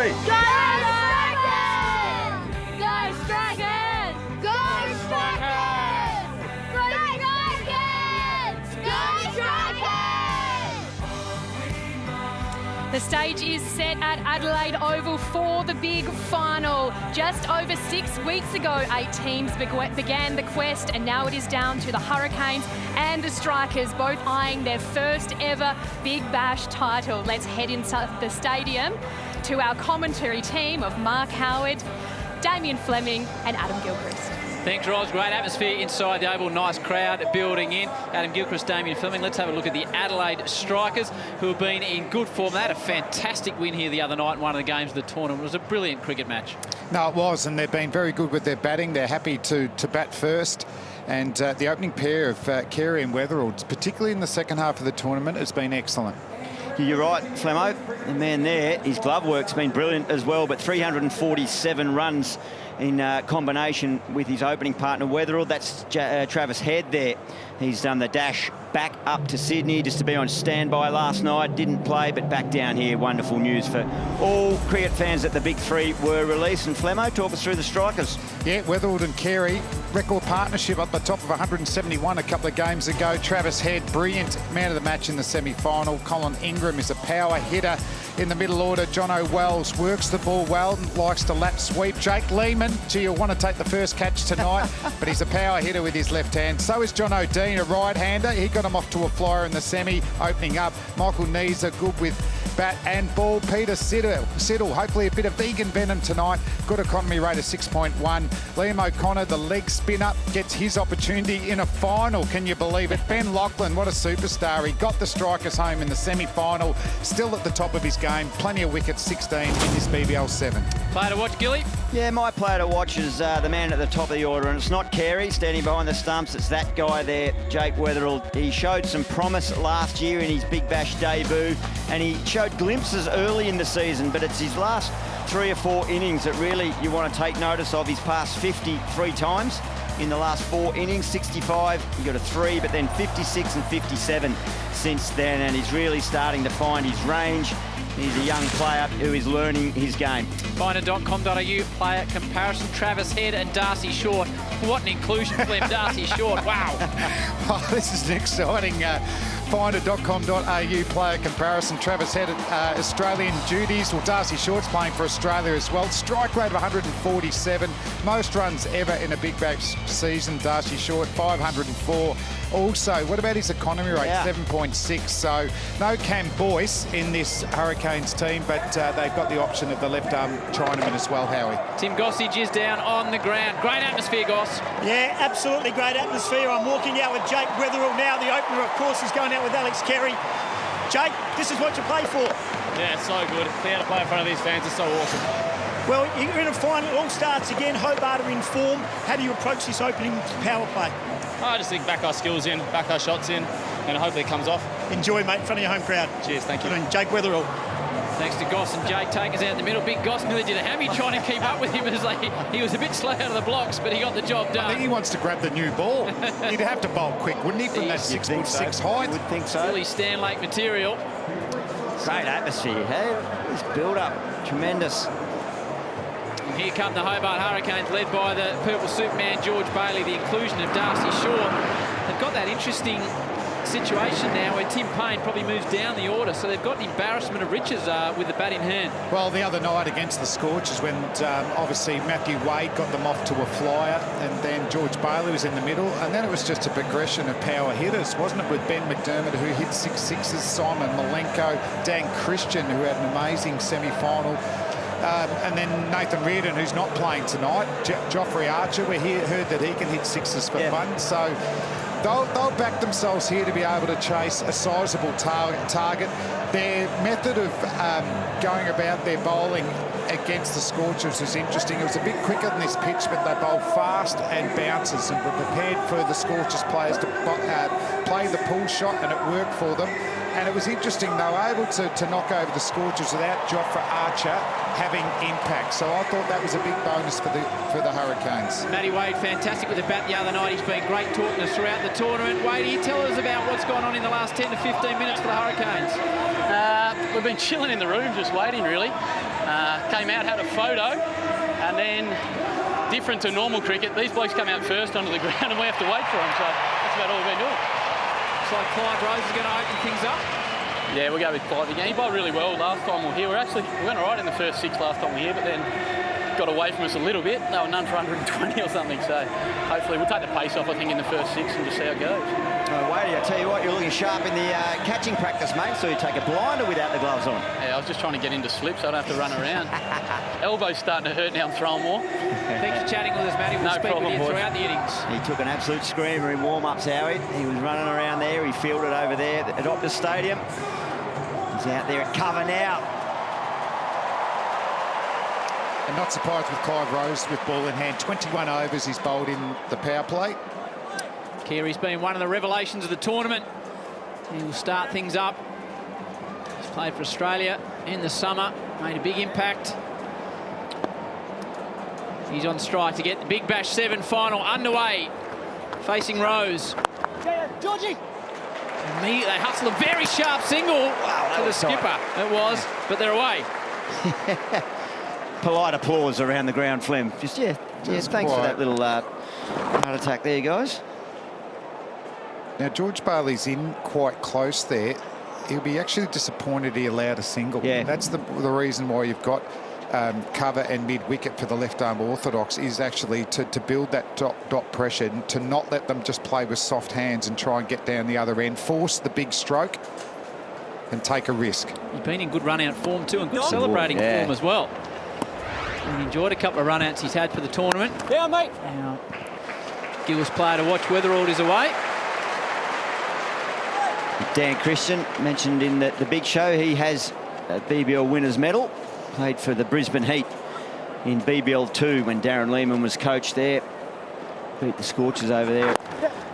3. Go Strikers! Go Strikers! Go Strikers! Go Strikers! Go Strikers! The stage is set at Adelaide Oval for the big final. Just over 6 weeks ago, 8 teams began the quest, and now it is down to the Hurricanes and the Strikers, both eyeing their first ever Big Bash title. Let's head inside the stadium to our commentary team of Mark Howard, Damien Fleming and Adam Gilchrist. Thanks, Ros. Great atmosphere inside the Oval. Nice crowd building in. Adam Gilchrist, Damien Fleming. Let's have a look at the Adelaide Strikers, who have been in good form. They had a fantastic win here the other night in one of the games of the tournament. It was a brilliant cricket match. No, it was, and they've been very good with their batting. They're happy to bat first. And the opening pair of Carey and Weatherall, particularly in the second half of the tournament, has been excellent. You're right, Flemo. The man there, his glove work's been brilliant as well, but 347 runs in combination with his opening partner, Weatherall. That's Travis Head there. He's done the dash back up to Sydney just to be on standby last night. Didn't play, but back down here. Wonderful news for all cricket fans that the big three were released. And Flemo, talk us through the Strikers. Yeah, Weatherall and Carey, record partnership up the top of 171 a couple of games ago. Travis Head, brilliant man of the match in the semi-final. Colin Ingram is a power hitter in the middle order. Jono Wells works the ball well, likes to lap sweep. Jake Lehman, gee, you'll want to take the first catch tonight, but he's a power hitter with his left hand. So is John O'Dean, a right-hander. He got him off to a flyer in the semi, opening up. Michael Nees are good with bat and ball. Peter Siddle, hopefully a bit of vegan venom tonight. Good economy rate of 6.1. Liam O'Connor, the leg spinner, gets his opportunity in a final. Can you believe it? Ben Lachlan, what a superstar. He got the Strikers home in the semi-final. Still at the top of his game. Plenty of wickets, 16 in this BBL 7. Player to watch, Gilly? Yeah, my player to watch is the man at the top of the order, and it's not Carey standing behind the stumps. It's that guy there, Jake Weatherall. He showed some promise last year in his Big Bash debut, and he showed glimpses early in the season, but it's his last 3 or 4 innings that really you want to take notice of. He's passed 50 3 times in the last 4 innings, 65, he got a 3, but then 56 and 57 since then, and he's really starting to find his range. He's a young player who is learning his game. Finder.com.au player comparison. Travis Head and Darcy Short. What an inclusion for them, Darcy Short. Wow. Oh, this is an exciting Finder.com.au player comparison. Travis Head Australian duties. Well, Darcy Short's playing for Australia as well. Strike rate of 147. Most runs ever in a Big Bash season. Darcy Short, 504. Also, what about his economy rate? 7.6. So no Cam Boyce in this Hurricanes team, but they've got the option of the left-arm Chinaman as well, Howie. Tim Gossage is down on the ground. Great atmosphere, Goss. Yeah, absolutely great atmosphere. I'm walking out with Jake Weatherall now. The opener, of course, is going out with Alex Carey. Jake, this is what you play for. Yeah, so good. To be able to play in front of these fans is so awesome. Well, you're in a final. It all starts again. Hobart are in form. How do you approach this opening power play? I just think back our skills in, back our shots in, and hopefully it comes off. Enjoy, mate, in front of your home crowd. Cheers, thank you. And Jake Weatherall. Thanks to Goss and Jake taking us out in the middle. Big Goss nearly did a hammy trying to keep up with him as he was a bit slow out of the blocks, but he got the job done. I think he wants to grab the new ball. He'd have to bowl quick, wouldn't he, from that 6'6" height? I would think so. Billy Stanlake material. Great atmosphere, hey? This build-up, tremendous. And here come the Hobart Hurricanes, led by the purple Superman, George Bailey. The inclusion of Darcy Short. They've got that interesting situation now where Tim Payne probably moves down the order, so they've got the embarrassment of riches with the bat in hand. Well, the other night against the Scorchers, when obviously Matthew Wade got them off to a flyer, and then George Bailey was in the middle, and then it was just a progression of power hitters, wasn't it, with Ben McDermott, who hit 6 sixes, Simon Malenko, Dan Christian, who had an amazing semi-final. And then Nathan Reardon, who's not playing tonight. Joffrey Archer, we heard that he can hit 6s for fun. So they'll back themselves here to be able to chase a sizable target. Their method of going about their bowling against the Scorchers was interesting. It was a bit quicker than this pitch, but they bowled fast and bounces and were prepared for the Scorchers players to play the pull shot, and it worked for them. And it was interesting, they were able to knock over the Scorchers without Joffrey Archer having impact. So I thought that was a big bonus for the Hurricanes. Matty Wade, fantastic with the bat the other night. He's been great talking us throughout the tournament. Wade, you tell us about what's gone on in the last 10 to 15 minutes for the Hurricanes. We've been chilling in the room, just waiting, really. Came came out, had a photo, and then, different to normal cricket, these blokes come out first onto the ground and we have to wait for them, so that's about all we've been doing. Looks like Clive Rose is going to open things up. Yeah, we'll go with Clive again. He bowled really well last time we were here. We went all right in the first 6 last time we were here, but then got away from us a little bit. They were none for 120 or something, so hopefully we'll take the pace off, I think, in the first 6 and just see how it goes. Wadey, I tell you what, you're looking sharp in the catching practice, mate, so you take a blinder without the gloves on. Yeah, I was just trying to get into slip so I don't have to run around. Elbow's starting to hurt now, I'm throwing more. Thanks for chatting with us, Matty. We'll speak with you throughout the innings. He took an absolute screamer in warm-ups, Howie. He was running around there. He fielded over there at Optus Stadium. He's out there at cover now. And not surprised with Clive Rose with ball in hand. 21 overs he's bowled in the power play. Carey's been one of the revelations of the tournament. He will start things up. He's played for Australia in the summer, made a big impact. He's on strike to get the Big Bash 7 final underway, facing Rose. Georgie! Immediately they hustle a very sharp single to the skipper. It was, but they're away. Polite applause around the ground, Flem. Just, thanks for that little heart attack there, guys. Now, George Bailey's in quite close there. He'll be actually disappointed he allowed a single. Yeah. That's the reason why you've got cover and mid-wicket for the left-arm orthodox, is actually to build that dot pressure and to not let them just play with soft hands and try and get down the other end. Force the big stroke and take a risk. He's been in good run-out form too, and good celebrating form as well. And enjoyed a couple of run-outs he's had for the tournament. Yeah, mate. Now, Gil's player to watch. Weatherald is away. Dan Christian mentioned in the big show, he has a BBL winners medal. Played for the Brisbane Heat in BBL 2 when Darren Lehman was coach there. Beat the Scorchers over there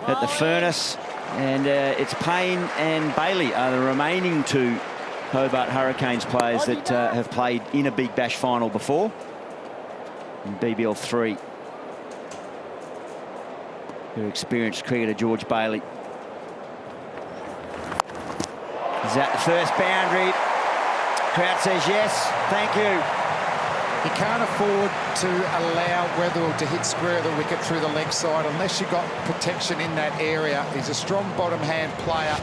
at the Furnace. And it's Payne and Bailey are the remaining 2 Hobart Hurricanes players that have played in a Big Bash final before. In BBL 3. Very experienced cricketer, George Bailey. Is that the first boundary? Crowd says yes, thank you. You can't afford to allow Weatherall to hit square of the wicket through the leg side unless you've got protection in that area. He's a strong bottom hand player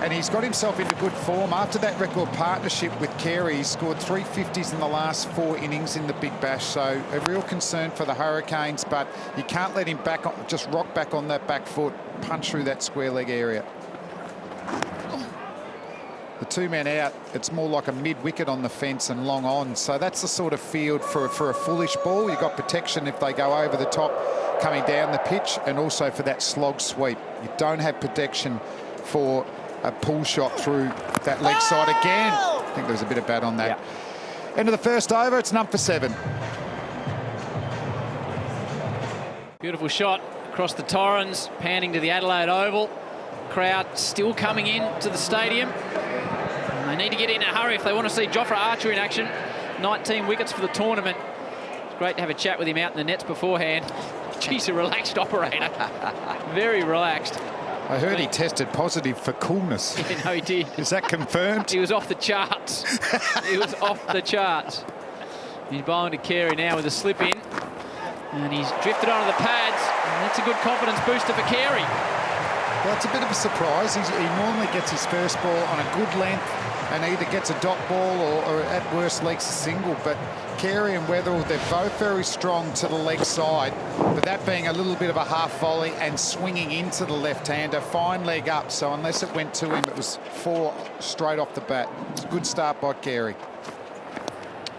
and he's got himself into good form. After that record partnership with Carey, he scored 350s in the last 4 innings in the Big Bash. So a real concern for the Hurricanes, but you can't let him just rock back on that back foot, punch through that square leg area. The 2 men out, it's more like a mid-wicket on the fence and long on. So that's the sort of field for a foolish ball. You've got protection if they go over the top coming down the pitch, and also for that slog sweep. You don't have protection for a pull shot through that leg side again. I think there was a bit of bat on that. Yeah. End of the first over, it's none for 7. Beautiful shot across the Torrens, panning to the Adelaide Oval. Crowd still coming in to the stadium. And they need to get in a hurry if they want to see Jofra Archer in action. 19 wickets for the tournament. It's great to have a chat with him out in the nets beforehand. He's a relaxed operator. Very relaxed. I heard he tested positive for coolness. Yeah, no, he did. Is that confirmed? He was off the charts. He was off the charts. He's bowling to Carey now with a slip in. And he's drifted onto the pads. And that's a good confidence booster for Carey. Well, it's a bit of a surprise. He normally gets his first ball on a good length and either gets a dot ball or at worst leaks a single. But Carey and Weatherall, they're both very strong to the leg side. But that being a little bit of a half volley and swinging into the left-hander, fine leg up. So unless it went to him, it was 4 straight off the bat. It's a good start by Carey.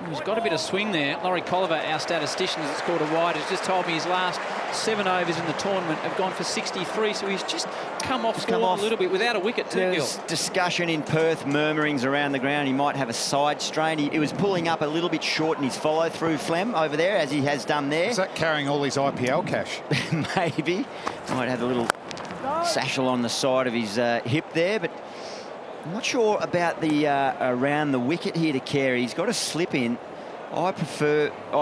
He's got a bit of swing there. Laurie Colliver, our statistician, has scored a wide, has just told me his last 7 overs in the tournament have gone for 63, so he's just come off a little bit without a wicket too, Gil. There's discussion in Perth, murmurings around the ground. He might have a side strain. He was pulling up a little bit short in his follow-through, Flem, over there, as he has done there. Is that carrying all his IPL cash? Maybe. Might have a little satchel on the side of his hip there, but I'm not sure about the around the wicket here to Carey. He's got a slip in. I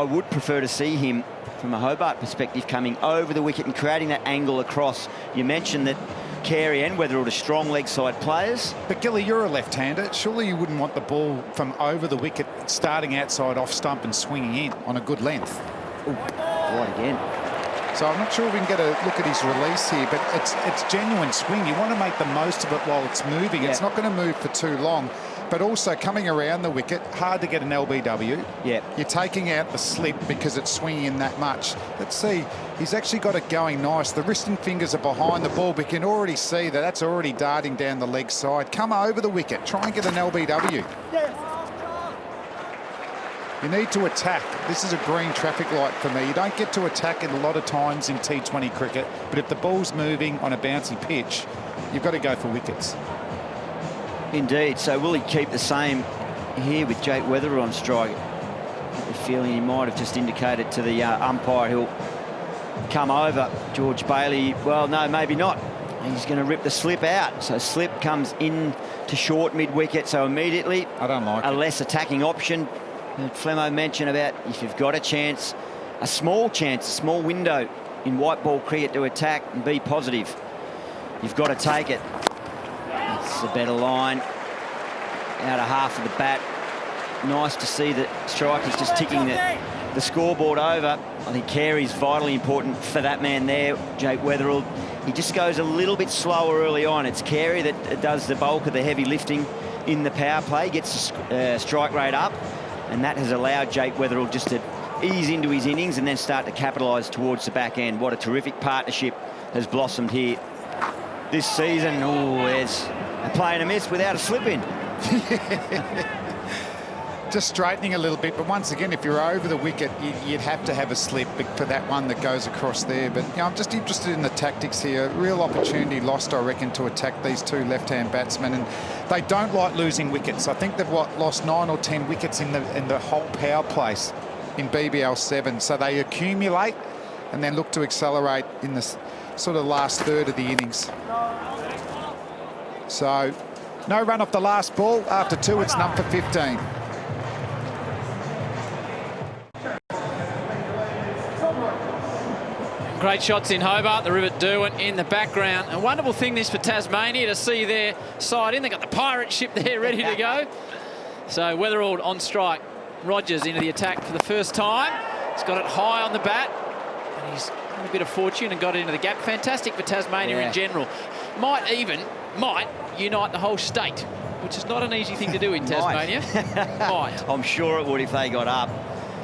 would prefer to see him from a Hobart perspective coming over the wicket and creating that angle across. You mentioned that Carey and Weatherall are strong leg side players. But Gilly, you're a left-hander. Surely you wouldn't want the ball from over the wicket, starting outside off stump and swinging in on a good length. Ooh, right again. So I'm not sure we can get a look at his release here, but it's genuine swing. You want to make the most of it while it's moving. Yeah. It's not going to move for too long. But also coming around the wicket, hard to get an LBW. Yeah. You're taking out the slip because it's swinging in that much. Let's see, he's actually got it going nice. The wrist and fingers are behind the ball, but you can already see that that's already darting down the leg side. Come over the wicket, try and get an LBW. You need to attack. This is a green traffic light for me. You don't get to attack it a lot of times in T20 cricket, but if the ball's moving on a bouncy pitch, you've got to go for wickets. Indeed. So will he keep the same here with Jake Weatherall on strike? The feeling he might have just indicated to the umpire he'll come over. George Bailey, well, no, maybe not. He's going to rip the slip out. So slip comes in to short mid-wicket. So immediately I don't like a it. less attacking option. Flemo mentioned about if you've got a chance, a small window in white ball cricket to attack and be positive, you've got to take it. It's a better line out of half of the bat. Nice to see that strikers just ticking the scoreboard over. I think Carey's vitally important for that man there, Jake Weatherall. He just goes a little bit slower early on. It's Carey that does the bulk of the heavy lifting in the power play, gets the strike rate up, and that has allowed Jake Weatherall just to ease into his innings and then start to capitalise towards the back end. What a terrific partnership has blossomed here this season. Oh, there's a play and a miss without a slip in. Just straightening a little bit, but once again, if you're over the wicket, you'd have to have a slip for that one that goes across there. But you know, I'm just interested in the tactics here. Real opportunity lost, I reckon, to attack these two left-hand batsmen, and they don't like losing wickets. I think they've lost 9 or 10 wickets in the whole power place in BBL 7. So they accumulate and then look to accelerate in the sort of last third of the innings. So no run off the last ball. After 2, it's number 15. Great shots in Hobart, the Rivet Derwent in the background. A wonderful thing this for Tasmania to see their side in. They've got the pirate ship there ready to go. So Weatherall on strike. Rogers into the attack for the first time. He's got it high on the bat. And he's had a bit of fortune and got it into the gap. Fantastic for Tasmania in general. Might unite the whole state, which is not an easy thing to do in Tasmania. Might. I'm sure it would if they got up.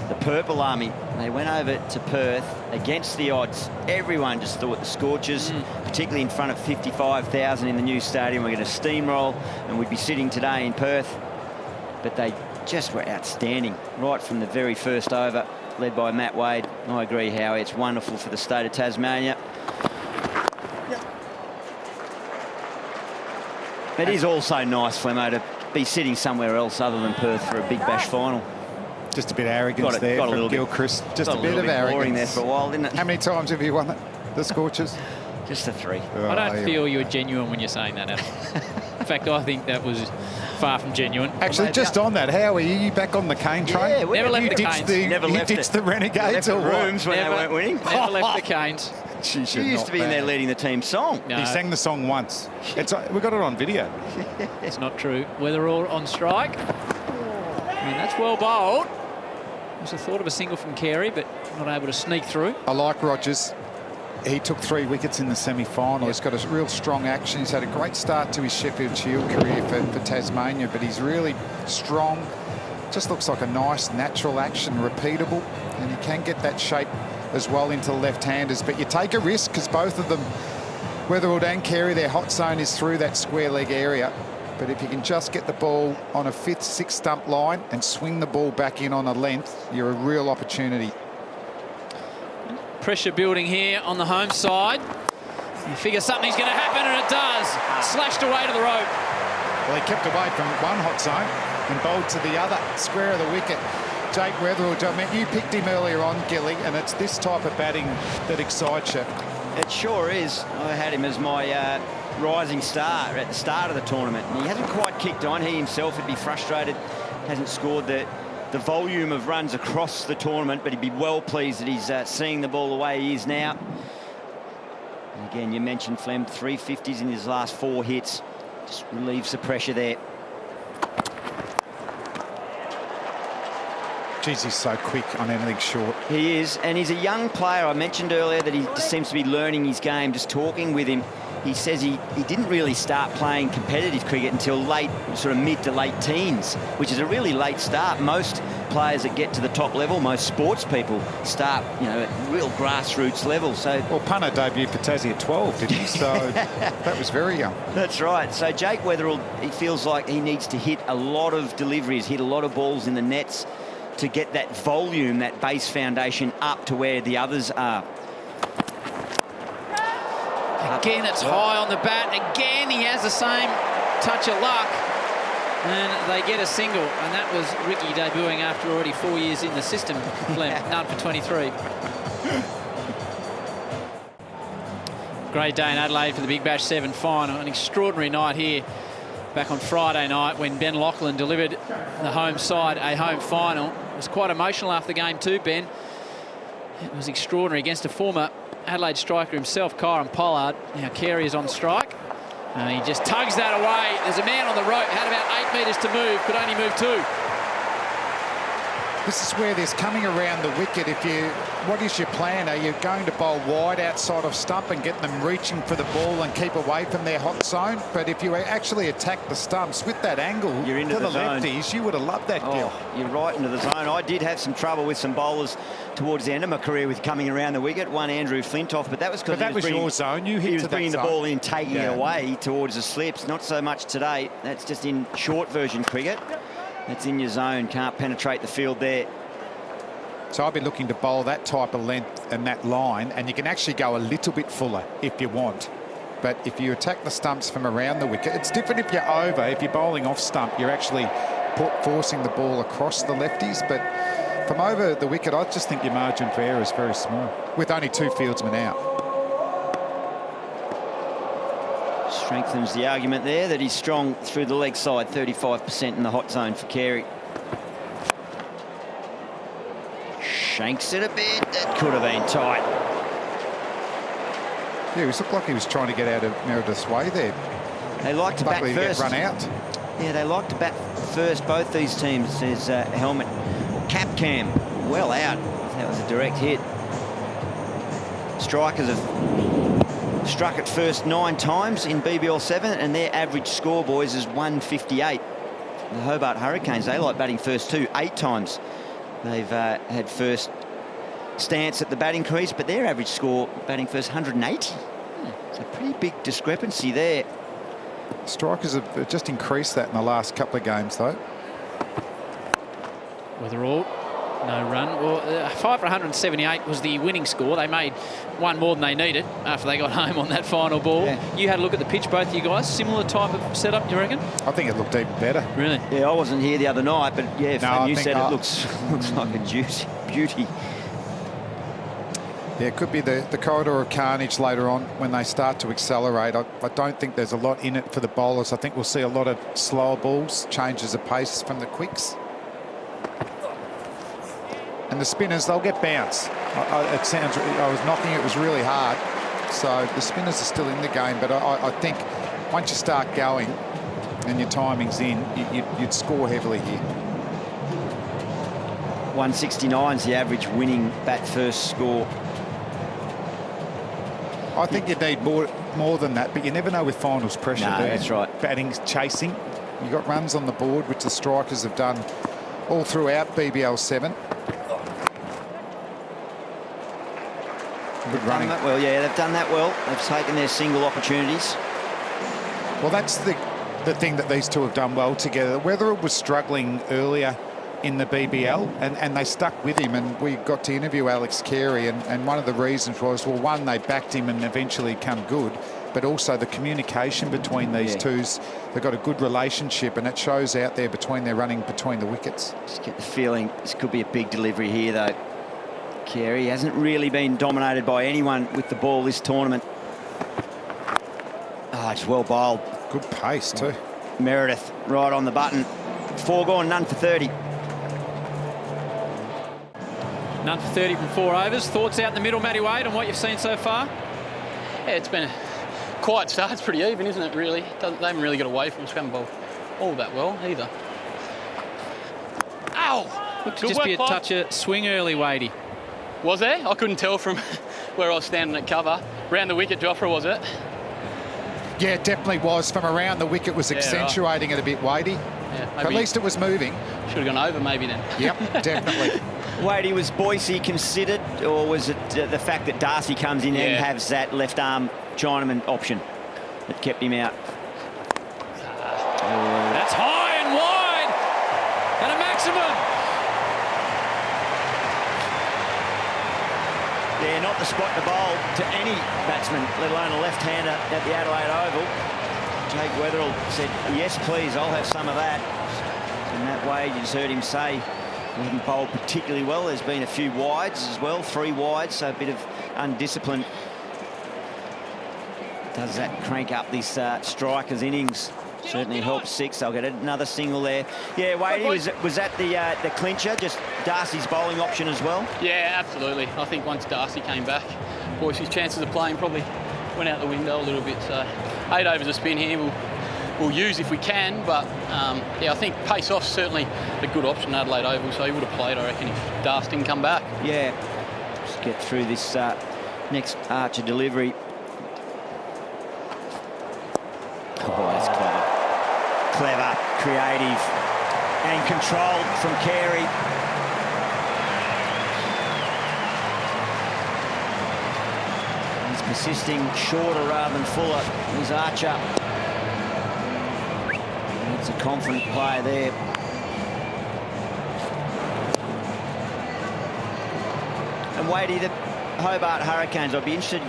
The Purple Army, they went over to Perth against the odds. Everyone just thought the Scorchers, particularly in front of 55,000 in the new stadium, were going to steamroll and we'd be sitting today in Perth. But they just were outstanding right from the very first over, led by Matt Wade. I agree, Howie, it's wonderful for the state of Tasmania. It is also nice, Flemo, to be sitting somewhere else other than Perth for a Big Bash final. Just a bit of arrogance there from Gilchrist. Just a bit of arrogance there for a while, didn't it? How many times have you won it, the Scorchers? Just the 3. Oh, I don't feel you're genuine when you're saying that, Adam. In fact, I think that was far from genuine. Actually, just on that, how are you back on the cane train? Yeah, never left the Canes. You ditched the Renegades or rooms when they weren't winning? Never left the Canes. You used to be in there leading the team song. No. He sang the song once. We got it on video. It's not true. Weatherall on strike. And that's well bowled. Was a thought of a single from Carey, but not able to sneak through. I like Rogers. He took 3 wickets in the semi-final. He's got a real strong action. He's had a great start to his Sheffield Shield career for Tasmania, but he's really strong. Just looks like a nice, natural action, repeatable, and he can get that shape as well into left-handers. But you take a risk because both of them, Weatherall and Carey, their hot zone is through that square leg area. But if you can just get the ball on a 5th, 6th stump line and swing the ball back in on a length, you're a real opportunity. Pressure building here on the home side. You figure something's going to happen, and it does. Slashed away to the rope. Well, he kept away from one hot zone and bowled to the other square of the wicket. Jake Weatherall, I mean, you picked him earlier on, Gilly, and it's this type of batting that excites you. It sure is. I had him as my rising star at the start of the tournament. And he hasn't quite kicked on. He himself would be frustrated, hasn't scored the volume of runs across the tournament, but he'd be well pleased that he's seeing the ball the way he is now. Again, you mentioned Flem, 350s in his last 4 hits. Just relieves the pressure there. Geez, he's so quick on anything short. He is, and he's a young player. I mentioned earlier that he just seems to be learning his game. Just talking with him, he says he didn't really start playing competitive cricket until late, sort of mid to late teens, which is a really late start. Most players that get to the top level, most sports people start, you know, at real grassroots level. So, well, Punter debuted for Tassie at 12, didn't he? So that was very young. That's right. So Jake Weatherall, he feels like he needs to hit a lot of deliveries, hit a lot of balls in the nets to get that volume, that base foundation up to where the others are. Again, it's high on the bat. Again, he has the same touch of luck. And they get a single. And that was Ricky debuting after already 4 years in the system. None for 23. Great day in Adelaide for the Big Bash 7 final. An extraordinary night here back on Friday night when Ben Lachlan delivered the home side a home final. It was quite emotional after the game too, Ben. It was extraordinary against a former Adelaide striker himself, Kyron Pollard. Now Carey is on strike. And he just tugs that away. There's a man on the rope, had about 8 metres to move, could only move 2. This is where there's coming around the wicket. What is your plan? Are you going to bowl wide outside of stump and get them reaching for the ball and keep away from their hot zone? But if you actually attack the stumps with that angle you're into to the zone. lefties, you would have loved that, Gil. You're right into the zone. I did have some trouble with some bowlers towards the end of my career with coming around the wicket. One Andrew Flintoff, but that was because that was your zone. You hit he was to that bringing the zone. ball in, taking it away towards the slips. Not so much today. That's just in short version cricket. That's in your zone. Can't penetrate the field there. So I'll be looking to bowl that type of length and that line, and you can actually go a little bit fuller if you want. But if you attack the stumps from around the wicket, it's different if you're over. If you're bowling off stump, you're actually forcing the ball across the lefties. But from over the wicket, I just think your margin for error is very small, with only 2 fieldsmen out. Strengthens the argument there that he's strong through the leg side, 35% in the hot zone for Carey. Shanks it a bit. That could have been tight. Yeah, it looked like he was trying to get out of Meredith's way there. They like to bat first. Run out. Yeah, they like to bat first, both these teams. There's helmet cap cam well out. That was a direct hit. Strikers have struck it first 9 times in BBL 7, and their average score, boys, is 158. The Hobart Hurricanes, they like batting first too, 8 times. They've had first stance at the batting crease, but their average score batting first 180. It's a pretty big discrepancy there. Strikers have just increased that in the last couple of games, though. Weatherall, no run. Well, 5 for 178 was the winning score. They made 1 more than they needed after they got home on that final ball. Yeah. You had a look at the pitch, both of you guys. Similar type of setup, you reckon? I think it looked even better. Really? Yeah, I wasn't here the other night, but yeah, no, you said it looks like a beauty. Yeah, it could be the corridor of carnage later on when they start to accelerate. I don't think there's a lot in it for the bowlers. I think we'll see a lot of slower balls, changes of pace from the quicks. And the spinners, they'll get bounce. It sounds, I was knocking, it was really hard. So the spinners are still in the game, but I think once you start going and your timing's in, you'd score heavily here. 169 is the average winning bat first score. I think you need more than that, but you never know with finals pressure. No, that's right. Batting, chasing. You got runs on the board, which the strikers have done all throughout BBL 7. Good running. That well, yeah, they've done that well. They've taken their single opportunities. Well, that's the thing that these two have done well together. Weatherall was struggling earlier in the BBL, and they stuck with him, and we got to interview Alex Carey, and one of the reasons was, well, one, they backed him and eventually come good, but also the communication between these twos. They've got a good relationship, and it shows out there between their running between the wickets. Just get the feeling this could be a big delivery here, though. Carey hasn't really been dominated by anyone with the ball this tournament. Oh, it's well bowled. Good pace too. Meredith right on the button. 4 gone, none for 30. None for 30 from 4 overs. Thoughts out in the middle, Matty Wade, on what you've seen so far? Yeah, it's been a quiet start. It's pretty even, isn't it, really? They haven't really got away from us. We haven't bowled all that well either. Ow! Looked to just be a touch of swing early, Wadey. Was there? I couldn't tell from where I was standing at cover. Round the wicket, Jofra, was it? Yeah, it definitely was. From around the wicket was accentuating it a bit, Wadey. Yeah, At least it was moving. Should have gone over maybe then. Yep, definitely. Wadey, was Boise considered, or was it the fact that Darcy comes in and has that left arm Chinaman option that kept him out? That's high and wide and a maximum. Yeah, not the spot to bowl to any batsman, let alone a left-hander at the Adelaide Oval. Jake Weatherall said, yes, please, I'll have some of that. In that way, you just heard him say we haven't bowled particularly well. There's been a few wides as well, 3 wides, so a bit of undiscipline. Does that crank up this strikers' innings? Certainly helps 6. They'll get another single there. Yeah, Wadey, was that the clincher, just Darcy's bowling option as well? Yeah, absolutely. I think once Darcy came back, Boise's chances of playing probably went out the window a little bit. So 8 overs of spin here we'll use if we can, but yeah, I think pace off's certainly a good option at Adelaide Oval, so he would have played, I reckon, if Darcy didn't come back. Yeah, just get through this next Archer delivery. Oh, that's clever. Clever, creative, and controlled from Carey. He's persisting shorter rather than fuller. He's Archer. It's a confident player there. And Wadey, the Hobart Hurricanes, I'd be interested.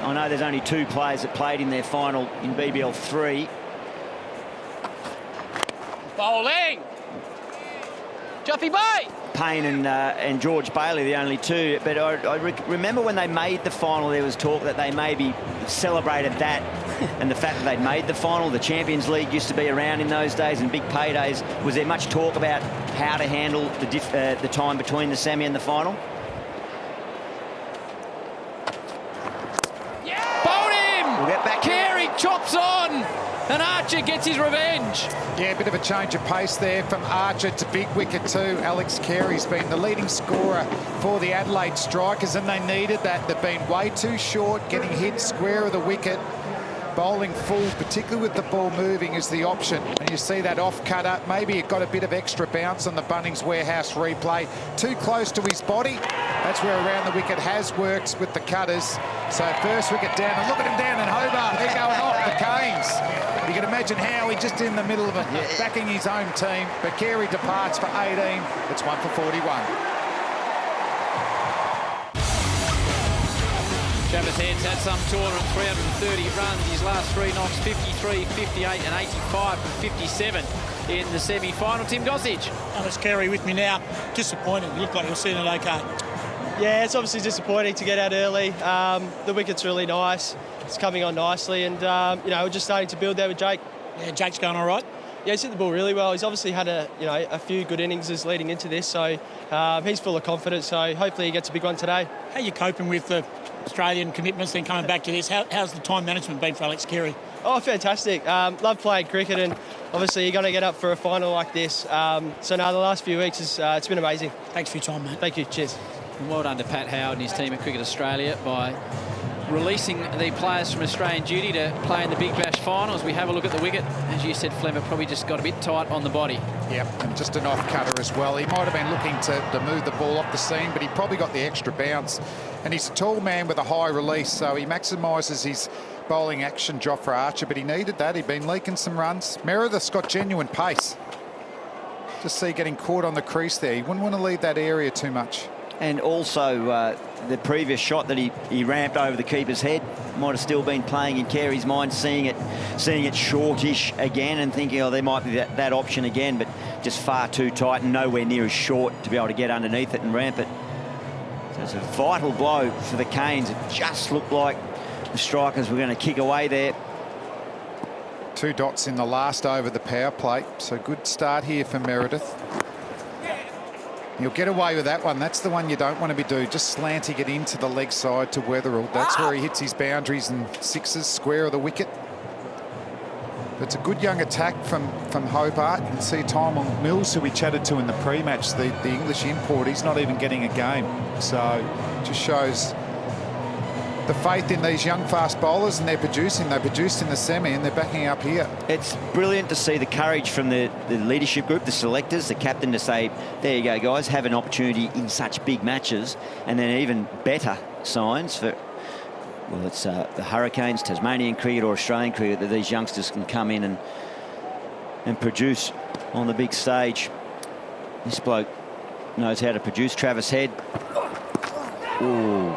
I know there's only 2 players that played in their final in BBL 3. Bowling! Juffy Bay! Payne and George Bailey, the only 2. But I remember when they made the final, there was talk that they maybe celebrated that and the fact that they'd made the final. The Champions League used to be around in those days and big paydays. Was there much talk about how to handle the time between the semi and the final? We'll get back. Carey chops on, and Archer gets his revenge. Yeah, a bit of a change of pace there from Archer to big wicket too. Alex Carey's been the leading scorer for the Adelaide Strikers, and they needed that. They've been way too short, getting hit square of the wicket. Bowling full, particularly with the ball moving, is the option. And you see that off cutter. Maybe it got a bit of extra bounce on the Bunnings Warehouse replay. Too close to his body. That's where around the wicket has worked with the cutters. So first wicket down, and look at him down in Hobart. They're going off the Canes. You can imagine how he just in the middle of it, backing his own team. But Carey departs for 18. It's 1 for 41. Travis Head's had some tournament, 330 runs. His last 3 knocks, 53, 58 and 85 from 57 in the semi-final. Tim Gossage. Alex Carey with me now. Disappointed. Looked like he was seeing it okay. Yeah, it's obviously disappointing to get out early. The wicket's really nice. It's coming on nicely, and you know, we're just starting to build there with Jake. Yeah, Jake's going all right. Yeah, he's hit the ball really well. He's obviously had a few good innings leading into this, so he's full of confidence. So hopefully he gets a big one today. How are you coping with the Australian commitments, then coming back to this? How's the time management been for Alex Carey? Oh, fantastic. Love playing cricket, and obviously you're going to get up for a final like this. So no, the last few weeks, it's been amazing. Thanks for your time, mate. Thank you. Cheers. And well done to Pat Howard and his team at Cricket Australia by releasing the players from Australian duty to play in the Big Bash final. As we have a look at the wicket, as you said, Flemmer probably just got a bit tight on the body. Yep, and just an off cutter as well. He might have been looking to move the ball off the seam, but he probably got the extra bounce. And he's a tall man with a high release, so he maximises his bowling action, Jofra Archer, but he needed that. He'd been leaking some runs. Meredith's got genuine pace. Just see getting caught on the crease there. He wouldn't want to leave that area too much. And also the previous shot that he ramped over the keeper's head might have still been playing in Carey's mind, seeing it shortish again and thinking, oh, there might be that option again, but just far too tight and nowhere near as short to be able to get underneath it and ramp it. So it's a vital blow for the Canes. It just looked like the Strikers were going to kick away there. 2 dots in the last over the power play, so good start here for Meredith. He'll get away with that one. That's the one you don't want to be doing. Just slanting it into the leg side to Wetherill. That's where he hits his boundaries and sixes, square of the wicket. But it's a good young attack from Hobart. You can see Tyrone Mills, who we chatted to in the pre-match, the English import. He's not even getting a game. So just shows the faith in these young fast bowlers, and they're producing. They produced in the semi and they're backing up here. It's brilliant to see the courage from the leadership group, the selectors, the captain, to say, there you go, guys, have an opportunity in such big matches. And then even better signs for, well, it's the Hurricanes, Tasmanian cricket or Australian cricket, that these youngsters can come in and produce on the big stage. This bloke knows how to produce. Travis Head. Ooh.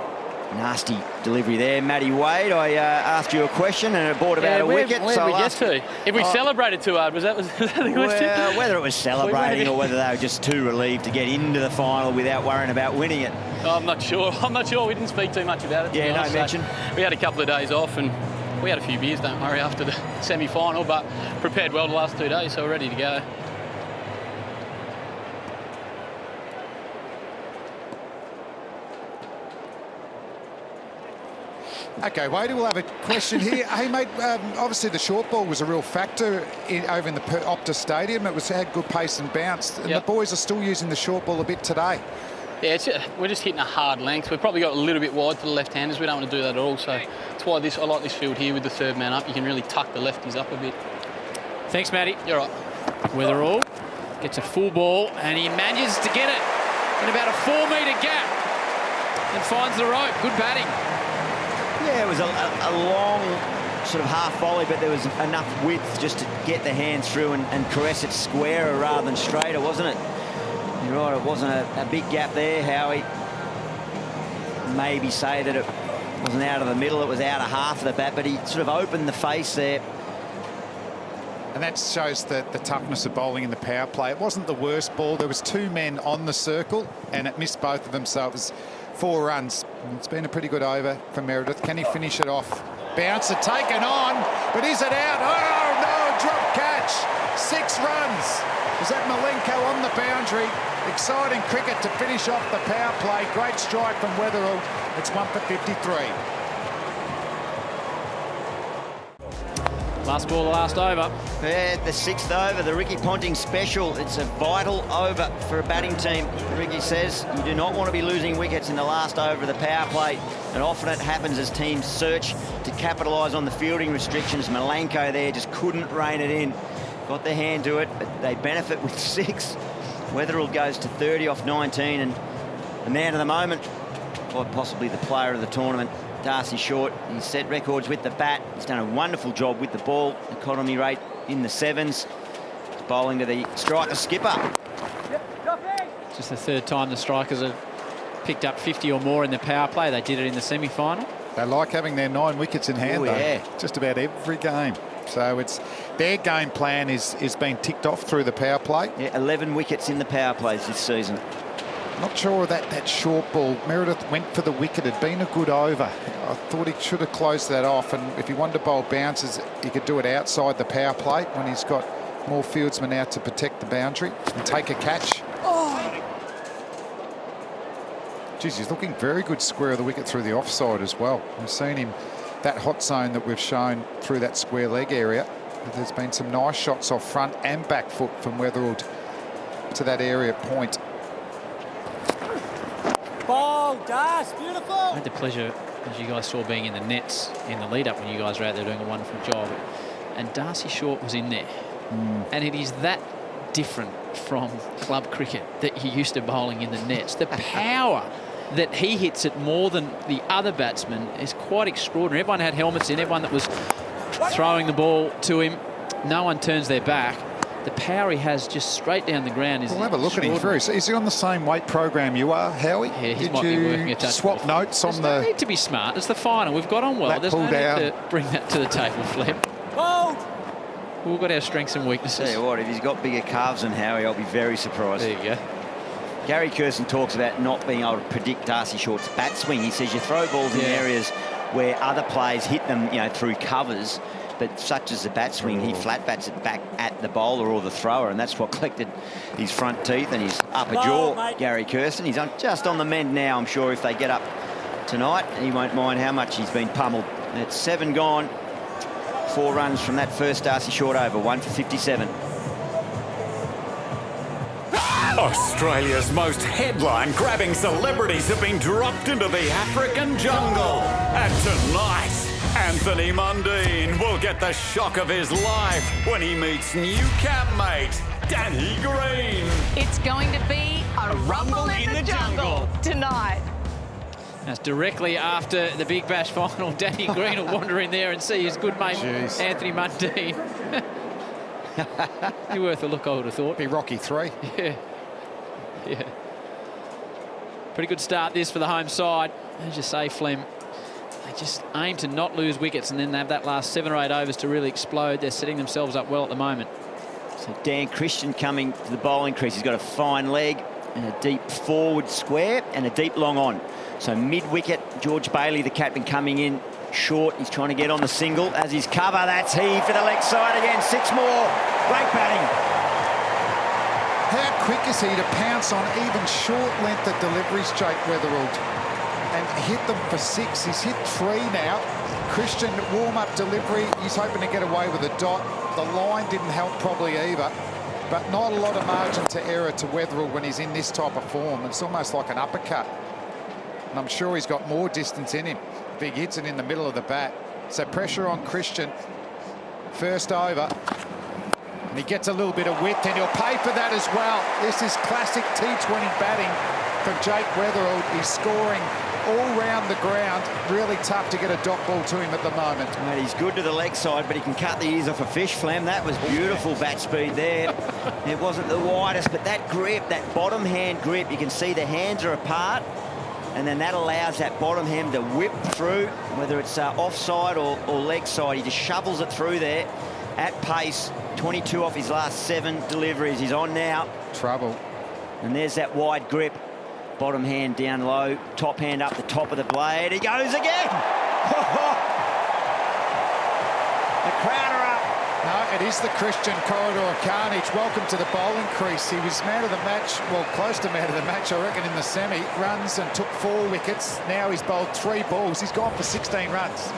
Nasty delivery there. Matty Wade, I asked you a question and it brought about a wicket. Where did we get to? If we celebrated too hard, was that the question? Well, whether it was celebrating or whether they were just too relieved to get into the final without worrying about winning it. I'm not sure. We didn't speak too much about it. Yeah, no mention. We had a couple of days off and we had a few beers, don't worry, after the semi-final, but prepared well the last 2 days, so we're ready to go. Okay, Wadey, we'll have a question here. Hey, mate, obviously the short ball was a real factor over in the Optus Stadium. It had good pace and bounce. And the boys are still using the short ball a bit today. Yeah, we're just hitting a hard length. We've probably got a little bit wide for the left-handers. We don't want to do that at all. So that's why I like this field here with the third man up. You can really tuck the lefties up a bit. Thanks, Matty. You're right. Wetherill gets a full ball and he manages to get it in about a 4-metre gap and finds the rope. Good batting. Yeah, it was a long sort of half volley, but there was enough width just to get the hands through and caress it squarer rather than straighter, wasn't it? You're right, it wasn't a big gap there, Howie. Maybe say that it wasn't out of the middle, it was out of half of the bat, but he sort of opened the face there. And that shows the toughness of bowling in the power play. It wasn't the worst ball. There was 2 men on the circle and it missed both of them, so it was 4 runs. It's been a pretty good over for Meredith. Can he finish it off? Bouncer taken on, but is it out? Oh, no, drop catch. 6 runs. Is that Malenko on the boundary? Exciting cricket to finish off the power play. Great strike from Wetherill. It's 1 for 53. Last ball, the last over. Yeah, the 6th over, the Ricky Ponting special. It's a vital over for a batting team. Ricky says you do not want to be losing wickets in the last over of the power play. And often it happens as teams search to capitalise on the fielding restrictions. Malenko there just couldn't rein it in. Got their hand to it, but they benefit with 6. Wetherill goes to 30 off 19, and the man of the moment, quite possibly the player of the tournament, Darcy Short. He's set records with the bat. He's done a wonderful job with the ball. Economy rate in the 7s. He's bowling to the striker skipper. Just the 3rd time the strikers have picked up 50 or more in the power play. They did it in the semi-final. They like having their 9 wickets in hand, though. Just about every game. So it's their game plan is being ticked off through the power play. Yeah, 11 wickets in the power plays this season. Not sure of that short ball. Meredith went for the wicket. It'd been a good over. I thought he should have closed that off. And if he wanted to bowl bounces, he could do it outside the power plate when he's got more fieldsmen out to protect the boundary and take a catch. Geez, he's looking very good square of the wicket through the offside as well. We've seen him, that hot zone that we've shown through that square leg area. There's been some nice shots off front and back foot from Wetherill to that area point. Ball, dash, beautiful. I had the pleasure, as you guys saw, being in the nets in the lead-up when you guys were out there doing a wonderful job. And Darcy Short was in there. And it is that different from club cricket that you're used to bowling in the nets. The power that he hits it more than the other batsmen is quite extraordinary. Everyone had helmets in, everyone that was throwing the ball to him. No one turns their back. The power he has just straight down the ground is We'll have a look at him through. So is he on the same weight program you are, Howie? Yeah, he might be working a touch. Swap notes on no need to be smart. It's the final. We've got on well. There's no need to bring that to the table, Flem. We've got our strengths and weaknesses. Tell you what, if he's got bigger calves than Howie, I'll be very surprised. There you go. Gary Kirsten talks about not being able to predict Darcy Short's bat swing. He says you throw balls in areas where other players hit them, through covers, but such as the bat swing, he flat bats it back at the bowler or the thrower, and that's what collected his front teeth and his upper jaw, Gary Kirsten. He's just on the mend now, I'm sure, if they get up tonight. He won't mind how much he's been pummeled. And it's 7 gone. 4 runs from that first Darcy short over, 1 for 57. Australia's most headline-grabbing celebrities have been dropped into the African jungle. And tonight, Anthony Mundine will get the shock of his life when he meets new campmate Danny Green. It's going to be a rumble in the jungle tonight. That's directly after the Big Bash final. Danny Green will wander in there and see his good mate Anthony Mundine. Be worth a look, I would have thought. Be Rocky 3. Yeah. Yeah. Pretty good start this for the home side. As you say, Flem, they just aim to not lose wickets, and then they have that last 7 or 8 overs to really explode. They're setting themselves up well at the moment. So Dan Christian coming to the bowling crease. He's got a fine leg and a deep forward square and a deep long on. So mid-wicket, George Bailey, the captain, coming in short. He's trying to get on the single as his cover. That's he for the leg side again. 6 more. Great batting. How quick is he to pounce on even short length of deliveries, Jake Weatherald, and hit them for 6? He's hit 3 now. Christian, warm-up delivery. He's hoping to get away with a dot. The line didn't help probably either, but not a lot of margin to error to Weatherald when he's in this type of form. It's almost like an uppercut. And I'm sure he's got more distance in him if he hits it in the middle of the bat. So pressure on Christian. First over. And he gets a little bit of width, and he'll pay for that as well. This is classic T20 batting from Jake Weatherald. He's scoring all round the ground. Really tough to get a dot ball to him at the moment. Mate, he's good to the leg side, but he can cut the ears off a fish, Flam. That was beautiful bat speed there. It wasn't the widest, but that grip, that bottom hand grip, you can see the hands are apart, and then that allows that bottom hand to whip through, whether it's offside or leg side. He just shovels it through there at pace. 22 off his last 7 deliveries. He's on now. Trouble. And there's that wide grip. Bottom hand down low, top hand up the top of the blade. He goes again. The crowd are up. No, it is the Christian corridor of carnage. Welcome to the bowling crease. He was man of the match, well, close to man of the match, I reckon, in the semi. Runs and took 4 wickets. Now he's bowled 3 balls. He's gone for 16 runs.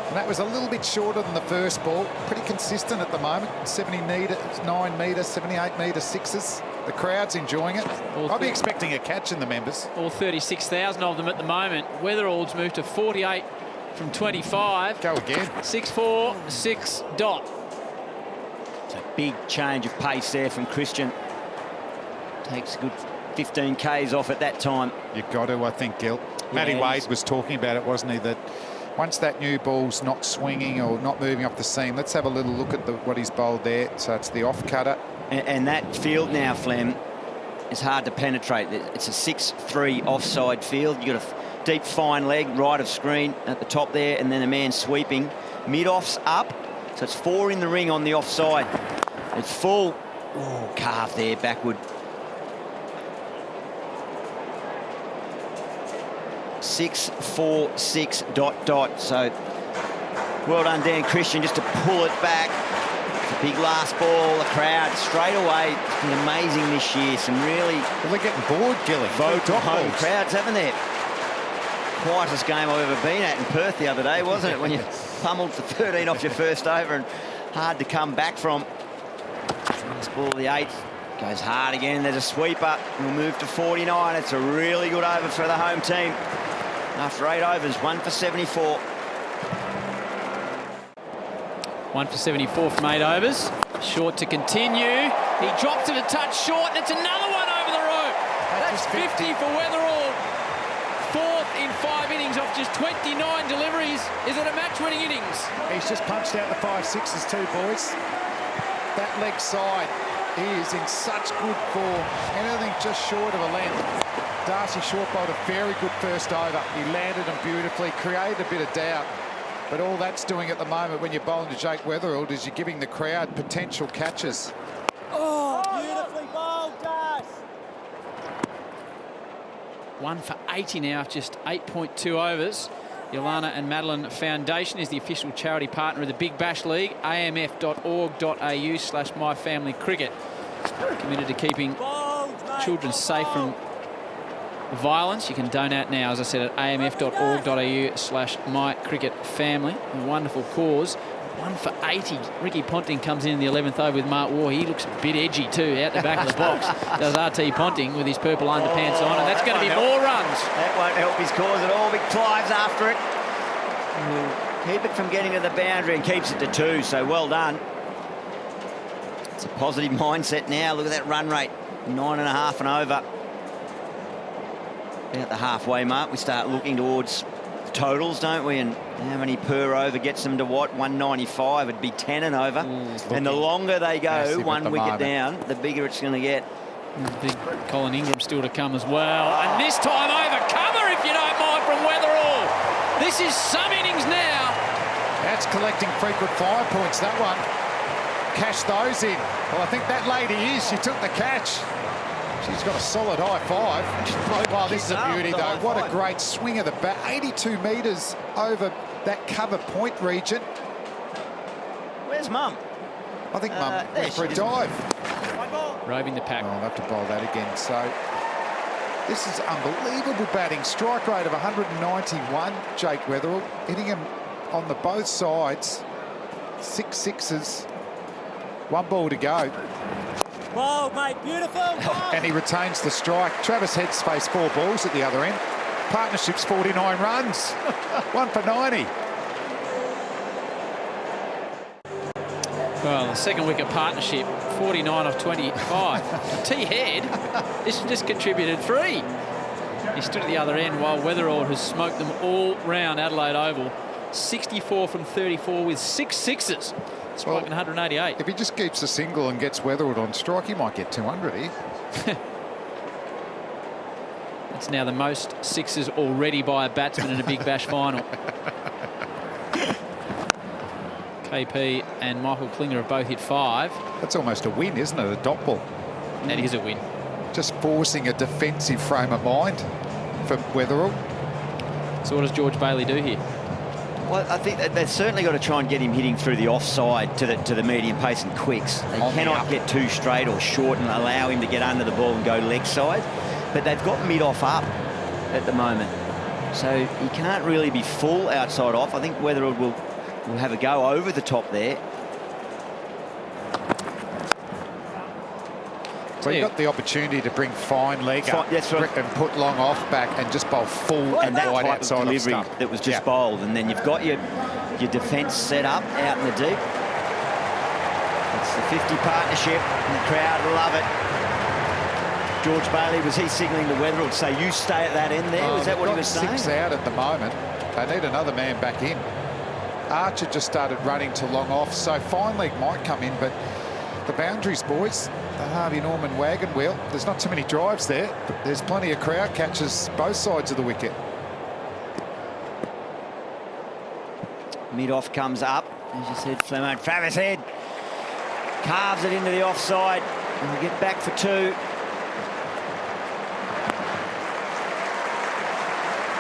And that was a little bit shorter than the first ball. Pretty consistent at the moment. 70 metres, 9 metres, 78 metre sixes. The crowd's enjoying it. I'll be expecting a catch in the members. All 36,000 of them at the moment. Weatherald's moved to 48 from 25. Go again. 6-4, 6 dot. It's a big change of pace there from Christian. Takes a good 15 Ks off at that time. You've got to, I think, Gil. Yeah, Matty Wade was talking about it, wasn't he, that once that new ball's not swinging or not moving off the seam, let's have a little look at what he's bowled there. So it's the off cutter. And that field now, Flem, is hard to penetrate. It's a 6-3 offside field. You've got a deep, fine leg, right of screen at the top there, and then a man sweeping. Mid-off's up, so it's 4 in the ring on the offside. It's full. Oh, carve there, backward. 6-4-6 ... So well done, Dan Christian, just to pull it back. Big last ball, the crowd straight away. It's been amazing this year. Some really... Well, they're getting bored, Gilly. Vote home crowds, haven't they? Quietest game I've ever been at in Perth the other day, wasn't it? When you pummeled for 13 off your first over and hard to come back from. Last ball, the 8th. Goes hard again. There's a sweeper. We'll move to 49. It's a really good over for the home team. After 8 overs, 1 for 74. 1 for 74 from 8 overs. Short to continue. He drops it a touch short, and it's another one over the rope. That's 50 for Weatherald. 4th in 5 innings off just 29 deliveries. Is it a match-winning innings? He's just punched out the 5-6s too, boys. That leg side is in such good form. Anything just short of a length. Darcy Short bowled a very good first over. He landed them beautifully, created a bit of doubt. But all that's doing at the moment when you're bowling to Jake Weatherald is you're giving the crowd potential catches. Oh, beautifully bowled, Darcy. 1 for 80 now, just 8.2 overs. Yolana and Madeline Foundation is the official charity partner of the Big Bash League. amf.org.au/myfamilycricket. Committed to keeping children safe from violence. You can donate now, as I said, at amf.org.au/mycricketfamily. A wonderful cause. 1 for 80. Ricky Ponting comes in the 11th over with Mark Waugh. He looks a bit edgy too, out the back of the box. Does RT Ponting with his purple underpants on, and that's going to be more runs. That won't help his cause at all. Big Clive's after it. He'll keep it from getting to the boundary and keeps it to 2, so well done. It's a positive mindset now. Look at that run rate, 9.5 and over. About the halfway mark, we start looking towards totals, don't we? And how many per over gets them to what? 195. It'd be 10 and over. And the longer they go, 1 wicket down, the bigger it's going to get. Big Colin Ingram still to come as well. And this time over cover, if you don't mind, from Weatherall. This is some innings now. That's collecting frequent fire points, that one. Cash those in. Well, I think that lady is. She took the catch. She's got a solid high 5. Oh, this is a beauty, though. What a great swing of the bat. 82 metres over that cover point region. Where's Mum? I think Mum went for a dive. Roving the pack. Oh, I'll have to bowl that again. So this is unbelievable batting. Strike rate of 191, Jake Weatherall. Hitting him on the both sides. 6 sixes. 1 ball to go. Whoa, mate, beautiful. And he retains the strike. Travis Head's faced 4 balls at the other end. Partnership's 49 runs. 1 for 90. Well, the second wicket partnership, 49 off 25. T Head has just contributed 3. He stood at the other end while Weatherall has smoked them all round Adelaide Oval. 64 from 34 with 6 sixes. Striking 188. If he just keeps a single and gets Weatherall on strike, he might get 200 here. It's now the most sixes already by a batsman in a Big Bash final. KP and Michael Klinger have both hit 5. That's almost a win, isn't it? A dot ball. That is a win. Just forcing a defensive frame of mind for Weatherall. So what does George Bailey do here? Well, I think that they've certainly got to try and get him hitting through the offside to the medium pace and quicks. They cannot get too straight or short and allow him to get under the ball and go leg side. But they've got mid-off up at the moment. So he can't really be full outside off. I think Weatherall will have a go over the top there. So he got the opportunity to bring fine leg up and put long off back and just bowl full and that wide type outside of delivery that was just bowled, and then you've got your defence set up out in the deep. It's the 50 partnership, and the crowd love it. George Bailey, was he signalling to Weatherall to say you stay at that end there? Was that what he was saying? 6 out at the moment. They need another man back in. Archer just started running to long off, so fine leg might come in, but the boundaries, boys, the Harvey Norman wagon wheel, there's not too many drives there, but there's plenty of crowd catches both sides of the wicket. Mid-off comes up, as you said, Flemo. Travis Head carves it into the offside, and we get back for 2.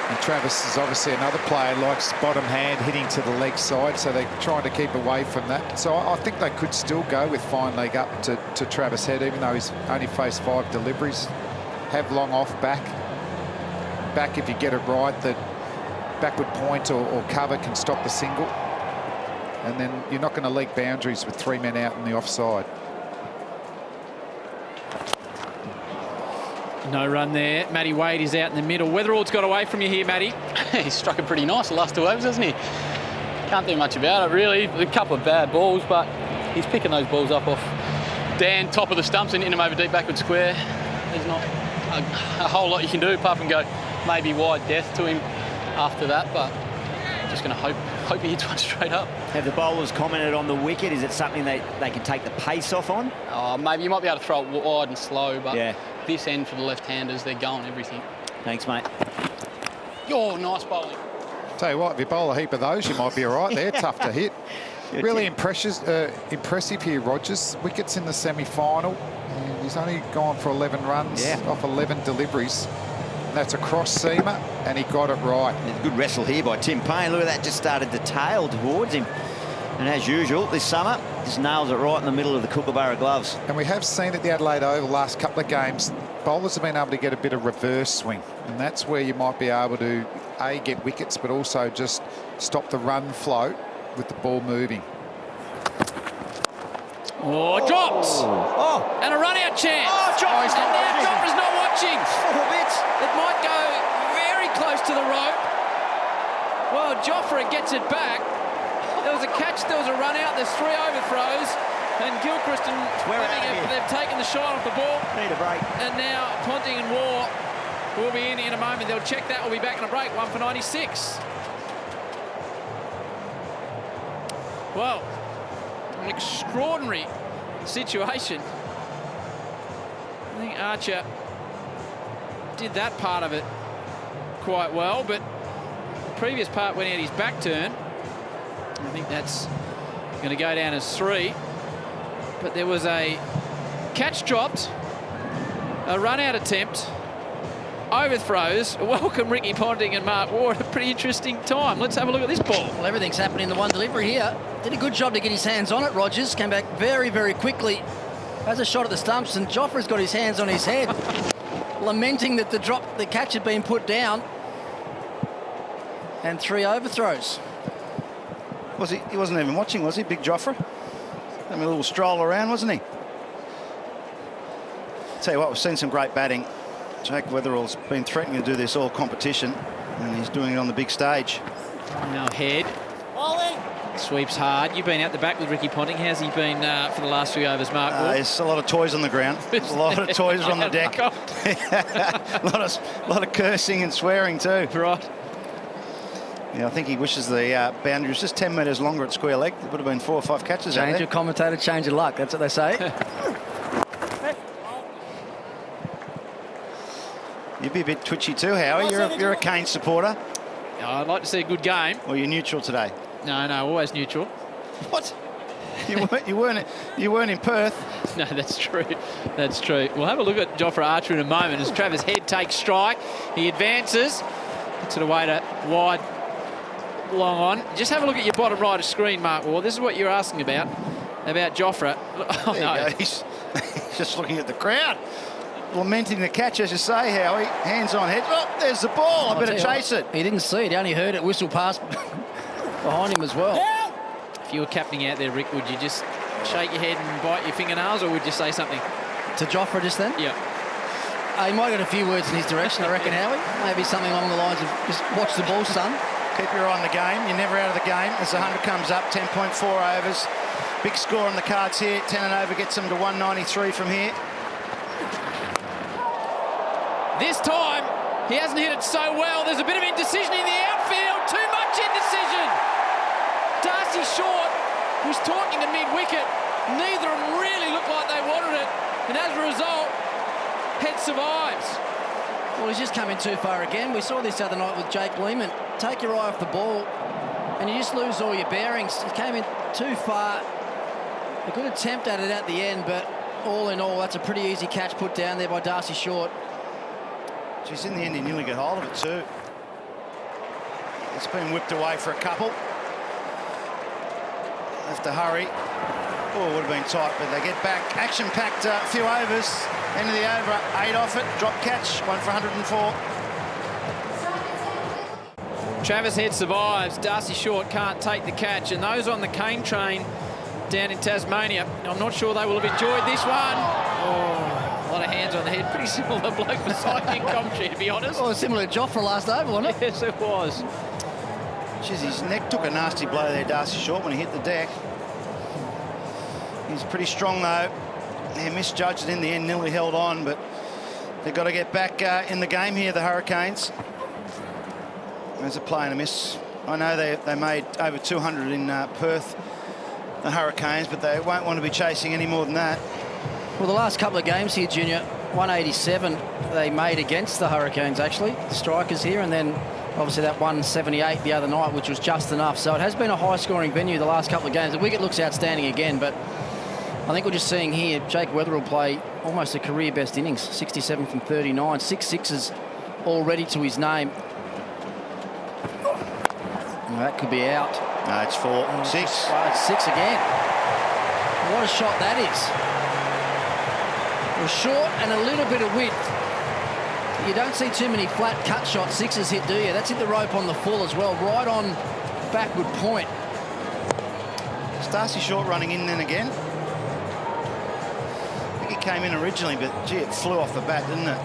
And Travis is obviously another player, likes bottom hand hitting to the leg side, so they're trying to keep away from that. So I think they could still go with fine leg up to Travis Head, even though he's only faced 5 deliveries. Have long off back. Back, if you get it right, the backward point or cover can stop the single. And then you're not going to leak boundaries with 3 men out in the offside. No run there. Matty Wade is out in the middle. Weatherall's got away from you here, Matty. He's struck it pretty nice the last 2 overs, hasn't he? Can't do much about it, really. A couple of bad balls, but he's picking those balls up off Dan, top of the stumps, and hitting them over deep backward square. There's not a whole lot you can do apart from go maybe wide death to him after that, but just going to hope he hits one straight up. Have the bowlers commented on the wicket? Is it something they can take the pace off on? Maybe you might be able to throw it wide and slow, but yeah. This end for the left-handers, they're going everything. Thanks, mate. Oh, nice bowling. Tell you what, if you bowl a heap of those, you might be all right there. Tough to hit. Really impressive here, Rogers. Wickets in the semi-final. He's only gone for 11 runs off 11 deliveries. That's a cross seamer, and he got it right. Good wrestle here by Tim Payne. Look at that, just started to tail towards him. And as usual, this summer, just nails it right in the middle of the Kookaburra gloves. And we have seen at the Adelaide Oval last couple of games, bowlers have been able to get a bit of reverse swing. And that's where you might be able to, A, get wickets, but also just stop the run flow with the ball moving. Oh, dropped. Oh. And a run-out chance. Oh, Joffrey's and not now watching. Joffrey's not watching. 4 bits. It might go very close to the rope. Well, Joffrey gets it back. There was a catch, there was a run-out, there's 3 overthrows. And Gilchrist and Fleming, they've taken the shot off the ball. Need a break. And now Ponting and Waugh will be in a moment. They'll check that. We'll be back in a break. 1 for 96. Well, an extraordinary situation. I think Archer did that part of it quite well, but the previous part went out his back turn. I think that's going to go down as 3. But there was a catch dropped, a run-out attempt, overthrows. Welcome Ricky Ponting and Mark Ward. A pretty interesting time. Let's have a look at this ball. Well, everything's happening in the one delivery here. Did a good job to get his hands on it. Rogers came back very, very quickly. Has a shot at the stumps, and Joffrey's got his hands on his head, lamenting that the catch had been put down. And 3 overthrows. He wasn't even watching, was he, Big Joffrey? Having a little stroll around, wasn't he? Tell you what, we've seen some great batting. Jake Weatherall's been threatening to do this all competition, and he's doing it on the big stage. Now head. Sweeps hard. You've been out the back with Ricky Ponting. How's he been for the last few overs, Mark? There's a lot of toys on the ground. There's a lot of toys on the deck. a lot of cursing and swearing too. Right. Yeah, I think he wishes the boundary was just 10 metres longer at square leg. There would have been 4 or 5 catches out there. Change of commentator, change of luck. That's what they say. You'd be a bit twitchy too, Howie. You're a Kane supporter. I'd like to see a good game. Or you're neutral today? No, always neutral. What? You weren't in Perth. No, that's true. That's true. We'll have a look at Jofra Archer in a moment as Travis Head takes strike. He advances. Puts it away to wide. Long on. Just have a look at your bottom right of screen, Mark Ward. This is what you're asking about Jofra. Oh, there no. you go. He's just looking at the crowd. Lamenting the catch, as you say, Howie. Hands on head. Oh, there's the ball. I better chase it. He didn't see it. He only heard it whistle past behind him as well. If you were captaining out there, Rick, would you just shake your head and bite your fingernails, or would you say something? To Jofra just then? Yeah. He might have got a few words in his direction, I reckon, Howie. Maybe something along the lines of, just watch the ball, son. Keep your eye on the game. You're never out of the game. As the 100 comes up, 10.4 overs. Big score on the cards here. 10 and over gets them to 193 from here. This time, he hasn't hit it so well. There's a bit of indecision in the outfield. Too much indecision. Darcy Short was talking to mid-wicket. Neither of them really looked like they wanted it. And as a result, Head survives. Well, he's just come in too far again. We saw this the other night with Jake Lehman. Take your eye off the ball, and you just lose all your bearings. He came in too far. A good attempt at it at the end, but all in all, that's a pretty easy catch put down there by Darcy Short. Geez, in the end, he nearly got hold of it too. It's been whipped away for a couple. Have to hurry. Oh, it would have been tight, but they get back. Action-packed few overs. End of the over, 8 off it. Drop catch, 1 for 104. Travis Head survives. Darcy Short can't take the catch. And those on the Kane train down in Tasmania, I'm not sure they will have enjoyed this one. Oh, a lot of hands on the head. Pretty similar bloke beside me in commentary, to be honest. Oh, similar to Jofra last over, wasn't it? Yes, it was. Jeez, his neck took a nasty blow there, Darcy Short, when he hit the deck. He's pretty strong, though. He misjudged it in the end, nearly held on, but they've got to get back in the game here, the Hurricanes. There's a play and a miss. I know they made over 200 in Perth, the Hurricanes, but they won't want to be chasing any more than that. Well, the last couple of games here, Junior, 187 they made against the Hurricanes, actually. The strikers here, and then obviously that 178 the other night, which was just enough. So it has been a high-scoring venue the last couple of games. The wicket looks outstanding again, but I think we're just seeing here Jake Weatherall play almost a career-best innings, 67 from 39, 6 sixes already to his name. Well, that could be out. No, it's 4. 6. It's 6 again. What a shot that is. It was short and a little bit of width. You don't see too many flat cut shot sixes hit, do you? That's hit the rope on the full as well, right on backward point. Is Darcy Short running in then again? I think he came in originally, but gee, it flew off the bat, didn't it?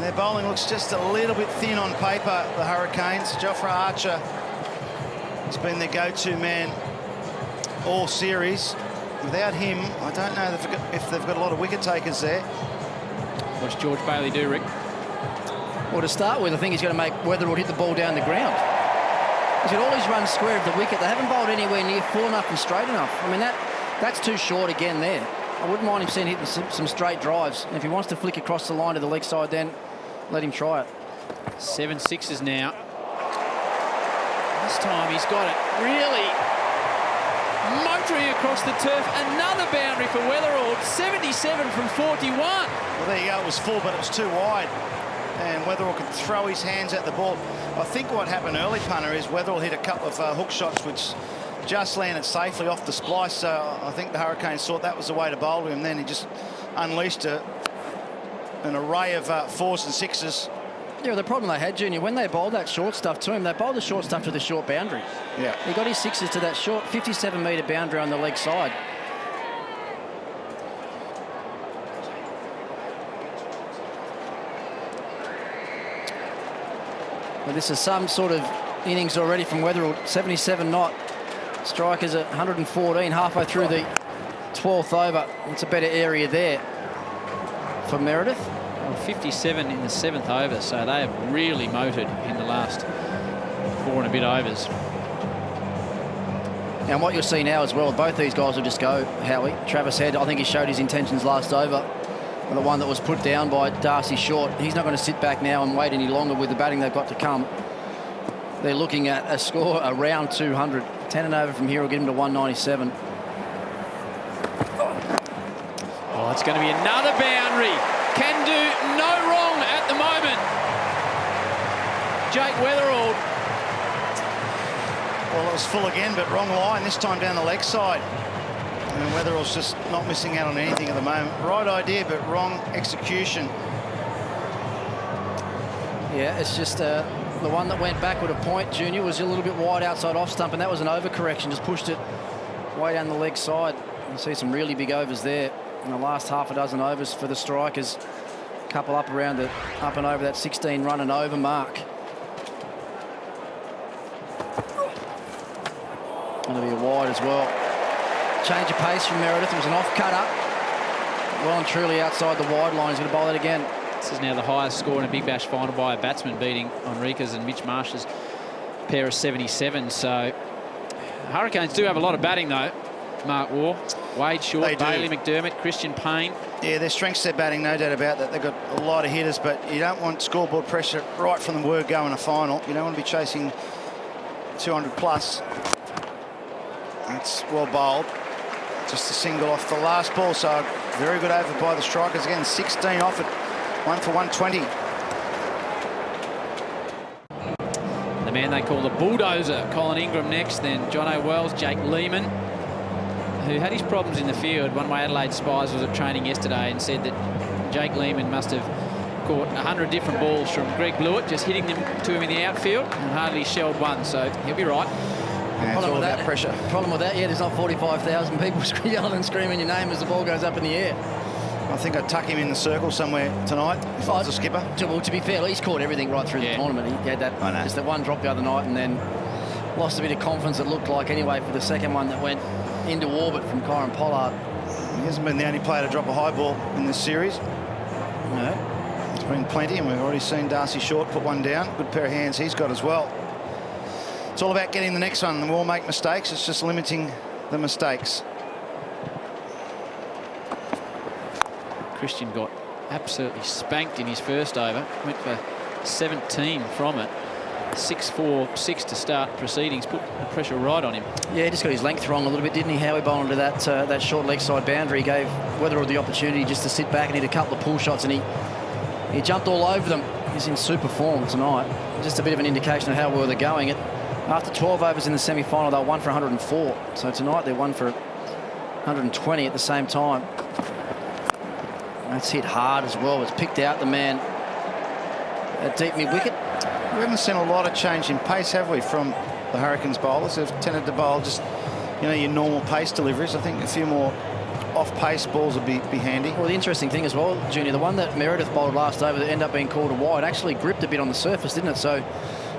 Their bowling looks just a little bit thin on paper, the Hurricanes. Jofra Archer has been their go-to man all series. Without him, I don't know if they've got a lot of wicket takers there. What's George Bailey do, Rick? Well, to start with, I think he's going to make Weatherall hit the ball down the ground. He's got all his runs square of the wicket. They haven't bowled anywhere near full enough and straight enough. I mean, that's too short again there. I wouldn't mind him seeing hitting some straight drives. And if he wants to flick across the line to the leg side, then let him try it. 7 sixes now. This time he's got it really motoring across the turf. Another boundary for Weatherall. 77 from 41. Well, there you go. It was full, but it was too wide. And Weatherall could throw his hands at the ball. I think what happened early, punter, is Weatherall hit a couple of hook shots which just landed safely off the splice. So I think the Hurricanes thought that was the way to bowl to him. Then he just unleashed an array of 4s and 6s. Yeah, the problem they had, Junior, when they bowled that short stuff to him, they bowled the short stuff to the short boundary. Yeah. He got his 6s to that short 57-metre boundary on the leg side. Well, this is some sort of innings already from Weatherall. 77 not. Strikers at 114, halfway through the 12th over. It's a better area there for Meredith. Well, 57 in the 7th over, so they have really motored in the last 4 and a bit overs. And what you'll see now as well, both these guys will just go, Howie. Travis Head, I think he showed his intentions last over. The one that was put down by Darcy Short. He's not going to sit back now and wait any longer with the batting they've got to come. They're looking at a score around 200. 10 and over from here will get him to 197. Oh, it's going to be another boundary. Can do no wrong at the moment. Jake Weatherall. Well, it was full again, but wrong line, this time down the leg side. And Weatherall's just not missing out on anything at the moment. Right idea, but wrong execution. Yeah, it's just the one that went backward a point, Junior, was a little bit wide outside off stump, and that was an overcorrection. Just pushed it way down the leg side. You see some really big overs there in the last half a dozen overs for the Strikers. A couple up around the up and over that 16 run and over mark. Going to be a wide as well. Change of pace from Meredith. It was an off cut up. Well and truly outside the wide line. He's going to bowl it again. This is now the highest score in a Big Bash final by a batsman, beating Enriquez and Mitch Marsh's pair of 77. So Hurricanes do have a lot of batting though. Mark Waugh, Wade Short, Bailey McDermott, Christian Payne. Yeah, their strength's their batting, no doubt about that. They've got a lot of hitters, but you don't want scoreboard pressure right from the word go in a final. You don't want to be chasing 200 plus. That's well bowled. Just a single off the last ball, so very good over by the Strikers again. 16 off it, 1 for 120. The man they call the bulldozer, Colin Ingram next, then John O'Wells, Jake Lehman, who had his problems in the field. One of my Adelaide spies was at training yesterday and said that Jake Lehman must have caught 100 different balls from Greg Blewett, just hitting them to him in the outfield and hardly shelled one, so he'll be right. Yeah, it's all about pressure. Problem with that, yeah, there's not 45,000 people yelling and screaming your name as the ball goes up in the air. I think I'd tuck him in the circle somewhere tonight if I was a skipper. Well, to be fair, he's caught everything right through the tournament. He had that, just that one drop the other night and then lost a bit of confidence, it looked like anyway, for the second one that went into orbit from Kyron Pollard. He hasn't been the only player to drop a high ball in this series. No. There's been plenty, and we've already seen Darcy Short put one down. Good pair of hands he's got as well. It's all about getting the next one. We'll all make mistakes. It's just limiting the mistakes. Christian got absolutely spanked in his first over. Went for 17 from it. 6-4-6 to start proceedings. Put the pressure right on him. Yeah, he just got his length wrong a little bit, didn't he? Howie bowling to that short leg side boundary. Gave Weatherall the opportunity just to sit back and hit a couple of pull shots, and he jumped all over them. is in super form tonight. Just a bit of an indication of how well they're going. After 12 overs in the semi-final, they were 1 for 104. So tonight they're 1 for 120 at the same time. That's hit hard as well. It's picked out the man at deep mid-wicket. We haven't seen a lot of change in pace, have we, from the Hurricanes bowlers? They've tended to bowl just, you know, your normal pace deliveries. I think a few more off-pace balls would be handy. Well, the interesting thing as well, Junior, the one that Meredith bowled last over that ended up being called a wide actually gripped a bit on the surface, didn't it? So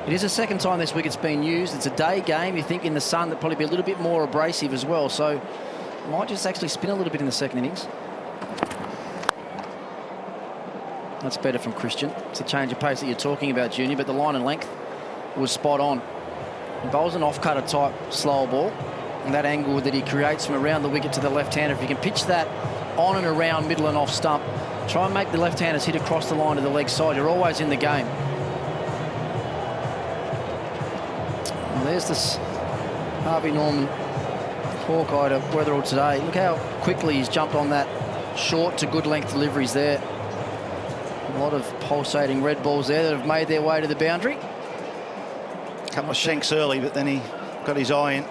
it is the second time this wicket's been used. It's a day game. You think in the sun that'd probably be a little bit more abrasive as well. So it might just actually spin a little bit in the second innings. That's better from Christian. It's a change of pace that you're talking about, Junior, but the line and length was spot on. He bowls an off-cutter type slower ball, and that angle that he creates from around the wicket to the left-hander, if you can pitch that on and around middle and off stump, try and make the left-handers hit across the line to the leg side, you're always in the game. Well, there's this Harvey Norman Hawkeye to Weatherall today. Look how quickly he's jumped on that short to good length deliveries there. A lot of pulsating red balls there that have made their way to the boundary. A couple of shanks early, but then he got his eye in.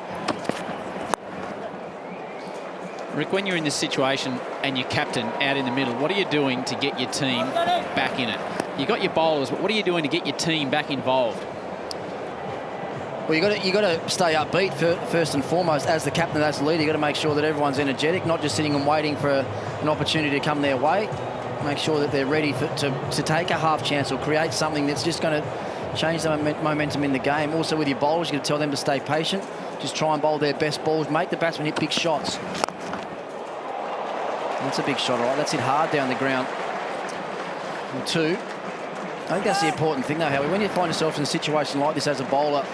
Rick, when you're in this situation and you're captain out in the middle, what are you doing to get your team back in it? You got your bowlers, but what are you doing to get your team back involved? Well, you got to stay upbeat first and foremost as the captain, as the leader. You got to make sure that everyone's energetic, not just sitting and waiting for an opportunity to come their way. Make sure that they're ready to take a half chance or create something that's just going to change the momentum in the game. Also with your bowlers, you've got to tell them to stay patient. Just try and bowl their best balls. Make the batsman hit big shots. That's a big shot, all right. That's hit hard down the ground. And 2. I think that's the important thing, though, Howie. When you find yourself in a situation like this as a bowler,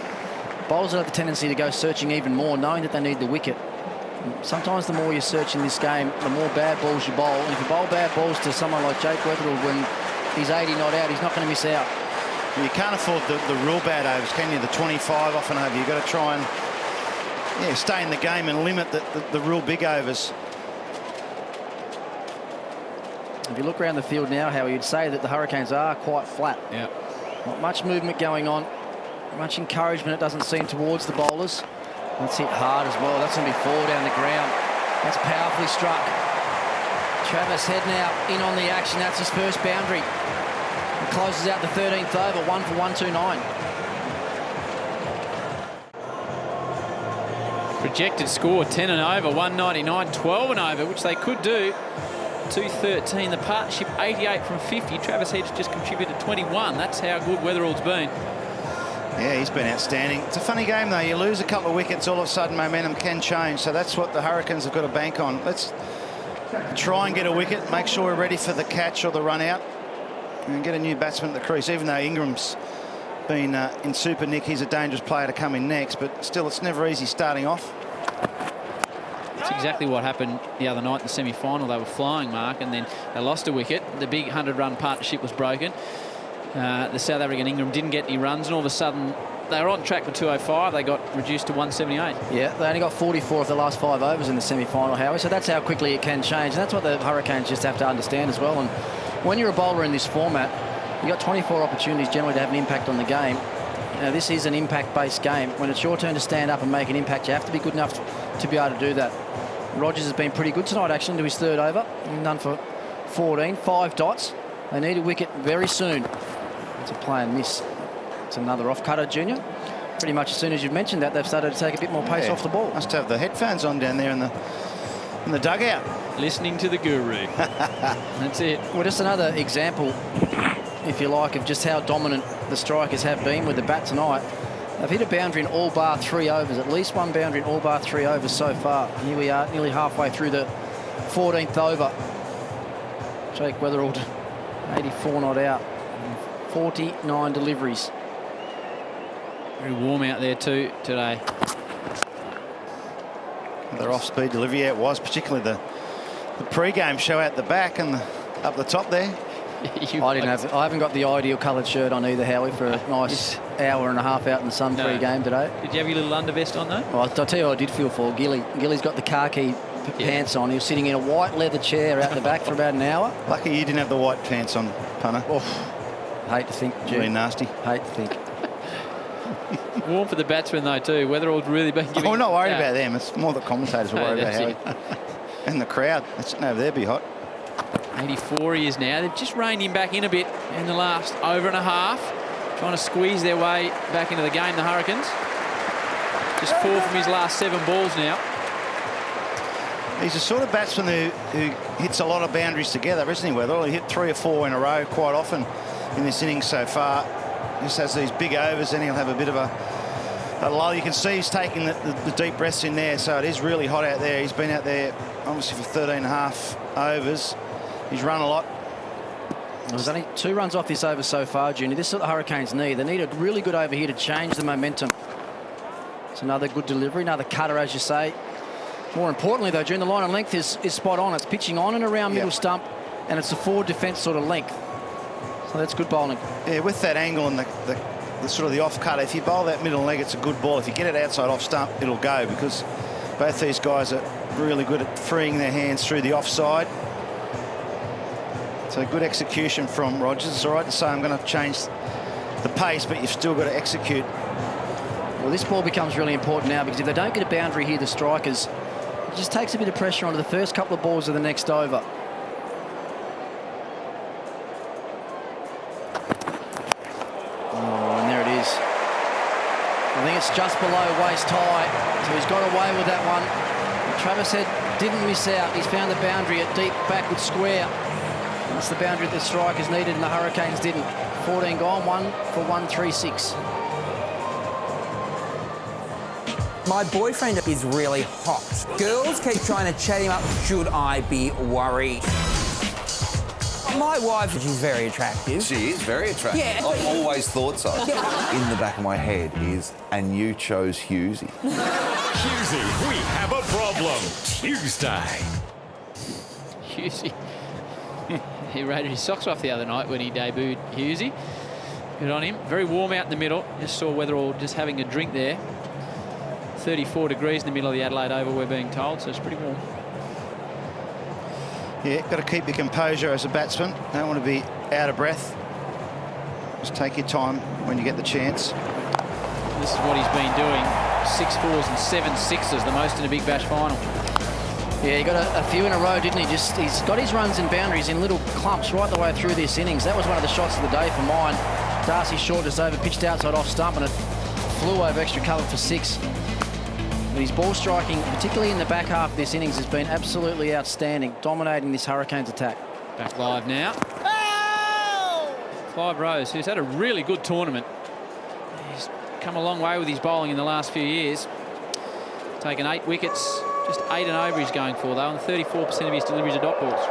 bowlers have the tendency to go searching even more, knowing that they need the wicket. Sometimes the more you search in this game, the more bad balls you bowl. And if you bowl bad balls to someone like Jake Weatherall when he's 80 not out, he's not going to miss out. You can't afford the real bad overs, can you? The 25 off and over. You've got to try and stay in the game and limit the real big overs. If you look around the field now, Howie, you'd say that the Hurricanes are quite flat. Yeah. Not much movement going on. Much encouragement, it doesn't seem, towards the bowlers. That's hit hard as well. That's going to be 4 down the ground. That's powerfully struck. Travis Head now in on the action. That's his first boundary. He closes out the 13th over, 1 for 129. Projected score 10 and over, 199, 12 and over, which they could do. 213. The partnership 88 from 50. Travis Head's just contributed 21. That's how good Weatherall's been. Yeah, he's been outstanding. It's a funny game, though. You lose a couple of wickets, all of a sudden momentum can change. So that's what the Hurricanes have got to bank on. Let's try and get a wicket, make sure we're ready for the catch or the run out, and get a new batsman at the crease. Even though Ingram's been in super nick, he's a dangerous player to come in next. But still, it's never easy starting off. That's exactly what happened the other night in the semi-final. They were flying, Mark, and then they lost a wicket. The big 100-run partnership was broken. The South African Ingram didn't get any runs, and all of a sudden they were on track for 205. They got reduced to 178. Yeah, they only got 44 of the last 5 overs in the semi-final, Howie, so that's how quickly it can change. And that's what the Hurricanes just have to understand as well. And when you're a bowler in this format, you've got 24 opportunities generally to have an impact on the game. Now, this is an impact-based game. When it's your turn to stand up and make an impact, you have to be good enough to be able to do that. Rogers has been pretty good tonight, actually, into his 3rd over. Done for 14, 5 dots. They need a wicket very soon. It's a play and miss. It's another off-cutter, Junior. Pretty much as soon as you've mentioned that, they've started to take a bit more pace off the ball. Must have the headphones on down there in the dugout. Listening to the guru. That's it. Well, just another example, if you like, of just how dominant the strikers have been with the bat tonight. They've hit a boundary in all bar 3 overs, at least one boundary in all bar 3 overs so far. And here we are, nearly halfway through the 14th over. Jake Weatherall, 84 not out. 49 deliveries. Very warm out there too today. Their off-speed delivery, yeah, it was, particularly the pre-game show out the back and up the top there. I haven't got the ideal coloured shirt on either, Howie, for a nice hour and a half out in the sun pre-game today. Did you have your little undervest on though? Well, I'll tell you what I did feel for Gilly. Gilly's got the khaki pants on. He was sitting in a white leather chair out the back for about an hour. Lucky you didn't have the white pants on, punter. Hate to think, Jim. Really nasty. Hate to think. Warm for the batsmen, though, too. Weatherall's really been giving... We're not worried about them. It's more the commentators are worried about how and the crowd. That's sitting over there be hot. 84 he is now. They've just reined him back in a bit in the last over and a half. Trying to squeeze their way back into the game, the Hurricanes. Just 4 from his last 7 balls now. He's the sort of batsman who hits a lot of boundaries together, isn't he, Weatherall? He hit 3 or 4 in a row quite often in this innings so far. Just has these big overs, then he'll have a bit of a lull. You can see he's taking the deep breaths in there, so it is really hot out there. He's been out there obviously for 13 and a half overs. He's run a lot. There's only 2 runs off this over so far, Junior. This is what the Hurricanes need. They need a really good over here to change the momentum. It's another good delivery, another cutter, as you say. More importantly, though, Junior, the line of length is spot on. It's pitching on and around middle stump, and it's a forward defence sort of length. So that's good bowling. Yeah, with that angle and the sort of the off cut, if you bowl that middle leg, it's a good ball. If you get it outside off stump, it'll go, because both these guys are really good at freeing their hands through the offside. So good execution from Rogers. It's all right to say I'm going to change the pace, but you've still got to execute. Well, this ball becomes really important now, because if they don't get a boundary here, the strikers, it just takes a bit of pressure onto the first couple of balls of the next over. Oh, and there it is. I think it's just below waist high, so he's got away with that one. Travis Head didn't miss out. He's found the boundary at deep backward square. That's the boundary that the strikers needed, and the Hurricanes didn't. 14 gone, 1 for 136. My boyfriend is really hot. Girls keep trying to chat him up. Should I be worried? My wife, she's very attractive. She is very attractive. Yeah. I've always thought so. In the back of my head is, and you chose Hughesy. Hughesy, we have a problem. Tuesday. Hughesy. He raided his socks off the other night when he debuted Hughesy. Good on him. Very warm out in the middle. Just saw Weatherall just having a drink there. 34 degrees in the middle of the Adelaide Oval, we're being told, so it's pretty warm. Yeah, got to keep your composure as a batsman. Don't want to be out of breath. Just take your time when you get the chance. This is what he's been doing. 6 4s and 7 6s, the most in a Big Bash final. Yeah, he got a few in a row, didn't he? He's got his runs and boundaries in little clumps right the way through this innings. That was one of the shots of the day for mine. Darcy Short just over pitched outside off stump, and it flew over extra cover for 6. But his ball striking, particularly in the back half of this innings, has been absolutely outstanding, dominating this Hurricanes attack. Back live now. Clive Rose, who's had a really good tournament. He's come a long way with his bowling in the last few years. Taken 8 wickets, just 8 and over he's going for, though, and 34% of his deliveries are dot balls.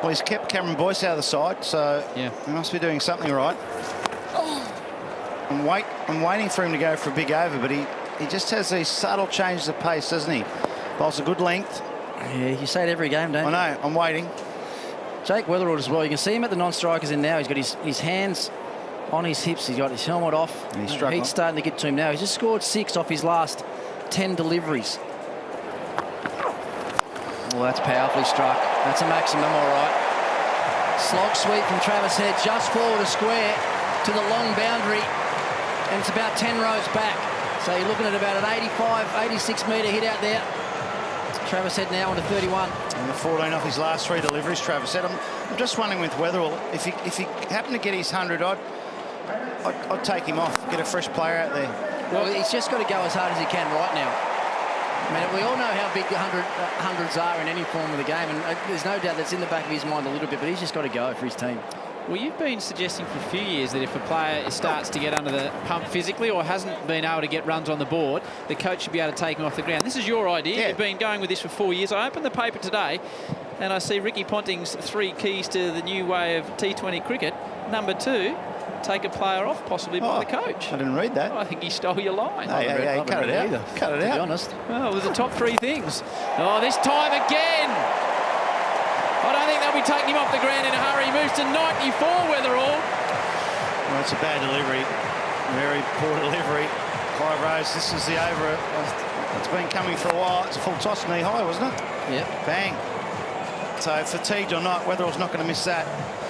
Well, he's kept Cameron Boyce out of the side, so yeah, he must be doing something right. I'm waiting for him to go for a big over, but he just has these subtle changes of pace, doesn't he? Bowls a good length. Yeah, you say it every game, don't you? I know, I'm waiting. Jake Weatherall as well. You can see him at the non-strikers in now. He's got his hands on his hips. He's got his helmet off. And he's struggling. Heat's starting to get to him now. He's just scored 6 off his last 10 deliveries. Well, that's powerfully struck. That's a maximum, all right. Slog sweep from Travis Head, just forward a square to the long boundary, and it's about 10 rows back. So you're looking at about an 85, 86-metre hit out there. Travis Head now onto 31. And the 14 off his last 3 deliveries, Travis Head. I'm just wondering with Weatherall, if he happened to get his 100 odd, I'd take him off, get a fresh player out there. Well, he's just got to go as hard as he can right now. I mean, we all know how big the hundreds are in any form of the game, and there's no doubt that's in the back of his mind a little bit, but he's just got to go for his team. Well, you've been suggesting for a few years that if a player starts to get under the pump physically or hasn't been able to get runs on the board, the coach should be able to take him off the ground. This is your idea. Yeah. You've been going with this for 4 years. I opened the paper today and I see Ricky Ponting's 3 keys to the new way of T20 cricket. Number 2, take a player off, possibly by the coach. I didn't read that. Oh, I think he stole your line. Hey, cut it out. Cut it out. To be honest. Well, with the top 3 things. Oh, this time again. I don't think they'll be taking him off the ground in a hurry. He moves to 94, Weatherall. Well, it's a bad delivery. Very poor delivery. Clive Rose, this is the over. It's been coming for a while. It's a full toss knee high, wasn't it? Yeah. Bang. So fatigued or not, Weatherall's not going to miss that.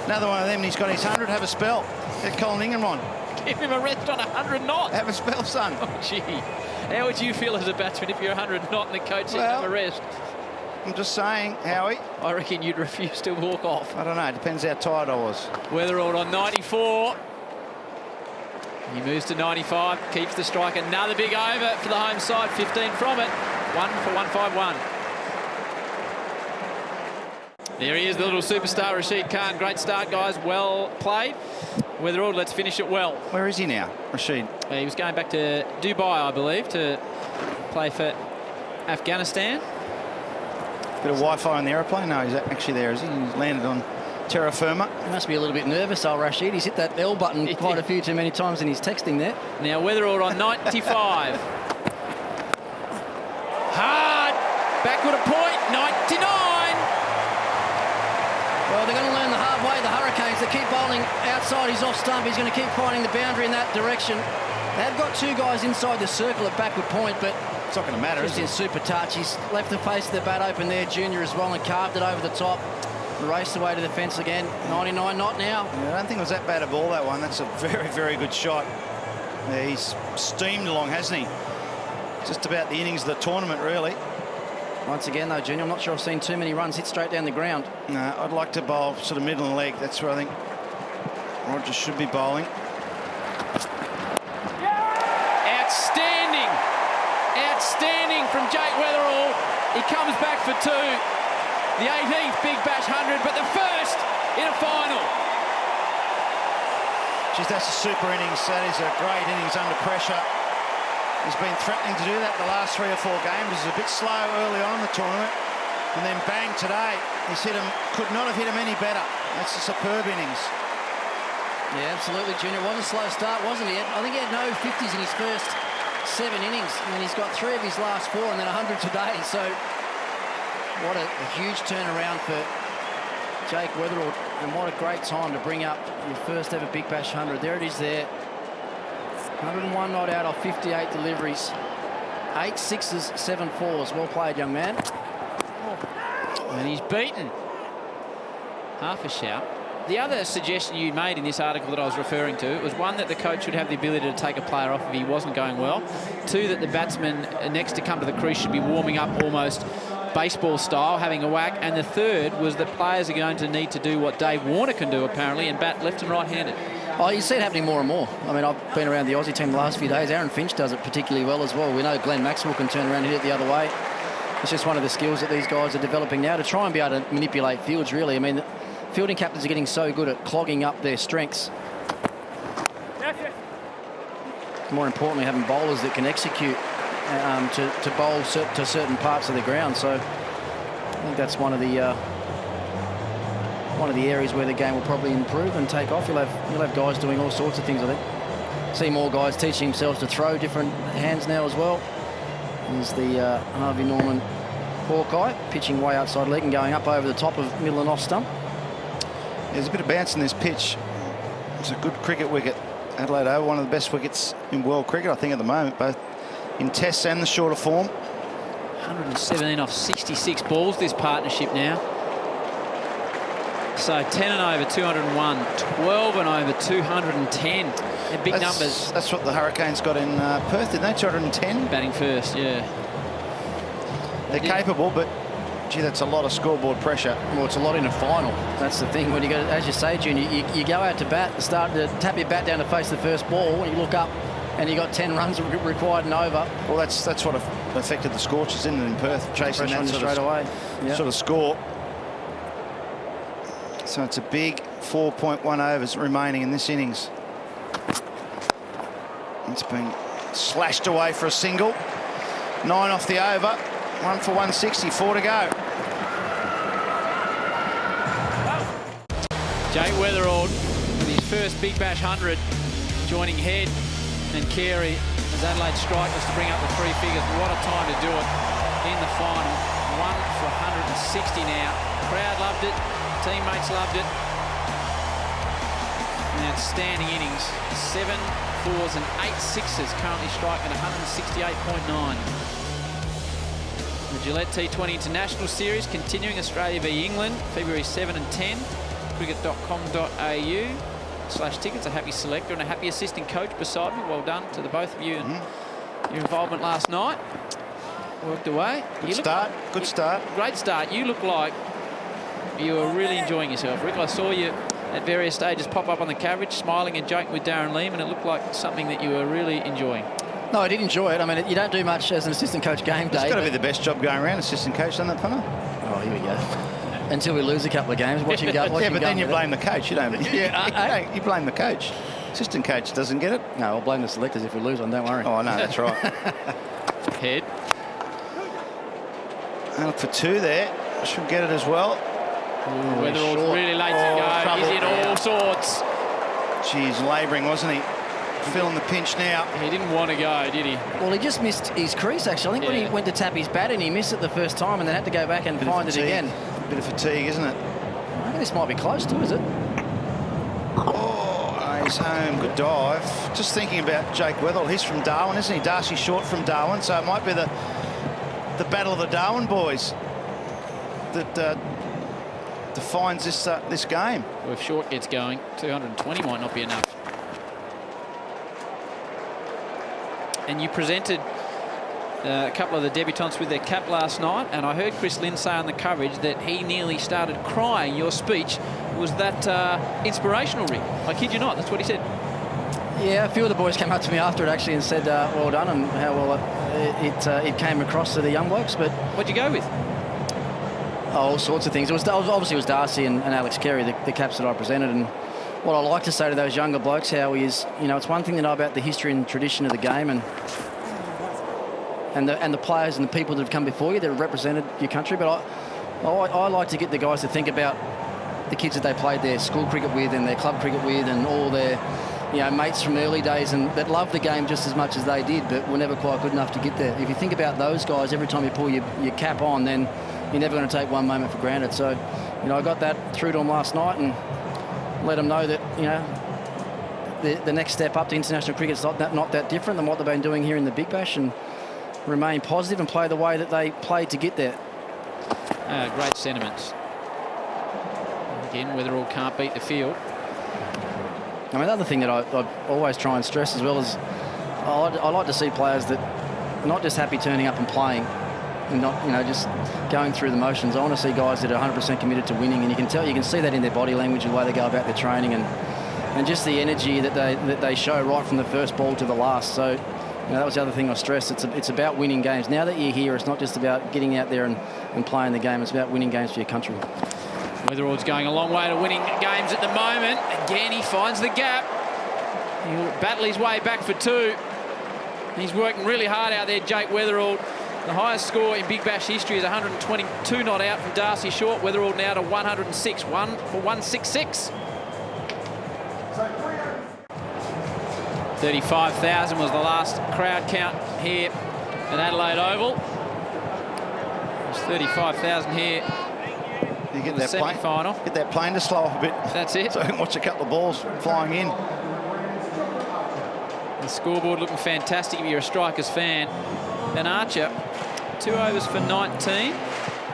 Another one of them, and he's got his 100. Have a spell. Get Colin Ingham on. Give him a rest on 100 knots. Have a spell, son. Oh, gee. How would you feel as a batsman if you're 100 knot and the coach said have a rest? I'm just saying, Howie. I reckon you'd refuse to walk off. I don't know. It depends how tired I was. Weatherald on 94. He moves to 95, keeps the strike. Another big over for the home side. 15 from it. 1 for 151. There he is, the little superstar, Rashid Khan. Great start, guys. Well played. Weatherald, let's finish it well. Where is he now, Rashid? He was going back to Dubai, I believe, to play for Afghanistan. Bit of Wi-Fi on the aeroplane? No, he's actually there, is he? He's landed on terra firma. He must be a little bit nervous, old Rashid. He's hit that L button quite a few too many times in his texting there. Now Weatherald on 95. Hard. Backward a point. 99. Well, they're going to learn the hard way, the Hurricanes. They keep bowling outside his off stump. He's going to keep finding the boundary in that direction. They've got two guys inside the circle at backward point, but it's not going to matter, just in super touch. He's left the face of the bat open there, Junior, as well, and carved it over the top. Raced away to the fence again. 99 not now. Yeah, I don't think it was that bad a ball, that one. That's a very, very good shot. Yeah, he's steamed along, hasn't he? Just about the innings of the tournament, really. Once again, though, Junior, I'm not sure I've seen too many runs hit straight down the ground. No, I'd like to bowl sort of middle and leg. That's where I think Rogers should be bowling. Outstanding. Outstanding from Jake Weatherall. He comes back for 2. The 18th Big Bash 100, but the first in a final. Geez, that's a super innings. That is a great innings under pressure. He's been threatening to do that the last 3 or 4 games. He's a bit slow early on in the tournament. And then bang, today, he's hit him, could not have hit him any better. That's a superb innings. Yeah, absolutely, Junior. It was a slow start, wasn't he? I think he had no 50s in his first 7 innings. And then he's got 3 of his last 4 and then 100 today. So what a huge turnaround for Jake Weatherall. And what a great time to bring up your first ever Big Bash 100. There it is there. 101 not out off 58 deliveries. 8 sixes, 7 fours. Well played, young man. And he's beaten. Half a shout. The other suggestion you made in this article that I was referring to was, 1, that the coach should have the ability to take a player off if he wasn't going well. 2, that the batsman next to come to the crease should be warming up almost baseball style, having a whack. And the 3rd was that players are going to need to do what Dave Warner can do, apparently, and bat left and right-handed. Oh, you see it happening more and more. I mean, I've been around the Aussie team the last few days. Aaron Finch does it particularly well as well. We know Glenn Maxwell can turn around and hit it the other way. It's just one of the skills that these guys are developing now to try and be able to manipulate fields, really. I mean, the fielding captains are getting so good at clogging up their strengths. More importantly, having bowlers that can execute to bowl to certain parts of the ground. So I think that's one of the areas where the game will probably improve and take off. You'll have guys doing all sorts of things, I think. See more guys teaching themselves to throw different hands now as well. There's the Harvey Norman Hawkeye pitching way outside leg and going up over the top of middle and off stump. There's a bit of bounce in this pitch. It's a good cricket wicket. Adelaide Oval, one of the best wickets in world cricket, I think, at the moment, both in tests and the shorter form. 117 off 66 balls, this partnership now. So 10 and over 201, 12 and over 210. They're big numbers. That's what the Hurricanes got in Perth, didn't they? 210? Batting first, yeah. They're capable, but gee, that's a lot of scoreboard pressure. Well, it's a lot in a final. That's the thing. When you go, as you say, Junior, you go out to bat, start to tap your bat down to face the first ball. When you look up and you got 10 runs required and over. Well, that's what affected the Scorchers, isn't it, in Perth, chasing that straight away. Yep. Sort of score. So it's a big 4.1 overs remaining in this innings. It's been slashed away for a single. 9 off the over. 1 for 160. 4 to go. Jake Weatherall with his first Big Bash 100, joining Head and Carey as Adelaide strikers to bring up the 3 figures. What a time to do it in the final. 1 for 160 now. Crowd loved it. Teammates loved it. An outstanding innings. 7 fours and 8 sixes, currently striking at 168.9. The Gillette T20 International Series continuing, Australia v England, February 7 and 10. internationalcricket.com.au/tickets. A happy selector and a happy assistant coach beside me. Well done to the both of you and your involvement last night. Worked away. Good start. Good start. Great start. You look like you were really enjoying yourself, Rick. I saw you at various stages pop up on the coverage, smiling and joking with Darren Leam, and it looked like something that you were really enjoying. No, I did enjoy it. I mean, you don't do much as an assistant coach game day. It's got to be the best job going around, assistant coach, doesn't it, Punter? Oh, here we go. Until we lose a couple of games, watch him go. Yeah, but then you blame the coach. You don't. You blame the coach. Assistant coach doesn't get it. No, I'll blame the selectors if we lose one. Don't worry. Oh, no, that's right. Head. And look for two there. Should get it as well. Weatherall's really late to go. Trouble. He's in all sorts. Geez, labouring, wasn't he? Feeling the pinch now. He didn't want to go, did he? Well, he just missed his crease, actually. I think when he went to tap his bat and he missed it the first time and then had to go back and find it again. A bit of fatigue, isn't it? I think this might be close to, is it? Oh, he's home. Good dive. Just thinking about Jake Weatherall. He's from Darwin, isn't he? Darcy Short from Darwin, so it might be the battle of the Darwin boys that defines this game. Well, if Short gets going, 220 might not be enough. And you presented a couple of the debutants with their cap last night, and I heard Chris Lynn say on the coverage that he nearly started crying. Your speech was that inspirational, Rick. I kid you not, that's what he said. Yeah, a few of the boys came up to me after it actually and said well done and how well it came across to the young blokes. But what'd you go with? All sorts of things. Obviously it was Darcy and Alex Carey, the caps that I presented, and what I like to say to those younger blokes, Howie, is, you know, it's one thing to know about the history and tradition of the game and the players and the people that have come before you that have represented your country, but I like to get the guys to think about the kids that they played their school cricket with and their club cricket with and all their, you know, mates from early days and that loved the game just as much as they did, but were never quite good enough to get there. If you think about those guys, every time you pull your cap on, then you're never going to take one moment for granted. So, you know, I got that through to them last night and let them know that, you know, the next step up to international cricket is not that different than what they've been doing here in the Big Bash, and remain positive and play the way that they played to get there. Great sentiments. Again, Weatherall can't beat the field. I mean, another thing that I always try and stress as well is I like to see players that are not just happy turning up and playing and not, you know, just going through the motions. I want to see guys that are 100% committed to winning, and you can see that in their body language, the way they go about their training, and just the energy that they show right from the first ball to the last. So, you know, that was the other thing I stressed. It's about winning games. Now that you're here, it's not just about getting out there and playing the game. It's about winning games for your country. Weatherall's going a long way to winning games at the moment. Again, he finds the gap. He'll battle his way back for two. He's working really hard out there, Jake Weatherall. The highest score in Big Bash history is 122 not out from Darcy Short. Weatherall now to 106, 166. 35,000 was the last crowd count here at Adelaide Oval. There's 35,000 here. You get that semi-final. Get that plane to slow off a bit. That's it. So I can watch a couple of balls flying in. The scoreboard looking fantastic if you're a Strikers fan. And Archer, 2 overs for 19,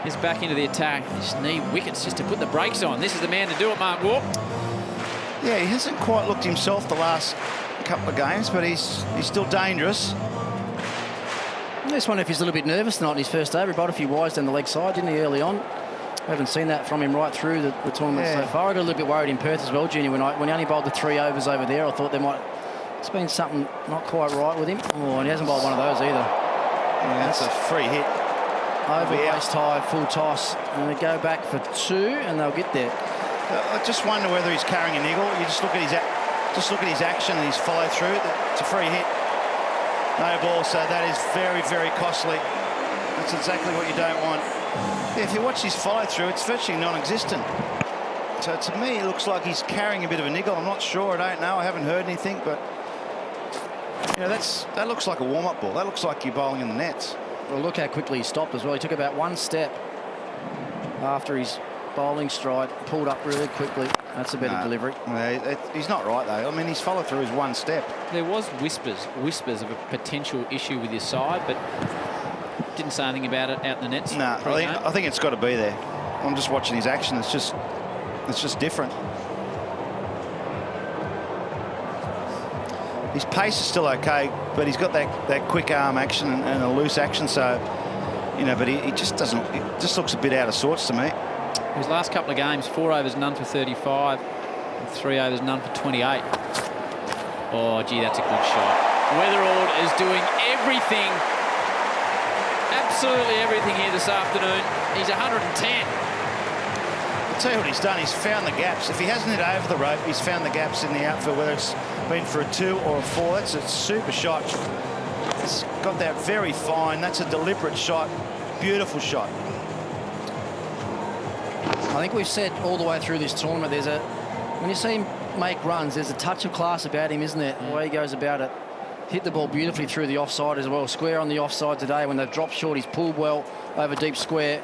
is back into the attack. They just need wickets just to put the brakes on. This is the man to do it, Mark Warp. Yeah, he hasn't quite looked himself the last couple of games, but he's still dangerous. I just wonder if he's a little bit nervous tonight in his first over. He bowled a few wides down the leg side, didn't he, early on? I haven't seen that from him right through the tournament so far. I got a little bit worried in Perth as well, Junior, when he only bowled the 3 overs over there. I thought it's been something not quite right with him. Oh, and he hasn't bowled one of those either. Yeah, that's a free hit. Over waist high, full toss, and they go back for 2, and they'll get there. I just wonder whether he's carrying a niggle. You just look at his action and his follow through. It's a free hit. No ball, so that is very, very costly. That's exactly what you don't want. Yeah, if you watch his follow through, it's virtually non-existent. So to me, it looks like he's carrying a bit of a niggle. I'm not sure. I don't know. I haven't heard anything, but you know, that looks like a warm-up ball. That looks like you're bowling in the nets. Well, look how quickly he stopped as well. He took about 1 step after his bowling stride, pulled up really quickly. That's a better delivery. He's not right though. I mean, his follow through is 1 step. There was whispers of a potential issue with his side, but didn't say anything about it out in the nets. No, I think it's got to be there. I'm just watching his action. It's just It's just different. His pace is still okay, but he's got that quick arm action and a loose action, so, you know, but he just doesn't, it just looks a bit out of sorts to me. His last couple of games, 4 overs, none for 35, and 3 overs, none for 28. Oh, gee, that's a good shot. Weatherald is doing everything, absolutely everything here this afternoon. He's 110. I'll tell you what he's done. He's found the gaps. If he hasn't hit over the rope, he's found the gaps in the outfield, whether it's been for a 2 or a 4. That's a super shot. It's got that very fine. That's a deliberate shot. Beautiful shot. I think we've said all the way through this tournament, when you see him make runs, there's a touch of class about him, isn't there? The way he goes about it. Hit the ball beautifully through the offside as well. Square on the offside today. When they've dropped short, he's pulled well over deep square.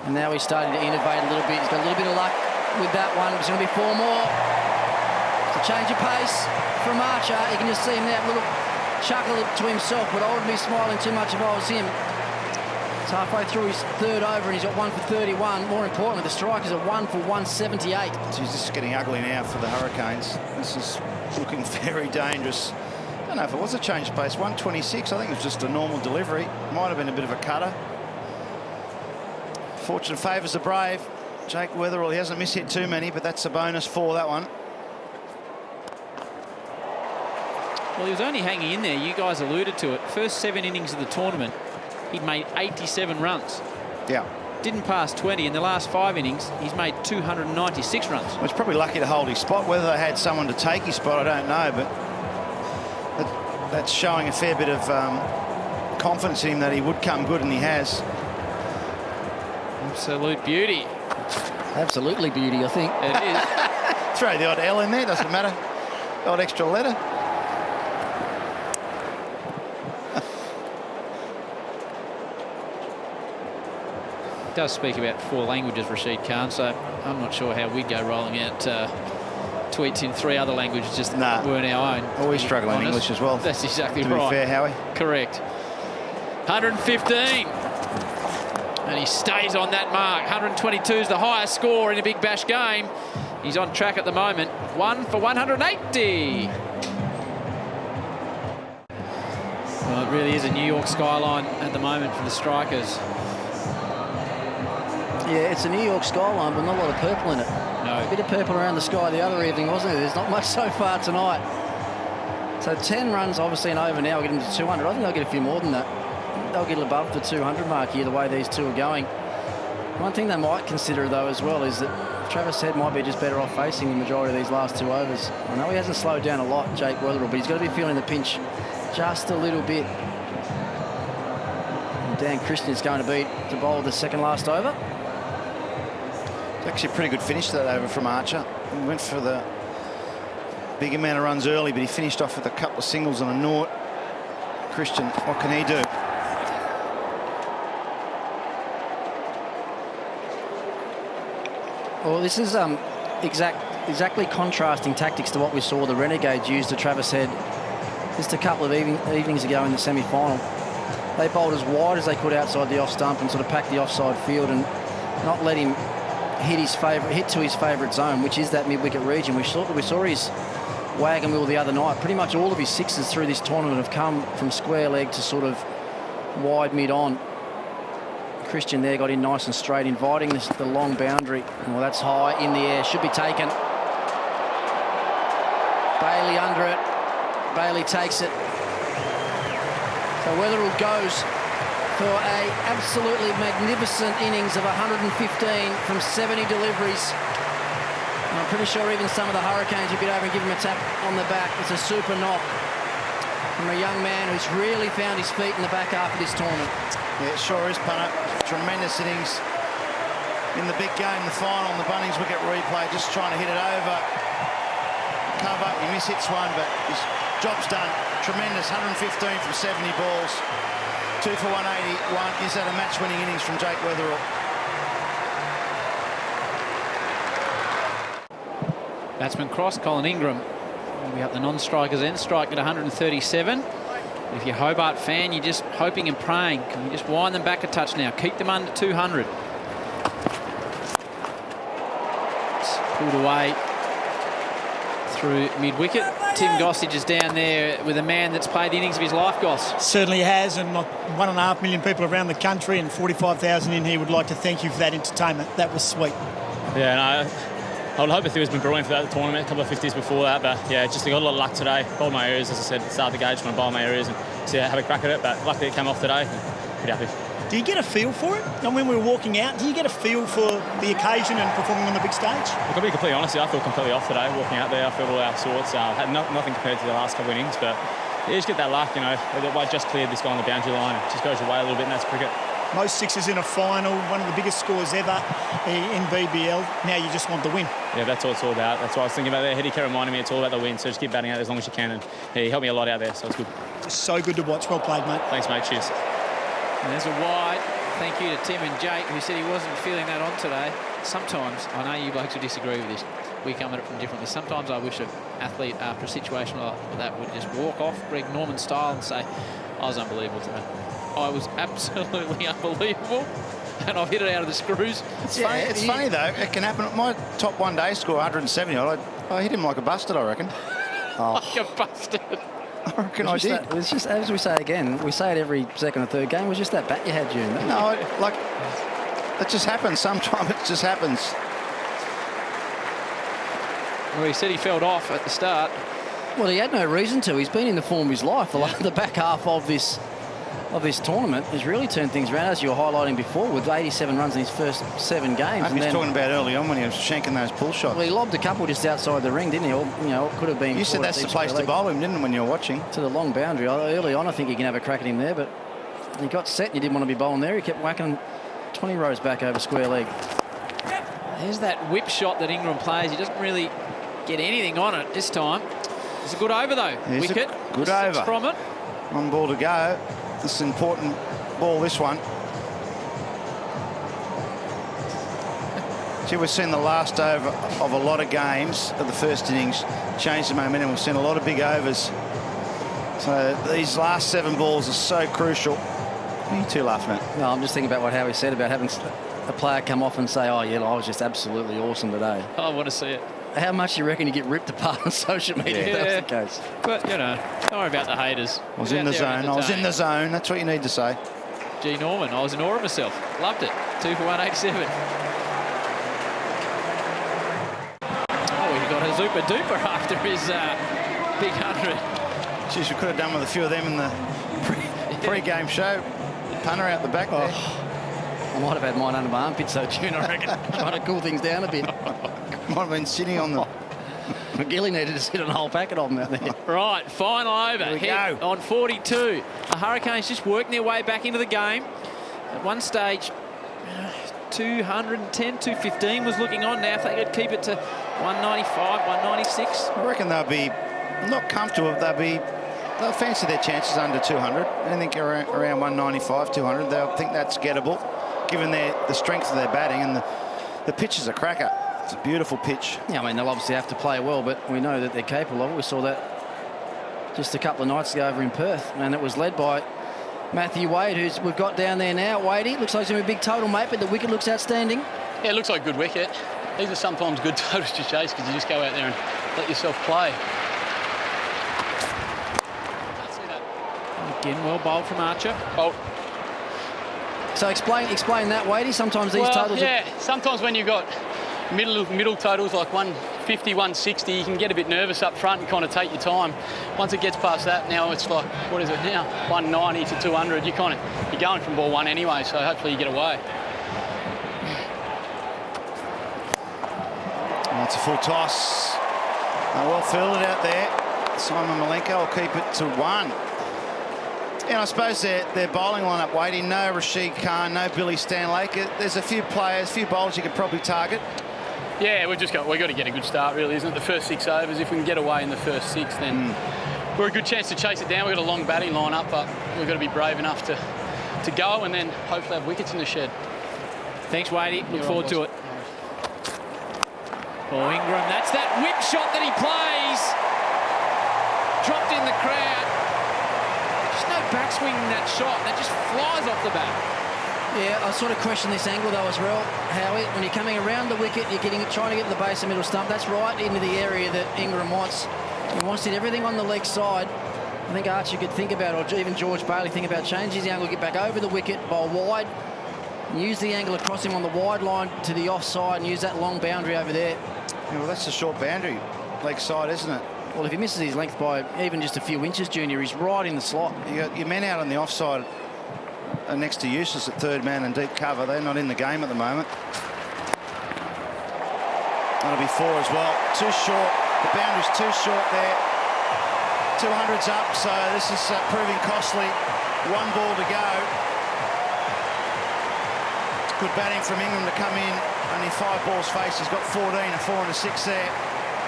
And now he's starting to innovate a little bit. He's got a little bit of luck with that one. There's going to be 4 more. It's a change of pace from Archer. You can just see him there, a little chuckle to himself, but I wouldn't be smiling too much if I was him. It's halfway through his 3rd over and he's got 1 for 31. More importantly, the strikers are 1 for 178. Geez, this is getting ugly now for the Hurricanes. This is looking very dangerous. I don't know if it was a change of pace. 126, I think it was just a normal delivery. Might have been a bit of a cutter. Fortune favours the brave. Jake Weatherall, he hasn't mishit too many, but that's a bonus for that one. Well, he was only hanging in there. You guys alluded to it. First 7 innings of the tournament, he'd made 87 runs. Yeah. Didn't pass 20. In the last 5 innings, he's made 296 runs. Well, he's probably lucky to hold his spot. Whether they had someone to take his spot, I don't know, but that's showing a fair bit of confidence in him that he would come good, and he has. Absolute beauty. Absolutely beauty, I think. It is. Throw the odd L in there, doesn't matter. Odd extra letter. Does speak about 4 languages, Rashid Khan, so I'm not sure how we'd go rolling out tweets in 3 other languages, just weren't our own. Always struggling in English as well. That's exactly right. To be fair, Howie. Correct. 115. And he stays on that mark. 122 is the highest score in a Big Bash game. He's on track at the moment. 1 for 180. Well, it really is a New York skyline at the moment for the strikers. Yeah, it's a New York skyline, but not a lot of purple in it. No. A bit of purple around the sky the other evening, wasn't there? There's not much so far tonight. So 10 runs, obviously, and over now. We'll get them to 200. I think they'll get a few more than that. They'll get above the 200 mark here, the way these two are going. One thing they might consider, though, as well, is that Travis Head might be just better off facing the majority of these last 2 overs. I know he hasn't slowed down a lot, Jake Weatherall, but he's got to be feeling the pinch just a little bit. And Dan Christian is going to be to bowl the 2nd last over. It's actually a pretty good finish to that over from Archer. He went for the big amount of runs early, but he finished off with a couple of singles and a naught. Christian, what can he do? Well, this is exactly contrasting tactics to what we saw the Renegades use to Travis Head just a couple of evenings ago in the semi-final. They bowled as wide as they could outside the off stump and sort of packed the offside field and not let him hit to his favourite zone, which is that mid-wicket region. We saw his wagon wheel the other night. Pretty much all of his 6s through this tournament have come from square leg to sort of wide mid-on. Christian there got in nice and straight, inviting the long boundary. Well, that's high in the air, should be taken. Bailey under it. Bailey takes it. So Weatherall goes for a absolutely magnificent innings of 115 from 70 deliveries. And I'm pretty sure even some of the Hurricanes would get over and give him a tap on the back. It's a super knock from a young man who's really found his feet in the back half of this tournament. Yeah, it sure is, punter. Tremendous innings in the big game, the final, on the Bunnings wicket replay, just trying to hit it over cover. He mishits one, but his job's done. Tremendous, 115 from 70 balls. 2 for 181. Is that a match-winning innings from Jake Weatherall? Batsman cross, Colin Ingram. We got the non-strikers end, strike at 137. If you're a Hobart fan, you're just hoping and praying. Can we just wind them back a touch now? Keep them under 200. pulled away through mid-wicket. Tim Gossage is down there with a man that's played the innings of his life, Goss. Certainly has, and 1.5 million people around the country and 45,000 in here would like to thank you for that entertainment. That was sweet. Yeah, no, I would hope the field's been brilliant for that tournament, a couple of 50s before that, but yeah, just got a lot of luck today. Bowled my areas, as I said at the start of the game, just want to bowl my areas and see have a crack at it, but luckily it came off today. Pretty happy. Do you get a feel for it? And when we were walking out, do you get a feel for the occasion and performing on the big stage? Look, I'll be completely honest, I feel completely off today, walking out there. I feel all out of sorts. Had nothing compared to the last couple of innings, but you just get that luck, you know. I just cleared this guy on the boundary line. It just goes away a little bit, and that's cricket. Most sixes in a final, one of the biggest scores ever in BBL. Now you just want the win. Yeah, that's what it's all about. That's what I was thinking about there. Heady Kerr reminded me it's all about the win, so just keep batting out as long as you can. And yeah, he helped me a lot out there, so it's good. Just so good to watch. Well played, mate. Thanks, mate. Cheers. And there's a wide. Thank you to Tim and Jake, who said he wasn't feeling that on today. Sometimes, I know you blokes would disagree with this, we come at it from differently. Sometimes I wish an athlete, after a situation like that, would just walk off Greg Norman style and say, I was unbelievable today. I was absolutely unbelievable, and I've hit it out of the screws. It's funny, though. It can happen. My top one-day score, 170. I hit him like a bustard, I reckon. Like a bastard. I reckon I did. It's just, as we say again, we say it every second or third game, it was just that bat you had, June. No, it just happens. Sometimes it just happens. Well, he said he felt off at the start. Well, he had no reason to. He's been in the form of his life. The back half of this tournament has really turned things around, as you were highlighting before, with 87 runs in his first 7 games. He was talking about early on when he was shanking those pull shots. Well, he lobbed a couple just outside the ring, didn't he? Or, you know, it could have been. You said that's the place to bowl him, didn't you, when you were watching? To the long boundary. Early on, I think you can have a crack at him there, but he got set and you didn't want to be bowling there. He kept whacking 20 rows back over square leg. There's that whip shot that Ingram plays. He doesn't really get anything on it this time. It's a good over, though. Wicket. Good over. From it. One ball to go. This is an important ball, this one. See, we've seen the last over of a lot of games of the first innings change the momentum. We've seen a lot of big overs. So these last 7 balls are so crucial. What are you two laughing at? No, I'm just thinking about what Howie said about having a player come off and say, oh, yeah, I was just absolutely awesome today. I want to see it. How much do you reckon you get ripped apart on social media if that's the case? But, you know, don't worry about the haters. I was in the zone. I was in the zone. That's what you need to say. G. Norman, I was in awe of myself. Loved it. 2 for 187. Oh, he got a super duper after his big 100. Jeez, we could have done with a few of them in the pre-game show. Punter out the back there. I might have had mine under my armpit, so June, I reckon. Trying to cool things down a bit. Might have been sitting on the... McGilly needed to sit on a whole packet of them out there. Right, final over. Here we go. On 42. The Hurricanes just working their way back into the game. At one stage, 210, 215 was looking on now. If they could keep it to 195, 196. I reckon they'll be not comfortable. They'll fancy their chances under 200. Anything around 195, 200. They'll think that's gettable, given the strength of their batting, and the pitch is a cracker. It's a beautiful pitch. Yeah, I mean, they'll obviously have to play well, but we know that they're capable of it. We saw that just a couple of nights ago over in Perth, and it was led by Matthew Wade, who's we've got down there now. Wadey, looks like he's going to be a big total, mate, but the wicket looks outstanding. Yeah, it looks like a good wicket. These are sometimes good totals to chase because you just go out there and let yourself play. Again, well bowled from Archer. Oh. So explain that, Wadey. Sometimes these totals... Yeah, sometimes when you've got middle totals like 150, 160, you can get a bit nervous up front and kind of take your time. Once it gets past that, now it's like, what is it now? 190 to 200. You're going from ball 1 anyway, so hopefully you get away. That's a full toss. Well fielded out there. Simon Malenko will keep it to 1. And I suppose their bowling lineup, waiting. No Rashid Khan, no Billy Stanlake. There's a few bowlers you could probably target. Yeah, we've got to get a good start, really, isn't it? The first 6 overs. If we can get away in the first 6, then we're a good chance to chase it down. We've got a long batting lineup, but we've got to be brave enough to go and then hopefully have wickets in the shed. Thanks, Wadey. Look forward to it. Oh, Ingram, that's that whip shot that he plays. Dropped in the crowd. Just no backswing in that shot. That just flies off the bat. Yeah, I sort of question this angle though as well, Howie. When you're coming around the wicket, you're trying to get to the base of middle stump. That's right into the area that Ingram wants. He wants to hit everything on the leg side. I think Archie could think about, or even George Bailey think about changing the angle, get back over the wicket, bowl wide, and use the angle across him on the wide line to the offside and use that long boundary over there. Yeah, well, that's a short boundary, leg side, isn't it? Well, if he misses his length by even just a few inches, Junior, he's right in the slot. You got your men out on the offside are next to useless at third man and deep cover. They're not in the game at the moment. That'll be 4 as well. Too short. The boundary's too short there. 200's up, so this is proving costly. 1 ball to go. Good batting from Ingram to come in. Only 5 balls faced. He's got 14, a 4 and a 6 there.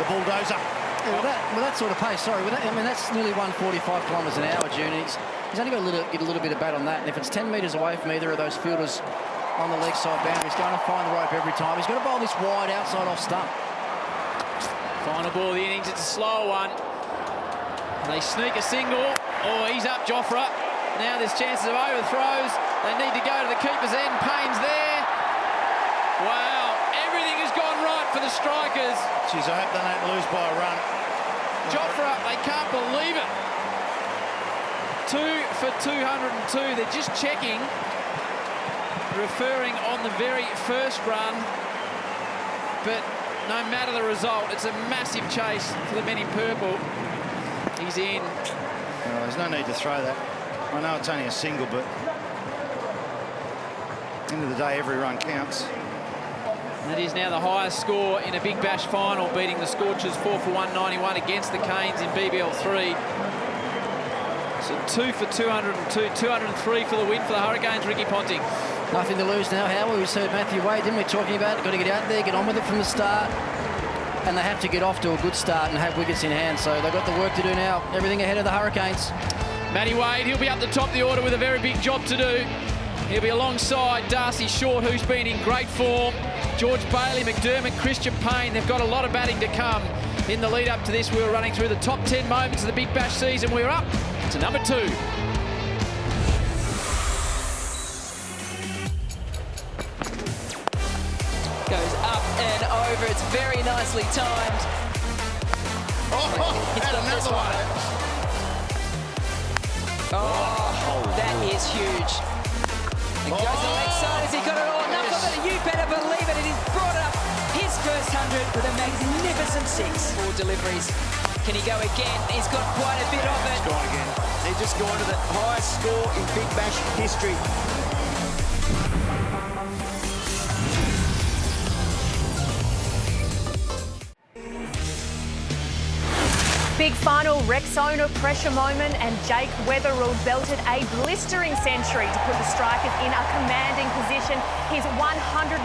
The bulldozer. Yeah, with that sort of pace, sorry, I mean, that's nearly 145 kilometres an hour, June. He's only got to get a little bit of bat on that. And if it's 10 metres away from either of those fielders on the leg side boundary, he's going to find the rope every time. He's got to bowl this wide outside off stump. Final ball of the innings, it's a slow one. And they sneak a single. Oh, he's up, Jofra. Now there's chances of overthrows. They need to go to the keeper's end. Payne's there. Wow, everything has gone right for the strikers. Jeez, I hope they don't lose by a run. Jofra, they can't believe it. 2 for 202. They're just checking, referring on the very first run. But no matter the result, it's a massive chase for the men in purple. He's in. No, there's no need to throw that. I know it's only a single, but at the end of the day, every run counts. That is now the highest score in a Big Bash final, beating the Scorchers 4 for 191 against the Canes in BBL 3. So 2 for 202, 203 for the win for the Hurricanes, Ricky Ponting. Nothing to lose now, Howard. We heard Matthew Wade, didn't we, talking about it? Got to get out there, get on with it from the start. And they have to get off to a good start and have wickets in hand. So they've got the work to do now. Everything ahead of the Hurricanes. Matty Wade, he'll be up the top of the order with a very big job to do. He'll be alongside Darcy Short, who's been in great form. George Bailey, McDermott, Christian Payne. They've got a lot of batting to come. In the lead up to this, we were running through the top 10 moments of the Big Bash season. We're up to number 2. Goes up and over. It's very nicely timed. Oh, it's and another one. Oh, that is huge. It goes to the leg side. Has he got it all enough of it? You better believe it. It is brought up his first 100 with a magnificent 6. 4 deliveries. Can he go again? He's got quite a bit of it. He's gone again. They're just gone to the highest score in Big Bash history. Big final, Rexona pressure moment, and Jake Weatherall belted a blistering century to put the Strikers in a commanding position. His 115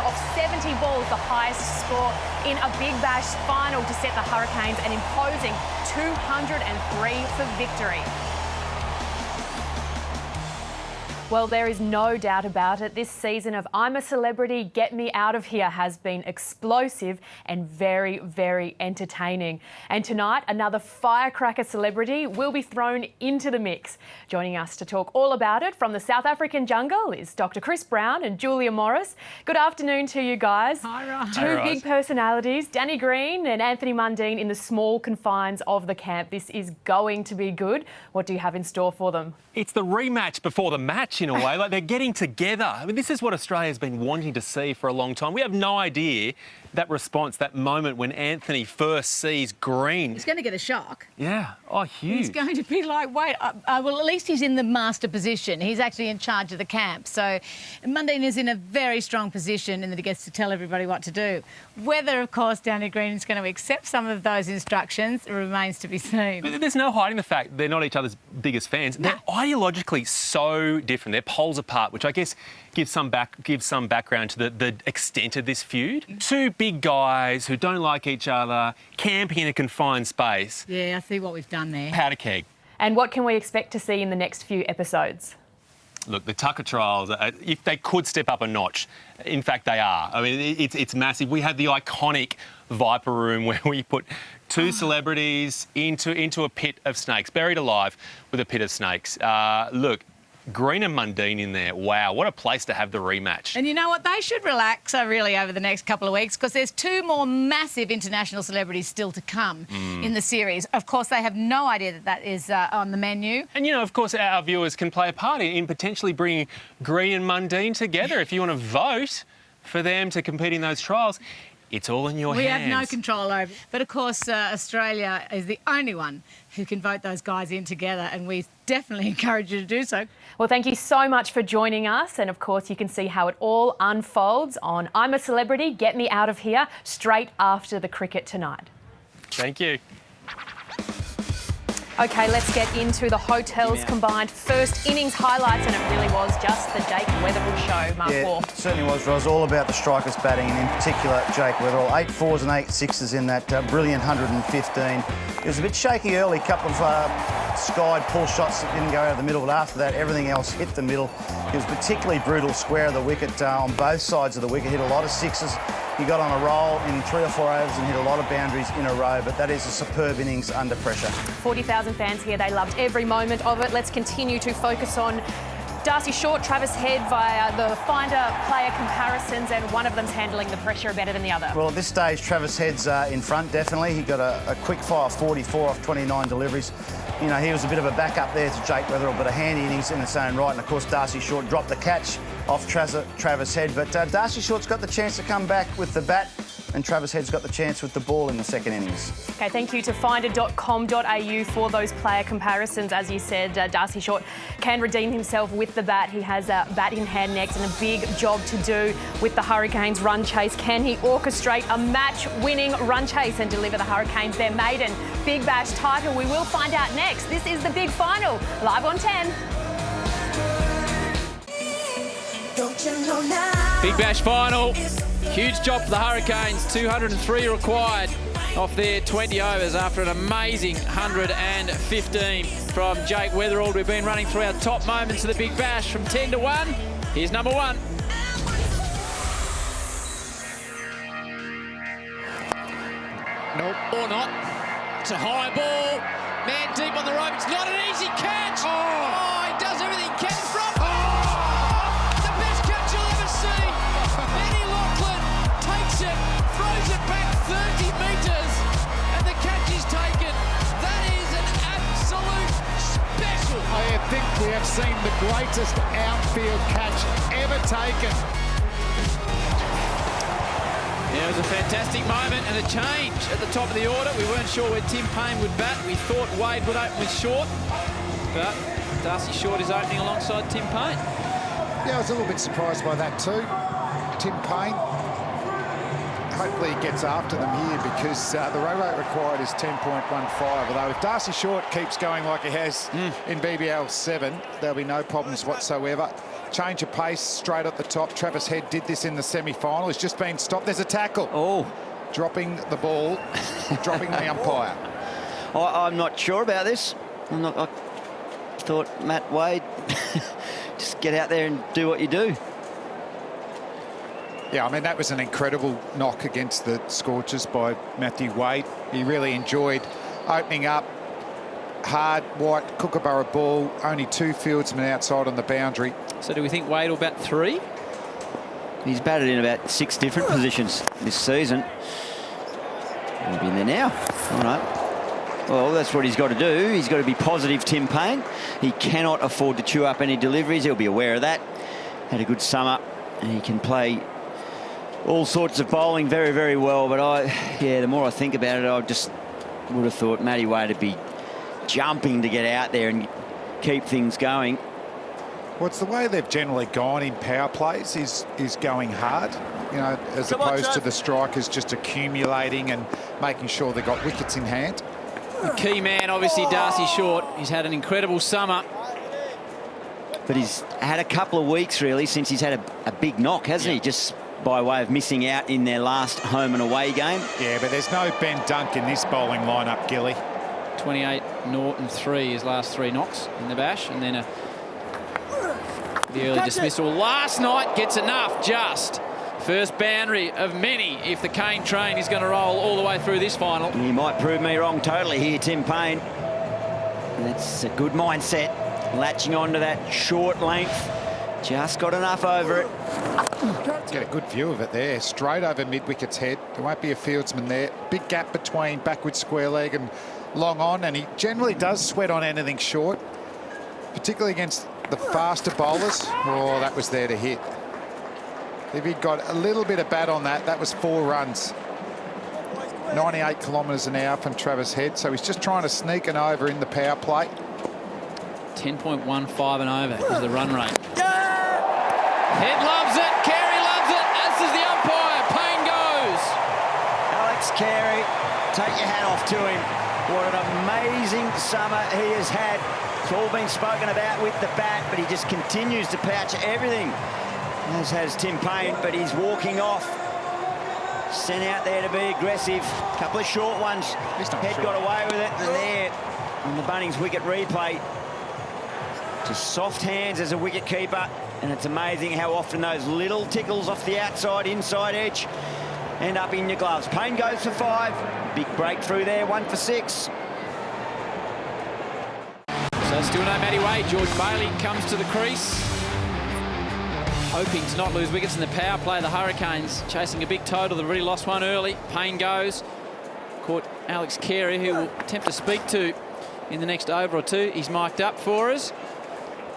off 70 balls, the highest score in a Big Bash final to set the Hurricanes an imposing 203 for victory. Well, there is no doubt about it. This season of I'm a Celebrity, Get Me Out of Here has been explosive and very, very entertaining. And tonight, another firecracker celebrity will be thrown into the mix. Joining us to talk all about it from the South African jungle is Dr. Chris Brown and Julia Morris. Good afternoon to you guys. Hi, Ross. Two big personalities, Danny Green and Anthony Mundine, in the small confines of the camp. This is going to be good. What do you have in store for them? It's the rematch before the match, in a way. Like, they're getting together. I mean, this is what Australia's been wanting to see for a long time. We have no idea that response, that moment when Anthony first sees Green. He's going to get a shock. Yeah. Oh, huge. He's going to be like, wait, well, at least he's in the master position. He's actually in charge of the camp. So Mundine is in a very strong position in that he gets to tell everybody what to do. Whether, of course, Danny Green is going to accept some of those instructions remains to be seen. But there's no hiding the fact they're not each other's biggest fans. They're ideologically so different. They're poles apart, which I guess gives some background to the extent of this feud. Two big guys who don't like each other, camping in a confined space. Yeah, I see what we've done there. Powder keg. And what can we expect to see in the next few episodes? Look, the Tucker trials, if they could step up a notch, in fact, they are. I mean, it's massive. We had the iconic Viper Room where we put two celebrities into a pit of snakes, buried alive with a pit of snakes. Look, Green and Mundine in there. Wow, what a place to have the rematch. And you know what? They should relax really over the next couple of weeks because there's 2 more massive international celebrities still to come in the series. Of course, they have no idea that that is on the menu. And, you know, of course, our viewers can play a part in potentially bringing Green and Mundine together. If you want to vote for them to compete in those trials, it's all in your hands. We have no control over it. But, of course, Australia is the only one who can vote those guys in together, and we definitely encourage you to do so. Well, thank you so much for joining us. And, of course, you can see how it all unfolds on I'm a Celebrity, Get Me Out of Here, straight after the cricket tonight. Thank you. OK, let's get into the Hotels combined first innings highlights, and it really was just the Jake Weatherall show, Mark Waugh. It certainly was, Ros. All about the strikers batting, and in particular Jake Weatherall. 8 4s and 8 6s in that brilliant 115. It was a bit shaky early, a couple of skied pull shots that didn't go out of the middle, but after that everything else hit the middle. It was particularly brutal square of the wicket on both sides of the wicket, hit a lot of 6s. He got on a roll in 3 or 4 overs and hit a lot of boundaries in a row, but that is a superb innings under pressure. 40,000 fans here, they loved every moment of it. Let's continue to focus on Darcy Short, Travis Head via the Finder player comparisons, and one of them's handling the pressure better than the other. Well, at this stage, Travis Head's in front, definitely. He got a quick fire 44 off 29 deliveries. You know, he was a bit of a backup there to Jake Weatherall, but a handy innings in its own right. And, of course, Darcy Short dropped the catch off Travis Head. But Darcy Short's got the chance to come back with the bat, and Travis Head's got the chance with the ball in the second innings. OK, thank you to finder.com.au for those player comparisons. As you said, Darcy Short can redeem himself with the bat. He has a bat in hand next and a big job to do with the Hurricanes run chase. Can he orchestrate a match-winning run chase and deliver the Hurricanes their maiden Big Bash title? We will find out next. This is the big final, live on 10. Big Bash final. Huge job for the Hurricanes. 203 required off their 20 overs after an amazing 115 from Jake Weatherall. We've been running through our top moments of the Big Bash from 10 to 1. Here's number 1. Nope. Or not. It's a high ball. Man deep on the rope. It's not an easy catch. Oh, he does everything he can from. The best catch you'll ever see. Benny Lachlan takes it, throws it back 30 metres, and the catch is taken. That is an absolute special. I think we have seen the greatest outfield catch ever taken. Yeah, it was a fantastic moment and a change at the top of the order. We weren't sure where Tim Payne would bat. We thought Wade would open with Short, but Darcy Short is opening alongside Tim Payne. Yeah, I was a little bit surprised by that too. Tim Payne, hopefully he gets after them here because the row rate required is 10.15. Although if Darcy Short keeps going like he has in BBL 7, there'll be no problems whatsoever. Change of pace straight at the top. Travis Head did this in the semi-final. He's just been stopped. There's a tackle. Oh. Dropping the ball, dropping the umpire. I'm not sure about this. I thought Matt Wade, just get out there and do what you do. Yeah, I mean, that was an incredible knock against the Scorchers by Matthew Wade. He really enjoyed opening up. Hard, white, Kookaburra ball, only 2 fieldsmen outside on the boundary. So do we think Wade will bat 3? He's batted in about 6 different positions this season. He'll be in there now. All right. Well, that's what he's got to do. He's got to be positive, Tim Payne. He cannot afford to chew up any deliveries. He'll be aware of that. Had a good summer, and he can play all sorts of bowling very, very well. But the more I think about it, I just would have thought Matty Wade would be jumping to get out there and keep things going. Well, it's the way they've generally gone in power plays is going hard, you know, as opposed to the strikers just accumulating and making sure they've got wickets in hand. The key man, obviously, Darcy Short. He's had an incredible summer. But he's had a couple of weeks, really, since he's had a big knock, hasn't he? Just by way of missing out in their last home and away game. Yeah, but there's no Ben Dunk in this bowling lineup, Gilly. 28, 0 and 3 his last 3 knocks in the Bash, and then the early dismissal last night gets enough. Just first boundary of many if the Kane train is going to roll all the way through this final. He might prove me wrong totally here, Tim Payne. That's a good mindset. latching onto that short length. Just got enough over it. Get a good view of it there. Straight over mid-wicket's head. There won't be a fieldsman there. Big gap between backward square leg and long on, and he generally does sweat on anything short, particularly against the faster bowlers. Oh, that was there to hit. If he'd got a little bit of bat on that, that was 4 runs. 98 kilometres an hour from Travis Head, so he's just trying to sneak an over in the power play. 10.15 and over is the run rate. Head loves it, Carey loves it, as does the umpire. Payne goes. Alex Carey, take your hat off to him. What an amazing summer he has had. It's all been spoken about with the bat, but he just continues to pouch everything, as has Tim Payne, but he's walking off. Sent out there to be aggressive. A couple of short ones. Head got away with it, and there on the Bunnings wicket replay. Just soft hands as a wicket keeper, and it's amazing how often those little tickles off the outside, inside edge end up in your gloves. Payne goes for 5. Big breakthrough there, 1 for 6. So still no Matty Wade. George Bailey comes to the crease, hoping to not lose wickets in the power play. The Hurricanes chasing a big total. They've already lost one early. Payne goes. Caught Alex Carey, who will attempt to speak to in the next over or two. He's mic'd up for us.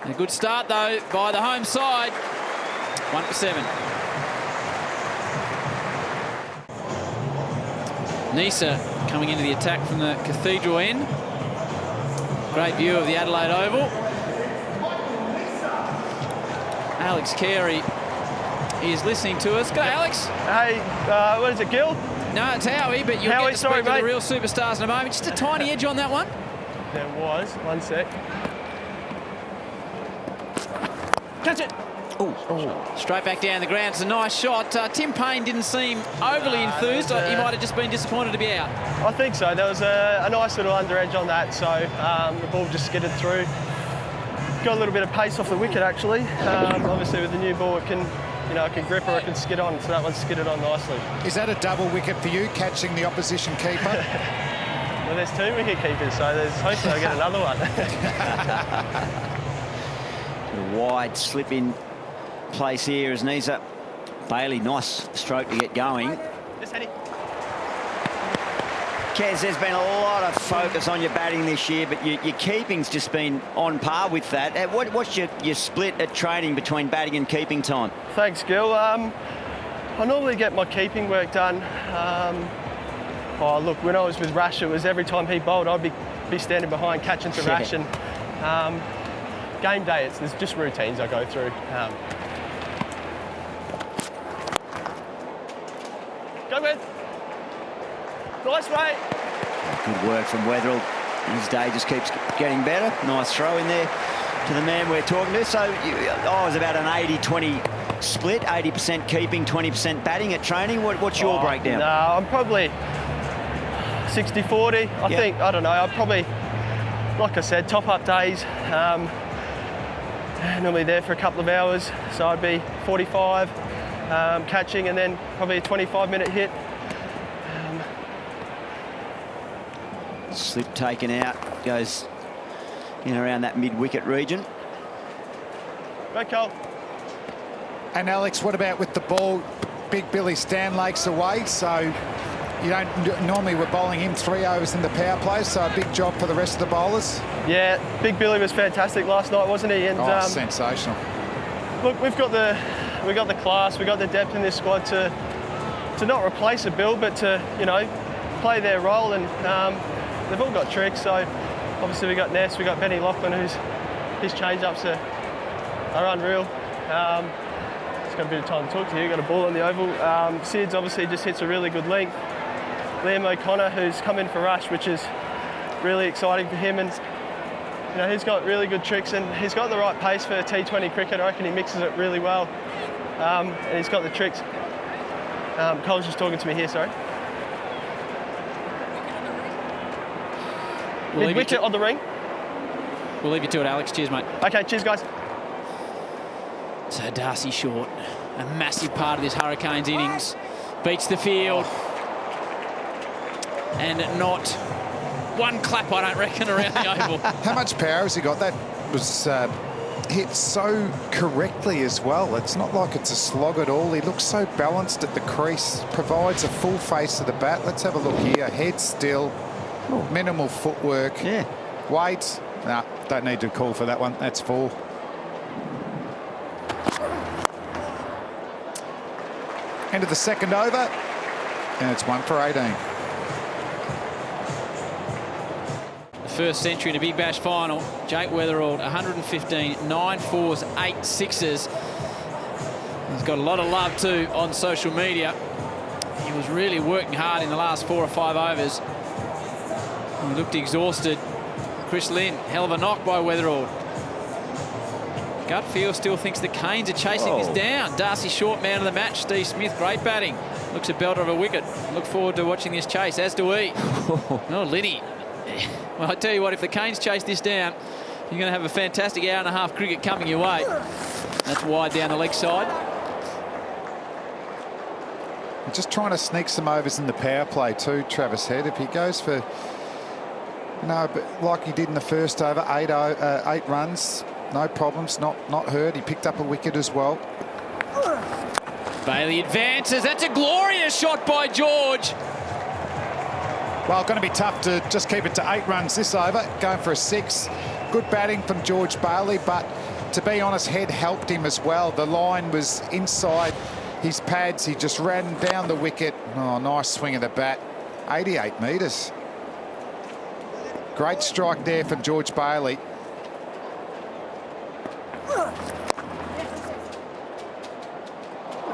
A good start, though, by the home side. 1 for 7. Nisa coming into the attack from the Cathedral end. Great view of the Adelaide Oval. Alex Carey is listening to us. Go, Alex. Hey, what is it, Gil? No, it's Howie, but you'll get to speak to the real superstars in a moment. Just a tiny edge on that one. There was. 1 sec. Catch it. Oh, straight back down the ground. It's a nice shot. Tim Payne didn't seem overly enthused. He might have just been disappointed to be out. I think so. There was a nice little under edge on that, so the ball just skidded through. Got a little bit of pace off the wicket, actually. Obviously, with the new ball, it can, it can grip or it can skid on. So that one skidded on nicely. Is that a double wicket for you, catching the opposition keeper? Well, there's 2 wicket keepers, so there's hopefully I'll get another one. A wide slip in place here as Nisa. Bailey, nice stroke to get going. Just heading. Kez, there's been a lot of focus on your batting this year, but your keeping's just been on par with that. What's your split at training between batting and keeping time? Thanks, Gil. I normally get my keeping work done. Look, when I was with Rash, it was every time he bowled, I'd be standing behind catching to Rash. And game day, there's just routines I go through. Go, Ben. Nice, mate. Good work from Weatherall. His day just keeps getting better. Nice throw in there to the man we're talking to. So I was about an 80-20 split, 80% keeping, 20% batting at training. What's your breakdown? No, I'm probably 60-40. I think, I don't know, I'm probably, like I said, top-up days. Normally there for a couple of hours, so I'd be 45 catching and then probably a 25-minute hit. Slip taken out, goes in around that mid-wicket region. Right, Cole. And Alex, what about with the ball? Big Billy Stanlake's away, so you don't normally we're bowling him 3 overs in the power play, so a big job for the rest of the bowlers. Yeah, Big Billy was fantastic last night, wasn't he? And sensational. Look, we've got the class, we've got the depth in this squad to not replace a Bill, but to play their role, and they've all got tricks. So obviously we got Ness, we got Benny Lachlan, his change-ups are unreal. It's got a bit of time to talk to you. Got a ball on the oval. Sid's obviously just hits a really good length. Liam O'Connor, who's come in for Rush, which is really exciting for him, and he's got really good tricks and he's got the right pace for T20 cricket. I reckon he mixes it really well, and he's got the tricks. Cole's just talking to me here. Sorry. Mid-wicket on the ring. We'll leave you to it, Alex. Cheers, mate. Okay, cheers, guys. So Darcy Short, a massive part of this Hurricanes innings, beats the field and not one clap, I don't reckon, around the oval. How much power has he got? That was hit so correctly as well. It's not like it's a slog at all. He looks so balanced at the crease, provides a full face of the bat. Let's have a look here. Head still, minimal footwork. Yeah. Weight, nah, don't need to call for that one. That's 4. End of the second over, and it's 1 for 18. First century in a Big Bash final. Jake Weatherald, 115, 9 4s, 8 6s. He's got a lot of love too on social media. He was really working hard in the last 4 or 5 overs. He looked exhausted. Chris Lynn, hell of a knock by Weatherald. Gut feel still thinks the Canes are chasing this down. Darcy Short, man of the match. Steve Smith, great batting. Looks a belter of a wicket. Look forward to watching this chase, as do we. Oh, Liddy. Well, I tell you what, if the Canes chase this down, you're going to have a fantastic hour-and-a-half cricket coming your way. That's wide down the leg side. Just trying to sneak some overs in the power play too, Travis Head. If he goes for, but like he did in the first over, 8 runs, no problems, not hurt. He picked up a wicket as well. Bailey advances. That's a glorious shot by George. Well, going to be tough to just keep it to 8 runs this over. Going for a 6. Good batting from George Bailey, but to be honest, Head helped him as well. The line was inside his pads. He just ran down the wicket. Oh, nice swing of the bat. 88 metres. Great strike there from George Bailey.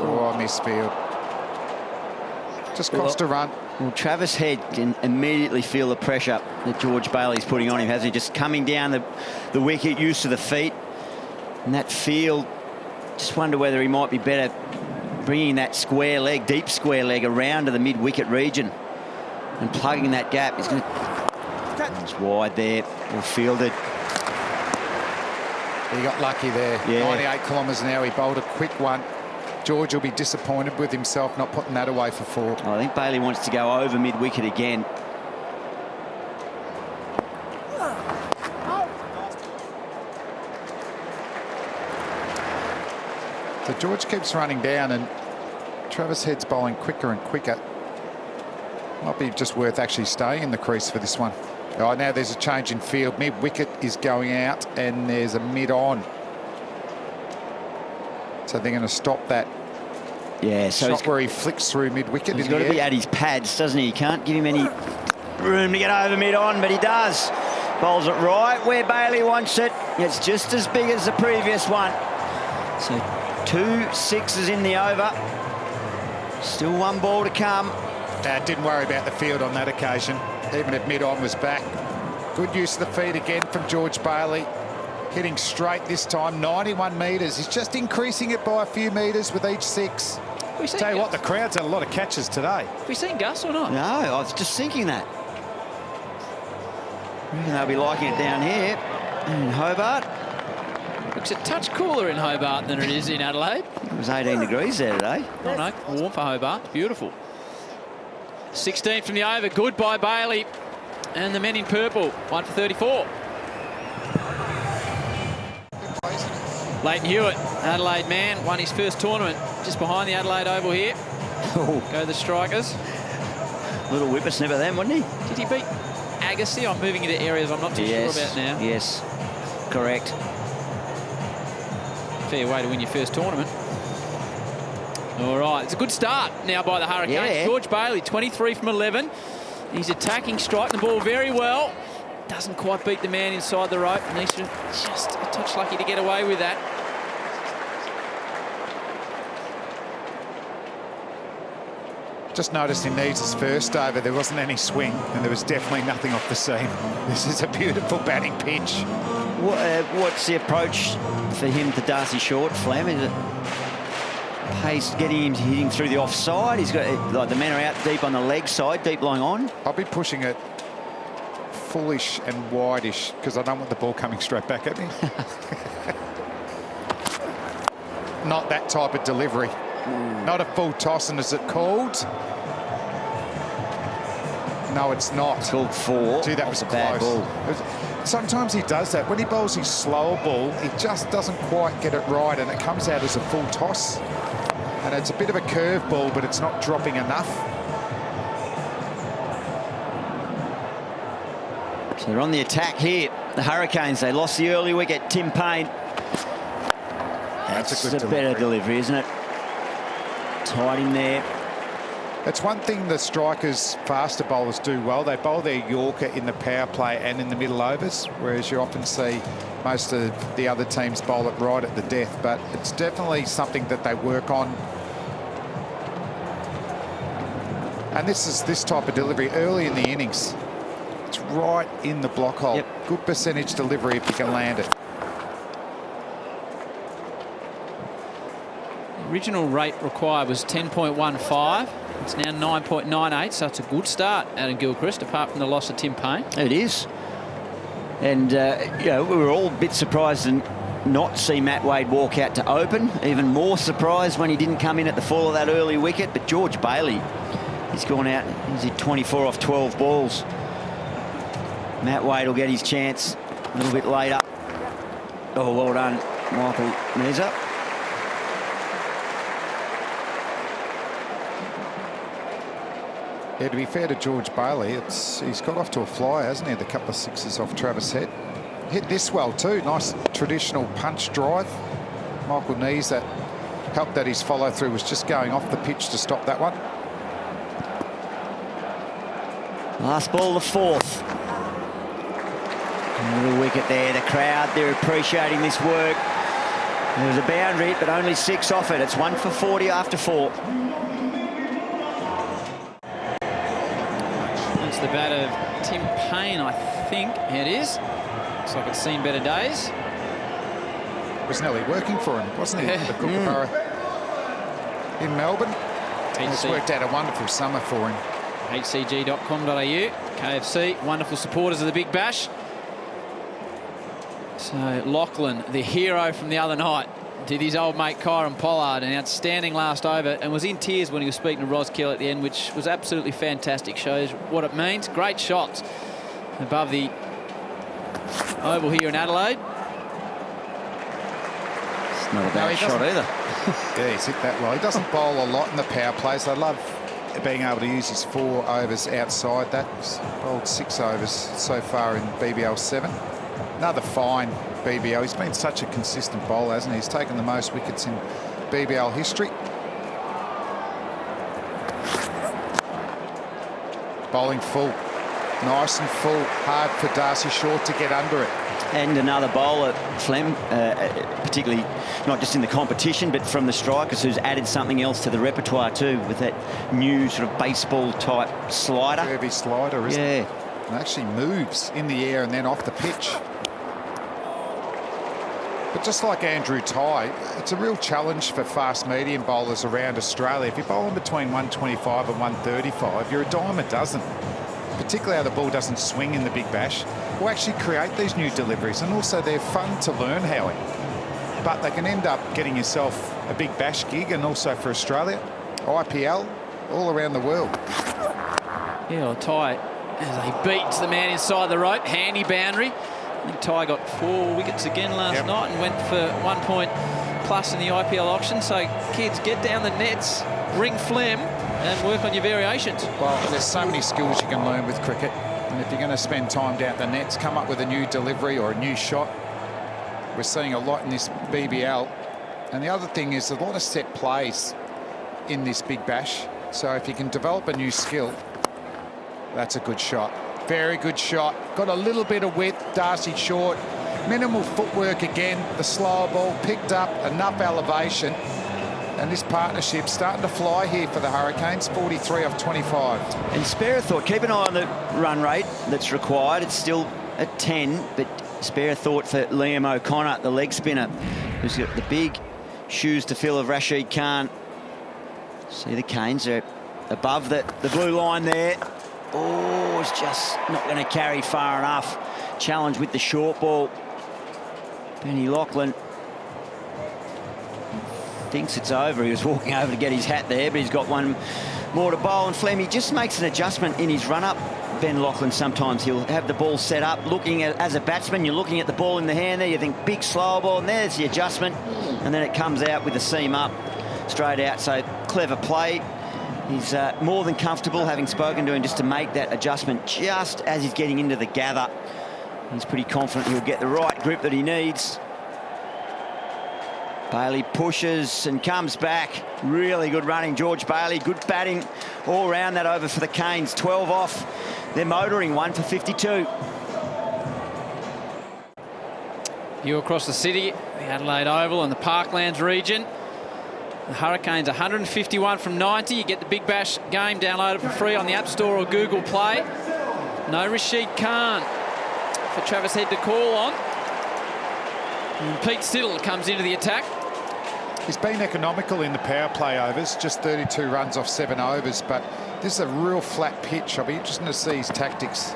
Oh, misfield. Just cost a run. Well, Travis Head can immediately feel the pressure that George Bailey's putting on him, hasn't he? Just coming down the wicket, used to the feet. And that field, just wonder whether he might be better bringing that square leg, deep square leg, around to the mid-wicket region and plugging that gap. He's going to... It's wide there, well fielded. He got lucky there. Yeah. 98 kilometres an hour. He bowled a quick one. George will be disappointed with himself not putting that away for 4. I think Bailey wants to go over mid-wicket again. So George keeps running down and Travis Head's bowling quicker and quicker. Might be just worth actually staying in the crease for this one. Oh, now there's a change in field. Mid-wicket is going out and there's a mid-on. So they're going to stop that shot where he flicks through mid-wicket. He's got to be at his pads, doesn't he? You can't give him any room to get over mid-on, but he does. Bowls it right where Bailey wants it. It's just as big as the previous one. So 2 6s in the over. Still 1 ball to come. Didn't worry about the field on that occasion, even if mid-on was back. Good use of the feet again from George Bailey. Hitting straight this time, 91 metres. He's just increasing it by a few metres with each 6. Tell you what, the crowd's had a lot of catches today. Have we seen Gus or not? No, I was just thinking that. I reckon they'll be liking it down here in Hobart. Looks a touch cooler in Hobart than it is in Adelaide. It was 18 degrees there today. Oh no, warm for Hobart. Beautiful. 16 from the over. Good by Bailey. And the men in purple. 1 for 34. Leighton Hewitt, Adelaide man, won his first tournament just behind the Adelaide Oval here. Go the Strikers. Little whippersnapper then, wasn't he? Did he beat Agassi? I'm moving into areas I'm not too sure about now. Yes, correct. Fair way to win your first tournament. All right, it's a good start now by the Hurricanes. Yeah. George Bailey, 23 from 11. He's attacking, striking the ball very well. Doesn't quite beat the man inside the rope. Needs to just a touch lucky to get away with that. Just noticed in Needs' first over, there wasn't any swing and there was definitely nothing off the seam. This is a beautiful batting pitch. What's the approach for him to Darcy Short, Flam? Is it pace, getting him to hit him through the offside? He's got, like, the men are out deep on the leg side, deep lying on. I'll be pushing it fullish and wideish because I don't want the ball coming straight back at me. Not that type of delivery. Not a full toss, and is it called? No, it's not. It's called 4. Gee, that was a bad ball. Sometimes he does that. When he bowls his slower ball, he just doesn't quite get it right, and it comes out as a full toss. And it's a bit of a curve ball, but it's not dropping enough. So they're on the attack here. The Hurricanes, they lost the early wicket. Tim Payne. That's a good better delivery, isn't it? Tied him there. It's one thing the strikers, faster bowlers do well. They bowl their Yorker in the power play and in the middle overs, whereas you often see most of the other teams bowl it right at the death. But it's definitely something that they work on. And this is this type of delivery early in the innings. It's right in the block hole. Yep. Good percentage delivery if you can land it. The original rate required was 10.15. It's now 9.98, so it's a good start out of Gilchrist, apart from the loss of Tim Payne. It is. And, you know, we were all a bit surprised to not see Matt Wade walk out to open. Even more surprised when he didn't come in at the fall of that early wicket. But George Bailey, he's gone out. He's hit 24 off 12 balls. Matt Wade will get his chance a little bit later. Oh, well done, Michael Meza. Yeah, to be fair to George Bailey, he's got off to a flyer, hasn't he? The couple of sixes off Travis Head. Hit this well too. Nice traditional punch drive. Michael Knees, that helped that his follow through was just going off the pitch to stop that one. Last ball, the 4th. Little wicket there. The crowd, they're appreciating this work. There was a boundary, but only 6 off it. It's 1 for 40 after 4. It's the bat of Tim Payne, I think it is. Looks like it's seen better days. It was nearly working for him, wasn't he? The Kookaburra in Melbourne. It's worked out a wonderful summer for him. hcg.com.au. KFC, wonderful supporters of the Big Bash. So Lachlan, the hero from the other night, did his old mate Kyron Pollard an outstanding last over and was in tears when he was speaking to Ros Kell at the end, which was absolutely fantastic. Shows what it means. Great shots above the oval here in Adelaide. It's not a bad shot either. Yeah, he's hit that well. He doesn't bowl a lot in the power plays. I love being able to use his 4 overs outside that. He's bowled 6 overs so far in BBL 7. Another fine BBL. He's been such a consistent bowler, hasn't he? He's taken the most wickets in BBL history. Bowling full. Nice and full. Hard for Darcy Short to get under it. And another bowler, Flem, particularly not just in the competition, but from the strikers, who's added something else to the repertoire too, with that new sort of baseball-type slider. Curvy slider, isn't it? It actually moves in the air and then off the pitch. But just like Andrew Tye, it's a real challenge for fast medium bowlers around Australia. If you're bowling between 125 and 135, you're a dime a dozen. Particularly how the ball doesn't swing in the Big Bash. We'll actually create these new deliveries, and also they're fun to learn, Howie. But they can end up getting yourself a Big Bash gig, and also for Australia, IPL, all around the world. Yeah, well, Tye, as he beats the man inside the rope, handy boundary. I think Tye got 4 wickets again last night and went for 1 point plus in the IPL auction. So, kids, get down the nets, ring Flem, and work on your variations. Well, there's so many skills you can learn with cricket. And if you're going to spend time down the nets, come up with a new delivery or a new shot. We're seeing a lot in this BBL. And the other thing is a lot of set plays in this Big Bash. So if you can develop a new skill, that's a good shot. Very good shot. Got a little bit of width. Darcy Short. Minimal footwork again. The slower ball picked up enough elevation. And this partnership's starting to fly here for the Hurricanes. 43 off 25. And Spera thought, keep an eye on the run rate that's required. It's still at 10, but Spera thought for Liam O'Connor, the leg spinner, who's got the big shoes to fill of Rashid Khan. See the Canes are above the blue line there. Oh, it's just not going to carry far enough. Challenge with the short ball. Benny Lachlan. thinks it's over. He was walking over to get his hat there, but he's got one more to bowl. And Flem, he just makes an adjustment in his run-up. Ben Lachlan, sometimes he'll have the ball set up, looking at, as a batsman, you're looking at the ball in the hand there, you think big slow ball, and there's the adjustment, and then it comes out with the seam up, straight out. So clever play. He's more than comfortable, having spoken to him, just to make that adjustment just as he's getting into the gather. He's pretty confident he'll get the right grip that he needs. Bailey pushes and comes back. Really good running, George Bailey. Good batting all round that over for the Canes. 12 off. They're motoring, 1 for 52. View across the city, the Adelaide Oval and the Parklands region. The Hurricanes 151 from 90. You get the Big Bash game downloaded for free on the App Store or Google Play. No Rashid Khan for Travis Head to call on. And Pete Siddle comes into the attack. He's been economical in the power play overs, just 32 runs off 7 overs, but this is a real flat pitch. I'll be interested to see his tactics.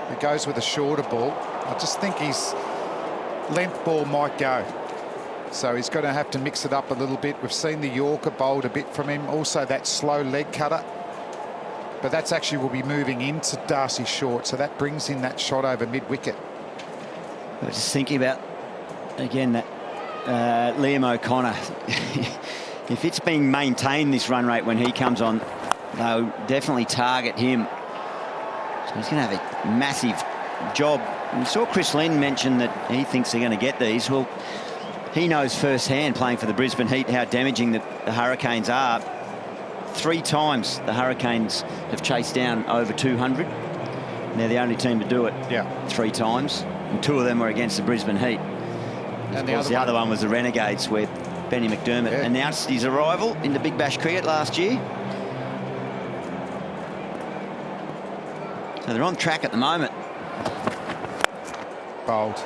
He goes with a shorter ball. I just think his length ball might go. So he's going to have to mix it up a little bit. We've seen the Yorker bowled a bit from him. Also that slow leg cutter. But that's actually will be moving into Darcy Short. So that brings in that shot over mid-wicket. I was just thinking about, again, that Liam O'Connor. If it's being maintained, this run rate, when he comes on, they'll definitely target him. So he's going to have a massive job. We saw Chris Lynn mention that he thinks they're going to get these. Well, he knows firsthand, playing for the Brisbane Heat, how damaging the Hurricanes are. 3 times the Hurricanes have chased down over 200. And they're the only team to do it. Yeah. 3 times. And 2 of them were against the Brisbane Heat. And the other one was the Renegades, where Benny McDermott announced his arrival into Big Bash cricket last year. So they're on track at the moment. Bold.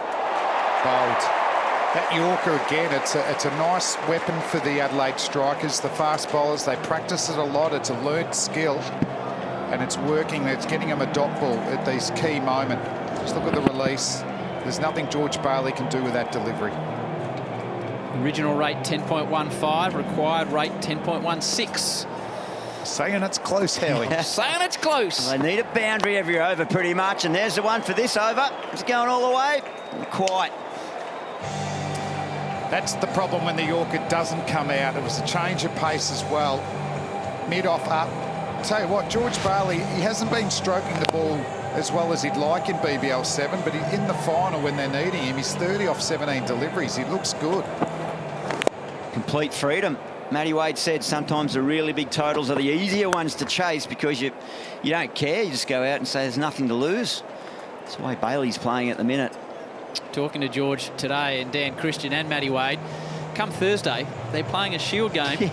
That Yorker again, it's a nice weapon for the Adelaide strikers, the fast bowlers. They practice it a lot. It's a learnt skill, and it's working. It's getting them a dot ball at these key moments. Just look at the release. There's nothing George Bailey can do with that delivery. Original rate 10.15, required rate 10.16. Saying it's close, Howie. Saying it's close. Well, they need a boundary every over pretty much, and there's the one for this over. It's going all the way. Not quite. That's the problem when the Yorker doesn't come out. It was a change of pace as well. Mid-off up. Tell you what, George Bailey, he hasn't been stroking the ball as well as he'd like in BBL 7, but in the final when they're needing him, he's 30 off 17 deliveries. He looks good. Complete freedom. Matty Wade said sometimes the really big totals are the easier ones to chase because you don't care. You just go out and say there's nothing to lose. That's the way Bailey's playing at the minute. Talking to George today, and Dan Christian and Matty Wade, come Thursday, they're playing a shield game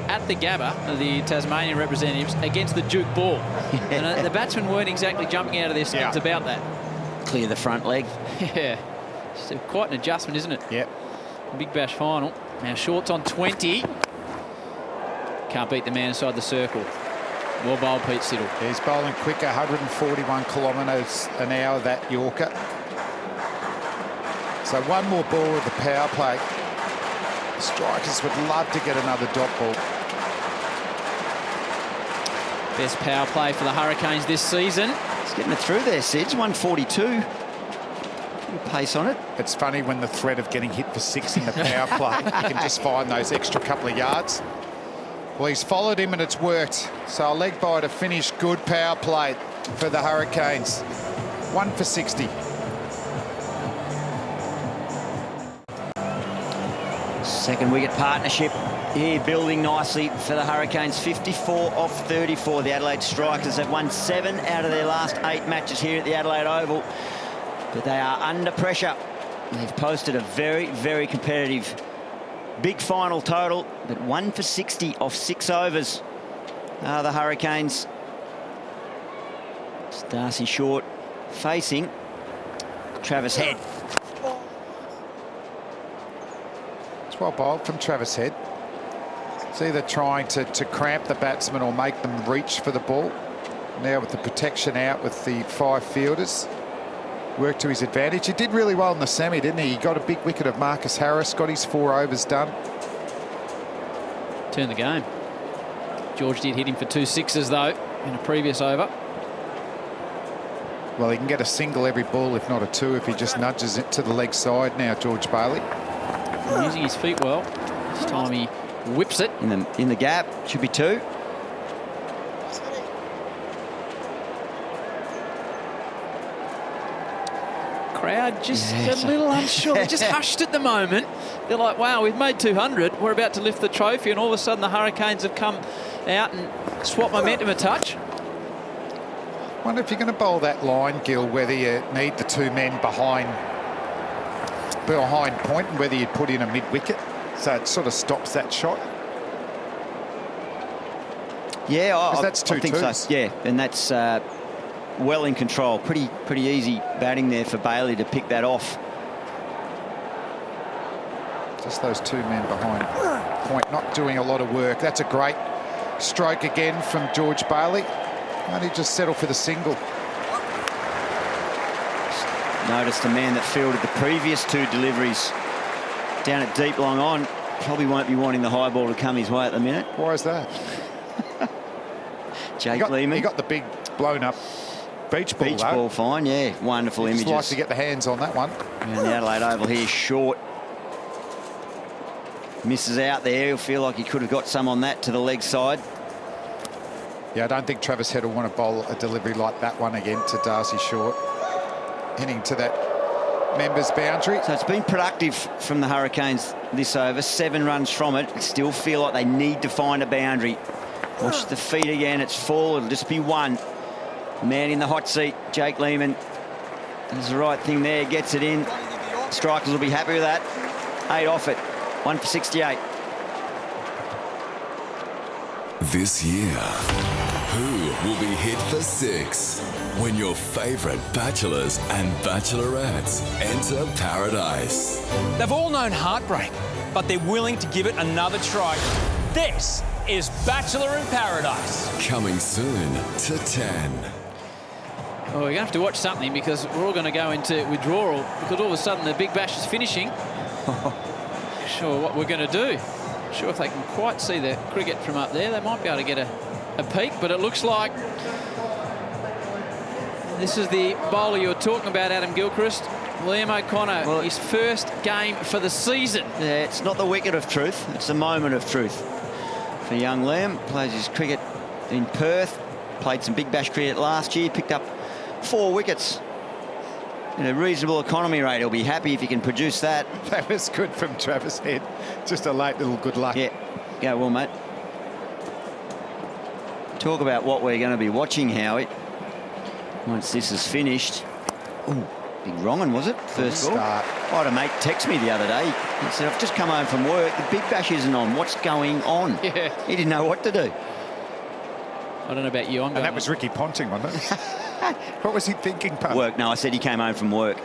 at the Gabba, the Tasmanian representatives, against the Duke Ball. And the batsmen weren't exactly jumping out of their skins about that. Clear the front leg. Yeah. It's quite an adjustment, isn't it? Yep. Big Bash final. Now Short's on 20. Can't beat the man inside the circle. Well bowled, Pete Siddle. He's bowling quicker, 141 kilometres an hour, that Yorker. So one more ball with the power play. The strikers would love to get another dot ball. Best power play for the Hurricanes this season. He's getting it through there, Sid's 142. Pace on it. It's funny when the threat of getting hit for 6 in the power play, you can just find those extra couple of yards. Well, he's followed him and it's worked. So a leg bye to finish. Good power play for the Hurricanes. 1 for 60. Second wicket partnership here, building nicely for the Hurricanes. 54 off 34. The Adelaide Strikers have won 7 out of their last 8 matches here at the Adelaide Oval. But they are under pressure. They've posted a very, very competitive big final total, but 1 for 60 off 6 overs are the Hurricanes. It's Darcy Short facing Travis Head. It's well bowled from Travis Head. It's either trying to cramp the batsman or make them reach for the ball. Now with the protection out with the 5 fielders. Worked to his advantage. He did really well in the semi, didn't he? He got a big wicket of Marcus Harris, got his 4 overs done. turn the game. George did hit him for 2 sixes, though, in a previous over. Well, he can get a single every ball, if not a 2, if he just nudges it to the leg side now, George Bailey. Using his feet well. This time he whips it. In the gap, should be 2. Crowd just a little unsure. They just hushed at the moment. They're like, wow, we've made 200. We're about to lift the trophy, and all of a sudden the Hurricanes have come out and swapped momentum a touch. Wonder if you're going to bowl that line, Gil, whether you need the 2 men behind point and whether you put in a mid-wicket, so it sort of stops that shot. Yeah, that's 2 think twos. so. Yeah, and that's well in control. Pretty easy batting there for Bailey to pick that off. Just those 2 men behind point, not doing a lot of work. That's a great stroke again from George Bailey. Only just settle for the single. Noticed the man that fielded the previous 2 deliveries down at deep long on probably won't be wanting the high ball to come his way at the minute. Why is that? Jake Lehman. He got the big blown up beach ball. Beach ball, fine, yeah. Wonderful images. Just like to get the hands on that one. And the Adelaide Oval here, short. Misses out there. He'll feel like he could have got some on that to the leg side. Yeah, I don't think Travis Head will want to bowl a delivery like that one again to Darcy Short. Heading to that members boundary. So it's been productive from the Hurricanes this over. 7 runs from it. They still feel like they need to find a boundary. Watch the feet again. It's full. It'll just be 1. Man in the hot seat, Jake Lehman. Does the right thing there. Gets it in. Strikers will be happy with that. 8 off it. 1 for 68. This year, who will be hit for 6 when your favourite bachelors and bachelorettes enter paradise? They've all known heartbreak, but they're willing to give it another try. This is Bachelor in Paradise. Coming soon to 10. Well, we're going to have to watch something because we're all going to go into withdrawal because all of a sudden the Big Bash is finishing. Sure what we're going to do. Sure if they can quite see the cricket from up there. They might be able to get a peek, but it looks like this is the bowler you were talking about, Adam Gilchrist. Liam O'Connor, his first game for the season. Yeah, it's not the wicket of truth. It's the moment of truth for young Liam. Plays his cricket in Perth. Played some Big Bash cricket last year. Picked up 4 wickets. In a reasonable economy rate. He'll be happy if he can produce that. That was good from Travis Head. Just a late little good luck. Yeah, go well, mate. Talk about what we're going to be watching, Howie, once this is finished. Ooh, big wrong one, was it? First ball. I had a mate text me the other day. He said, I've just come home from work. The Big Bash isn't on. What's going on? Yeah. He didn't know what to do. I don't know about you. And that was Ricky Ponting, wasn't it? What was he thinking, Pun? Work. No, I said he came home from work.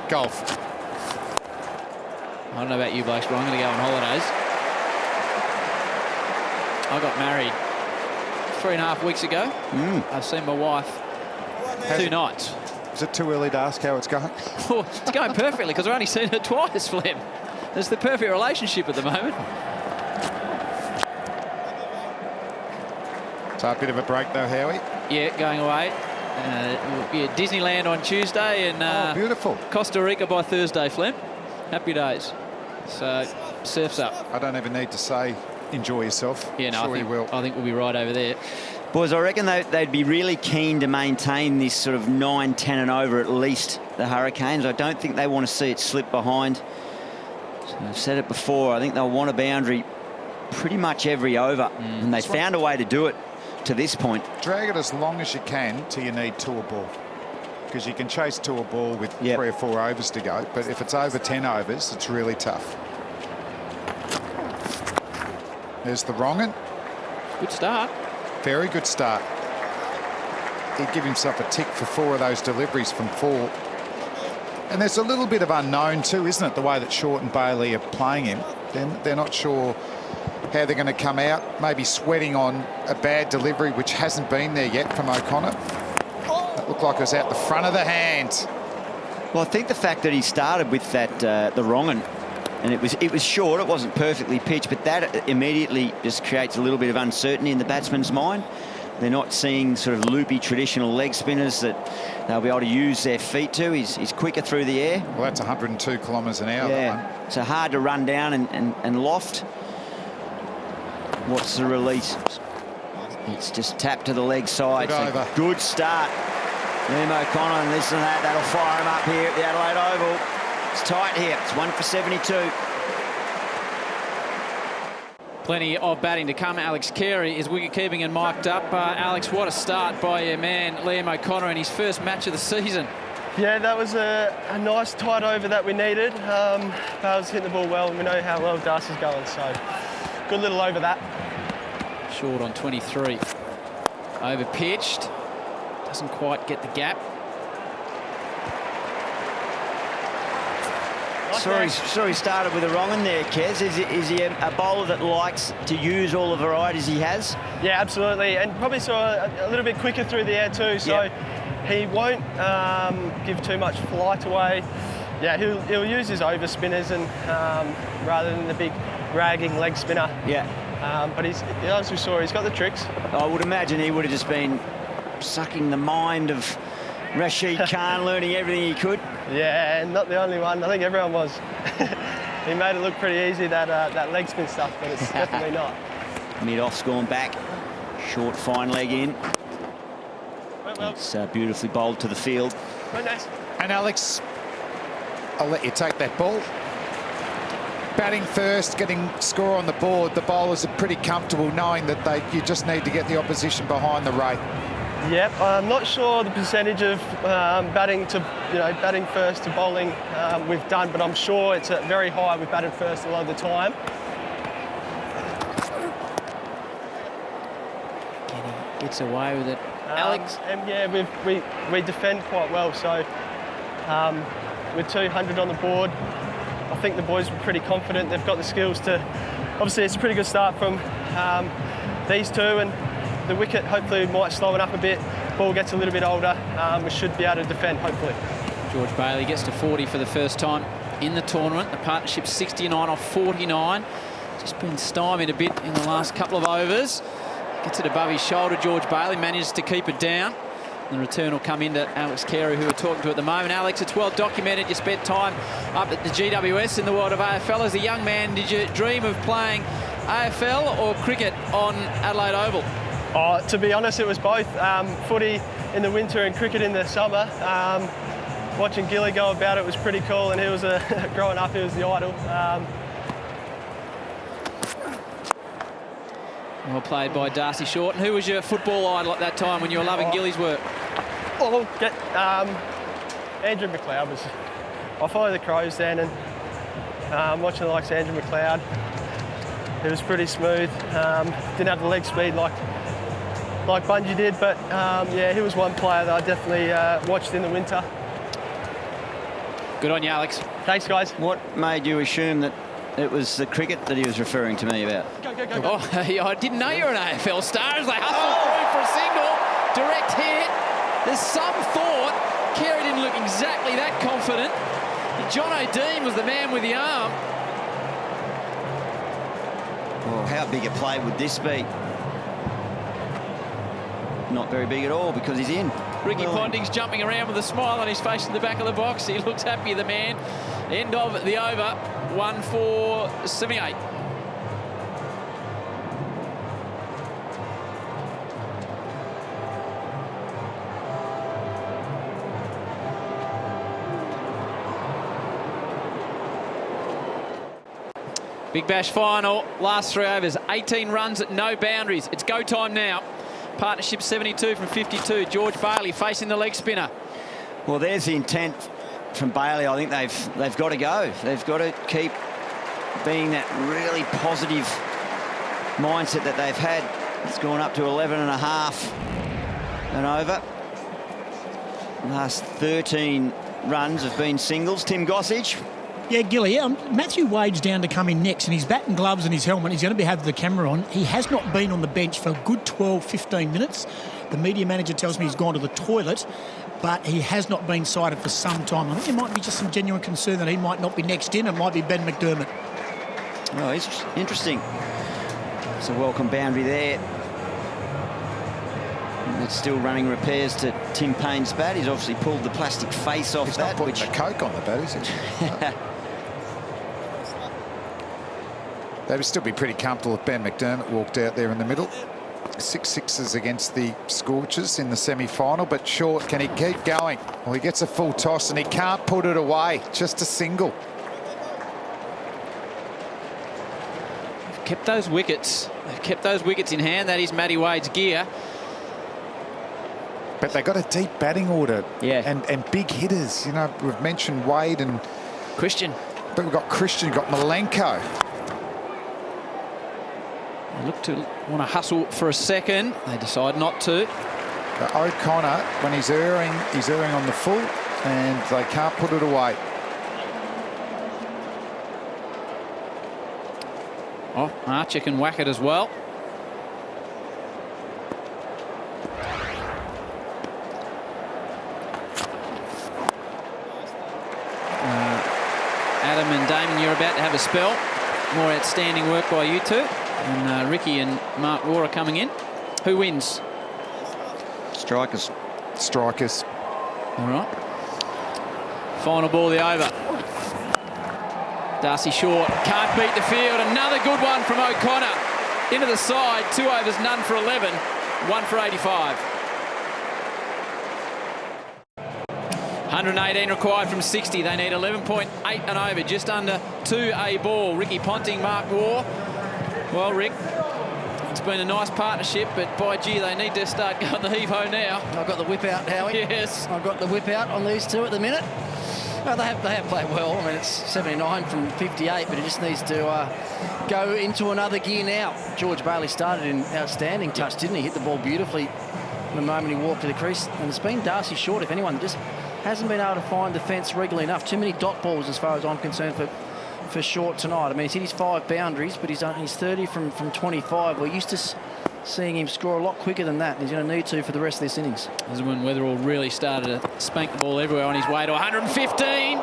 Golf. I don't know about you blokes, but I'm going to go on holidays. I got married 3.5 weeks ago. I've seen my wife 2 nights. Is it too early to ask how it's going? Oh, it's going perfectly because I've only seen her twice, Flem. It's the perfect relationship at the moment. So a bit of a break though, Howie. Yeah, going away. We'll be at Disneyland on Tuesday and beautiful. Costa Rica by Thursday, Flem. Happy days. So, surf's up. I don't even need to say enjoy yourself. Yeah, no, I think we'll be right over there. Boys, I reckon they'd be really keen to maintain this sort of 9, 10 and over at least, the Hurricanes. I don't think they want to see it slip behind. So I've said it before, I think they'll want a boundary pretty much every over. And they found a way to do it to this point. Drag it as long as you can till you need 2 a ball. Because you can chase 2 a ball with 3 or 4 overs to go. But if it's over 10 overs, it's really tough. There's the wrong one. Good start. Very good start. He'd give himself a tick for 4 of those deliveries from 4. And there's a little bit of unknown too, isn't it? The way that Short and Bailey are playing him. They're not sure how they're going to come out. Maybe sweating on a bad delivery, which hasn't been there yet from O'Connor. That looked like it was out the front of the hand. Well, I think the fact that he started with that the wrong one And it was short, it wasn't perfectly pitched, but that immediately just creates a little bit of uncertainty in the batsman's mind. They're not seeing sort of loopy traditional leg spinners that they'll be able to use their feet to. He's quicker through the air. Well, that's 102 kilometres an hour, that one. So hard to run down and loft. What's the release? It's just tapped to the leg side. Good over. Good start. Liam O'Connor, and listen to that. That'll fire him up here at the Adelaide Oval. It's tight here. It's 1 for 72. Plenty of batting to come. Alex Carey is wicket-keeping and mic'd up. Alex, what a start by your man, Liam O'Connor, in his first match of the season. Yeah, that was a nice tight over that we needed. Bales hit the ball well, and we know how well Darcy's going, so good little over that. Short on 23. Over pitched. Doesn't quite get the gap. Saw he started with a wrong in there, Kez. Is he a bowler that likes to use all the varieties he has? Yeah, absolutely, and probably saw a little bit quicker through the air too, so he won't give too much flight away. Yeah, he'll use his over spinners and rather than the big ragging leg spinner. Yeah. But as we saw, he's got the tricks. I would imagine he would have just been sucking the mind of Rashid Khan, learning everything he could. Yeah, and not the only one. I think everyone was. He made it look pretty easy, that leg spin stuff, but it's definitely not. Mid-off's gone back. Short, fine leg in. It's beautifully bowled to the field. And Alex, I'll let you take that ball. Batting first, getting score on the board. The bowlers are pretty comfortable knowing that you just need to get the opposition behind the rate. Yep, I'm not sure the percentage of batting first to bowling we've done, but I'm sure it's very high. We've batted first a lot of the time. Gets away with it. Alex? And yeah, we defend quite well, so with 200 on the board, I think the boys were pretty confident. They've got the skills to... Obviously, it's a pretty good start from these two, and the wicket hopefully might slow it up a bit. Ball gets a little bit older. We should be able to defend, hopefully. George Bailey gets to 40 for the first time in the tournament. The partnership's 69 off 49. Just been stymied a bit in the last couple of overs. Gets it above his shoulder. George Bailey manages to keep it down. The return will come into Alex Carey, who we're talking to at the moment. Alex, it's well documented. You spent time up at the GWS in the world of AFL. As a young man, did you dream of playing AFL or cricket on Adelaide Oval? Oh, to be honest, it was both. Footy in the winter and cricket in the summer. Watching Gilly go about it was pretty cool, and he was growing up, he was the idol. Well played by Darcy Short. And who was your football idol at that time when you were loving Gilly's work? Well, Andrew McLeod was... I followed the Crows then, and watching the likes of Andrew McLeod, he was pretty smooth. Didn't have the leg speed like Bungie did, but yeah, he was one player that I definitely watched in the winter. Good on you, Alex. Thanks, guys. What made you assume that it was the cricket that he was referring to me about? Go. Oh, I didn't know you were an AFL star as they hustle through for a single. Direct hit. There's some thought. Carey didn't look exactly that confident. John O'Dean was the man with the arm. Well, how big a play would this be? Not very big at all because he's in. Ricky Ponting's jumping around with a smile on his face in the back of the box. He looks happy, the man. End of the over, 1 for 78. Big Bash final, last 3 overs, 18 runs at no boundaries. It's go time now. Partnership 72 from 52. George Bailey facing the leg spinner. Well, there's the intent from Bailey. I think they've got to go. They've got to keep being that really positive mindset that they've had. It's gone up to 11.5 and over. Last 13 runs have been singles. Tim Gossage. Yeah, Gilly, Matthew Wade's down to come in next, and his bat and gloves and his helmet, he's going to have the camera on. He has not been on the bench for a good 12, 15 minutes. The media manager tells me he's gone to the toilet. but he has not been sighted for some time. I think there might be just some genuine concern that he might not be next in. It might be Ben McDermott. Oh, he's interesting. It's a welcome boundary there. And it's still running repairs to Tim Payne's bat. He's obviously pulled the plastic face off He's that. not putting the Coke on the bat, is he? They would still be pretty comfortable if Ben McDermott walked out there in the middle. 6 sixes against the Scorchers in the semi-final, but Short, can he keep going? Well, he gets a full toss and he can't put it away, just a single. They've kept those wickets. They've kept those wickets in hand. That is Matty Wade's gear. But they got a deep batting order, yeah, and big hitters. You know, we've mentioned Wade and Christian, but we've got Christian, got Malenko. They look to want to hustle for a second. They decide not to. O'Connor, when he's erring on the full, and they can't put it away. Oh, Archer can whack it as well. Adam and Damon, you're about to have a spell. More outstanding work by you two. And Ricky and Mark Waugh are coming in. Who wins? Strikers. Strikers. All right. Final ball of the over. Darcy Short can't beat the field. Another good one from O'Connor. Into the side. 2 overs, none for 11. 1 for 85. 118 required from 60. They need 11.8 and over. Just under 2 a ball. Ricky Ponting, Mark Waugh. Well, Rick, it's been a nice partnership, but by gee, they need to start going the heave-ho now. I've got the whip out, Howie. Yes. I've got the whip out on these two at the minute. Well, they have played well. I mean, it's 79 from 58, but it just needs to go into another gear now. George Bailey started in outstanding touch, didn't he? Hit the ball beautifully the moment he walked to the crease. And it's been Darcy Short, if anyone, just hasn't been able to find the fence regularly enough. Too many dot balls as far as I'm concerned for Short tonight. I mean, he's hit his 5 boundaries, but he's 30 from 25. We're used to seeing him score a lot quicker than that. He's going to need to for the rest of this innings. This is when Weatherall really started to spank the ball everywhere on his way to 115.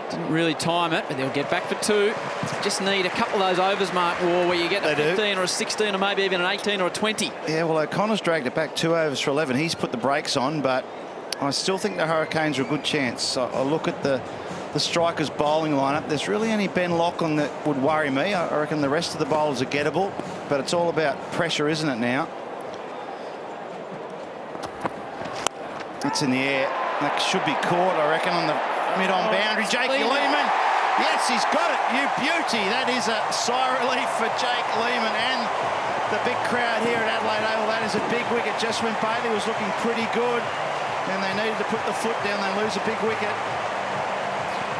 Didn't really time it, but they'll get back for 2. Just need a couple of those overs, Mark Waugh, where you get a 15 or a 16 or maybe even an 18 or a 20. Yeah, well, O'Connor's dragged it back 2 overs for 11. He's put the brakes on, but I still think the Hurricanes are a good chance. I look at the Strikers bowling lineup. There's really only Ben Lachlan that would worry me. I reckon the rest of the bowlers are gettable, but it's all about pressure, isn't it now? It's in the air. That should be caught, I reckon, on the mid-on boundary. Jake Lehman. Yes, he's got it. You beauty. That is a sigh of relief for Jake Lehman and the big crowd here at Adelaide Oval. That is a big wicket. Just when Bailey was looking pretty good and they needed to put the foot down, they lose a big wicket.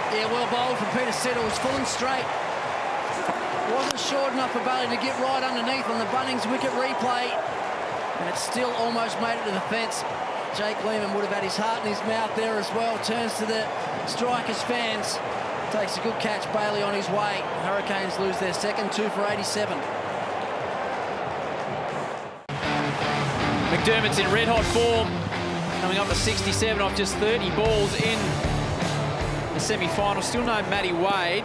Yeah, well bowled from Peter Siddle. Was full and straight. Wasn't short enough for Bailey to get right underneath on the Bunnings wicket replay. And it still almost made it to the fence. Jake Lehman would have had his heart in his mouth there as well. Turns to the Strikers fans. Takes a good catch. Bailey on his way. Hurricanes lose their second. 2 for 87. McDermott's in red-hot form. Coming up to 67 off just 30 balls in the semi-final. Still no Matty Wade.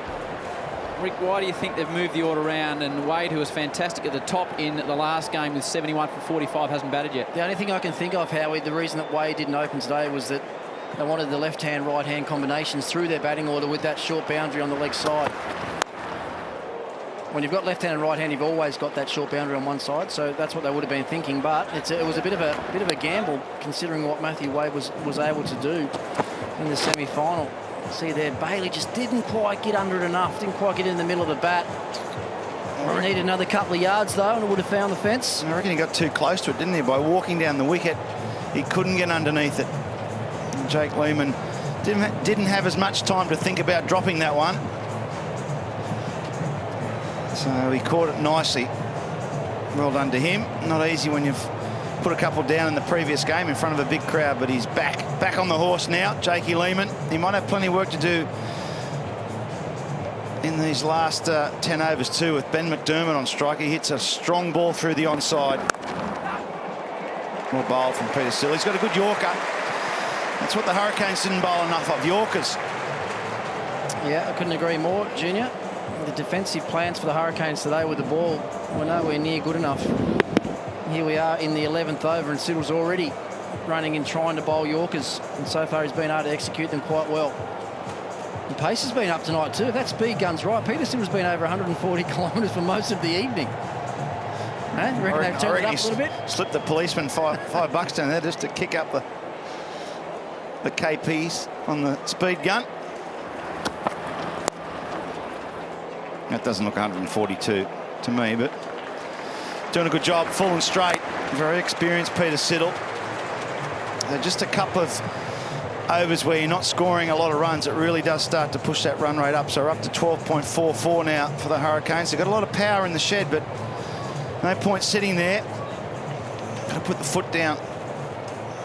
Rick, why do you think they've moved the order around? And Wade, who was fantastic at the top in the last game with 71 for 45, hasn't batted yet. The only thing I can think of, Howie, the reason that Wade didn't open today was that they wanted the left-hand, right-hand combinations through their batting order with that short boundary on the leg side. When you've got left-hand and right-hand, you've always got that short boundary on one side, so that's what they would have been thinking. But it was a bit of a gamble considering what Matthew Wade was able to do in the semi-final. See there, Bailey just didn't quite get under it enough, didn't quite get in the middle of the bat. They need another couple of yards though, and it would have found the fence. I reckon he got too close to it, didn't he? By walking down the wicket, he couldn't get underneath it. And Jake Lehman didn't have as much time to think about dropping that one. So he caught it nicely. Well done to him. Not easy when you've put a couple down in the previous game in front of a big crowd, but he's back on the horse now, Jakey Lehman. He might have plenty of work to do in these last 10 overs too, with Ben McDermott on strike. He hits a strong ball through the onside. Well bowled from Peter Sill. He's got a good Yorker. That's what the Hurricanes didn't bowl enough of, Yorkers. Yeah, I couldn't agree more, Junior. The defensive plans for the Hurricanes today with the ball were nowhere near good enough. Here we are in the 11th over, and Siddle's already running and trying to bowl Yorkers, and so far he's been able to execute them quite well. The pace has been up tonight too. If that speed gun's right, Peter Siddle's been over 140 kilometres for most of the evening. Huh? You reckon they've turned it up a little bit? Slipped the policeman five bucks down there just to kick up the KPs on the speed gun. That doesn't look 142 to me, but doing a good job, full and straight. Very experienced Peter Siddle. Just a couple of overs where you're not scoring a lot of runs, it really does start to push that run rate up. So we're up to 12.44 now for the Hurricanes. They've got a lot of power in the shed, but no point sitting there. Got to put the foot down.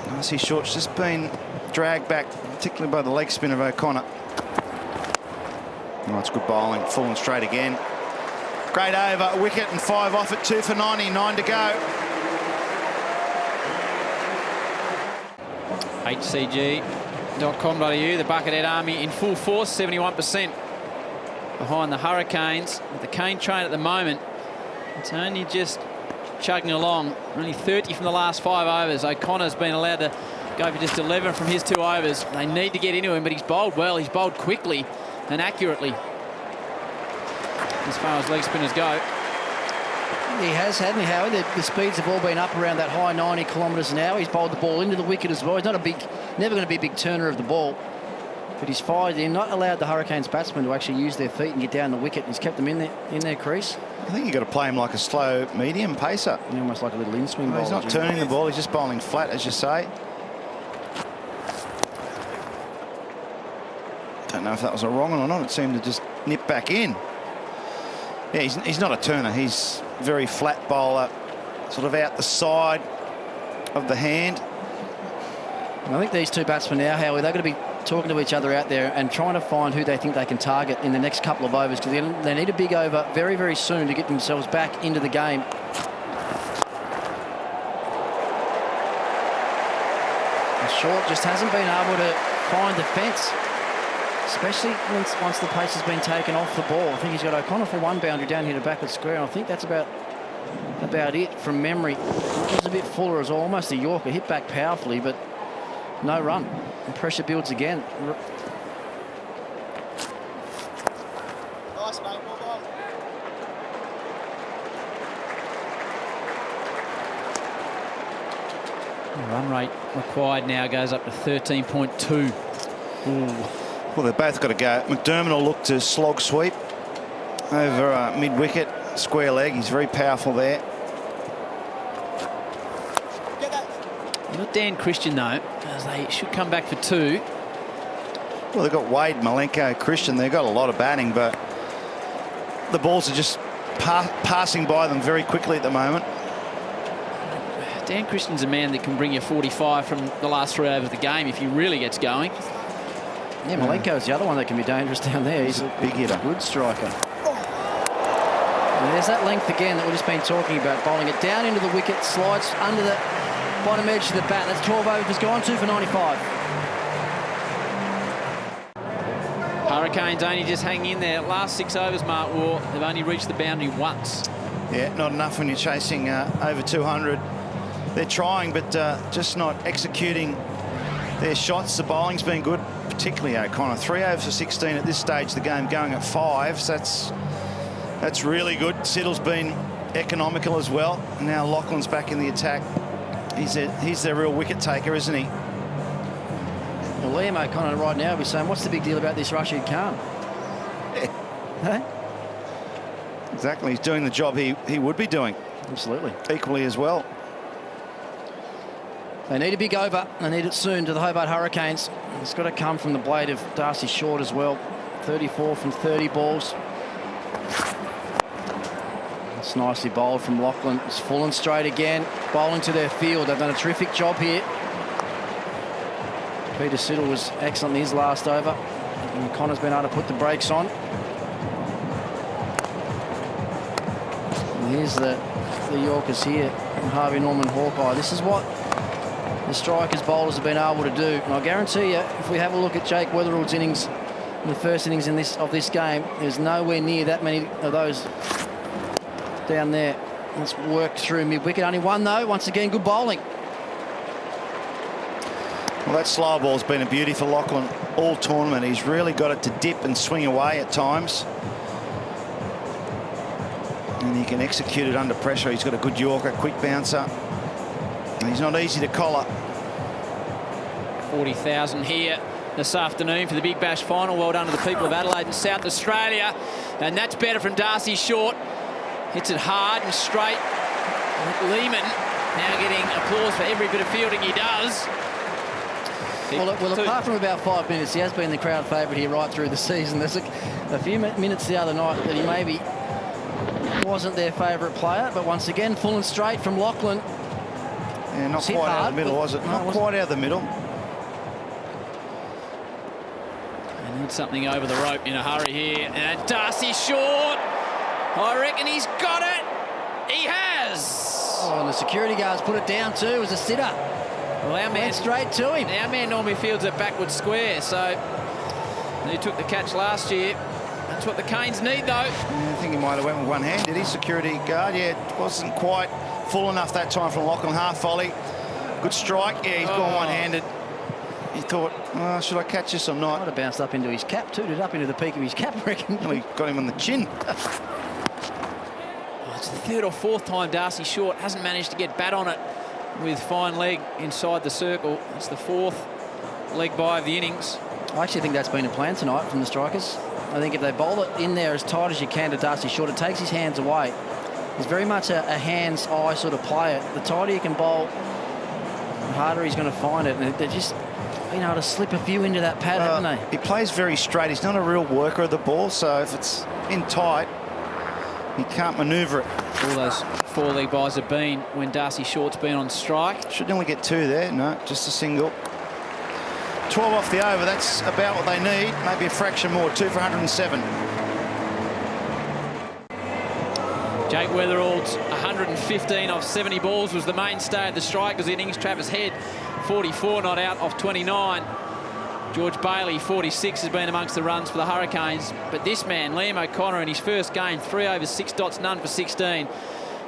I see Short's just been dragged back, particularly by the leg spin of O'Connor. Oh, it's good bowling, full and straight again. Great over, a wicket and 5 off at 2 for 90, 9 to go. HCG.com.au, the Buckethead Army in full force, 71% behind the Hurricanes. With the Cane train at the moment, it's only just chugging along. Only 30 from the last 5 overs. O'Connor's been allowed to go for just 11 from his 2 overs. They need to get into him, but he's bowled well. He's bowled quickly and accurately as far as leg spinners go. He has, hasn't he, Howard? The speeds have all been up around that high 90 kilometres an hour. He's bowled the ball into the wicket as well. He's not a big, never going to be a big turner of the ball, but he's fired in, not allowed the Hurricanes batsmen to actually use their feet and get down the wicket. He's kept them in their crease. I think you've got to play him like a slow medium pacer. Yeah, almost like a little in-swing bowler. He's not turning the ball, he's just bowling flat, as you say. Don't know if that was a wrong one or not. It seemed to just nip back in. Yeah, he's not a turner. He's very flat bowler, sort of out the side of the hand. And I think these two batsmen now, Howie, they're going to be talking to each other out there and trying to find who they think they can target in the next couple of overs, because they need a big over very, very soon to get themselves back into the game. And Short just hasn't been able to find the fence, especially once the pace has been taken off the ball. I think he's got O'Connor for 1 boundary down here to backward square, and I think that's about it from memory. It was a bit fuller as well, almost a Yorker, hit back powerfully, but no run. And pressure builds again. Nice, mate. Well done. The run rate required now goes up to 13.2. Well, they've both got to go. McDermott will look to slog sweep over mid-wicket, square leg. He's very powerful there. Not Dan Christian, though, as they should come back for 2. Well, they've got Wade, Malenko, Christian. They've got a lot of batting, but the balls are just passing by them very quickly at the moment. Dan Christian's a man that can bring you 45 from the last 3 overs of the game if he really gets going. Yeah, Malenko's the other one that can be dangerous down there. He's a big hitter. Good striker. And there's that length again that we've just been talking about. Bowling it down into the wicket, slides under the bottom edge of the bat. That's 12 overs just gone, 2 for 95. Hurricanes only just hanging in there. Last 6 overs, Mark Waugh, they've only reached the boundary once. Yeah, not enough when you're chasing over 200. They're trying, but just not executing their shots. The bowling's been good, particularly O'Connor. 3 overs for 16 at this stage, the game going at 5. So that's really good. Siddle's been economical as well. Now Laughlin's back in the attack. He's their real wicket taker, isn't he? Well, Liam O'Connor right now will be saying, what's the big deal about this Rashid Khan? Hey? Exactly. He's doing the job he would be doing. Absolutely. Equally as well. They need a big over. They need it soon to the Hobart Hurricanes. It's got to come from the blade of Darcy Short as well. 34 from 30 balls. It's nicely bowled from Laughlin. It's full and straight again. Bowling to their field. They've done a terrific job here. Peter Siddle was excellent in his last over. And Connor's been able to put the brakes on. And here's the Yorkers here. Harvey Norman Hawkeye. This is what the strikers, bowlers have been able to do. And I guarantee you, if we have a look at Jake Weatherall's innings, in the first innings of this game, there's nowhere near that many of those down there. Let's work through mid-wicket. Only one, though. Once again, good bowling. Well, that slow ball's been a beauty for Lachlan all tournament. He's really got it to dip and swing away at times. And he can execute it under pressure. He's got a good Yorker, quick bouncer. And he's not easy to collar. 40,000 here this afternoon for the Big Bash final. Well done to the people of Adelaide and South Australia. And that's better from Darcy Short. Hits it hard and straight. Lehman now getting applause for every bit of fielding he does. Well, apart from about 5 minutes, he has been the crowd favourite here right through the season. There's a few minutes the other night that he maybe wasn't their favourite player, but once again, full and straight from Lachlan. Yeah, not quite out of the middle, was it? Not quite out of the middle. They need something over the rope in a hurry here. And Darcy Short, I reckon he's got it. He has. Oh, and the security guards put it down too as a sitter. Well, our man went straight to him. Our man normally fields it backwards square, so he took the catch last year. That's what the Canes need, though. Yeah, I think he might have went with one hand, did he? Security guard, yeah, it wasn't quite full enough that time from Lachlan. Half volley, good strike. Yeah, he's gone one-handed. He thought, oh, should I catch this or not? Might have bounced up into his cap, tooted up into the peak of his cap, I reckon. Well, he got him on the chin. It's the third or fourth time Darcy Short hasn't managed to get bat on it with fine leg inside the circle. It's the fourth leg by of the innings. I actually think that's been a plan tonight from the strikers. I think if they bowl it in there as tight as you can to Darcy Short, it takes his hands away. He's very much a hands-eye sort of player. The tighter you can bowl, the harder he's going to find it. And they're just been able to slip a few into that pad, haven't they? He plays very straight. He's not a real worker of the ball, so if it's in tight, he can't manoeuvre it. All those four-leg buys have been when Darcy Short's been on strike. Should only get two there. No, just a single. 12 off the over. That's about what they need. Maybe a fraction more. 2 for 107. Jake Weatherall's 115 off 70 balls was the mainstay of the strikers' innings. Travis Head, 44 not out off 29. George Bailey, 46, has been amongst the runs for the Hurricanes. But this man, Liam O'Connor, in his first game, 3 overs, 6 dots, none for 16.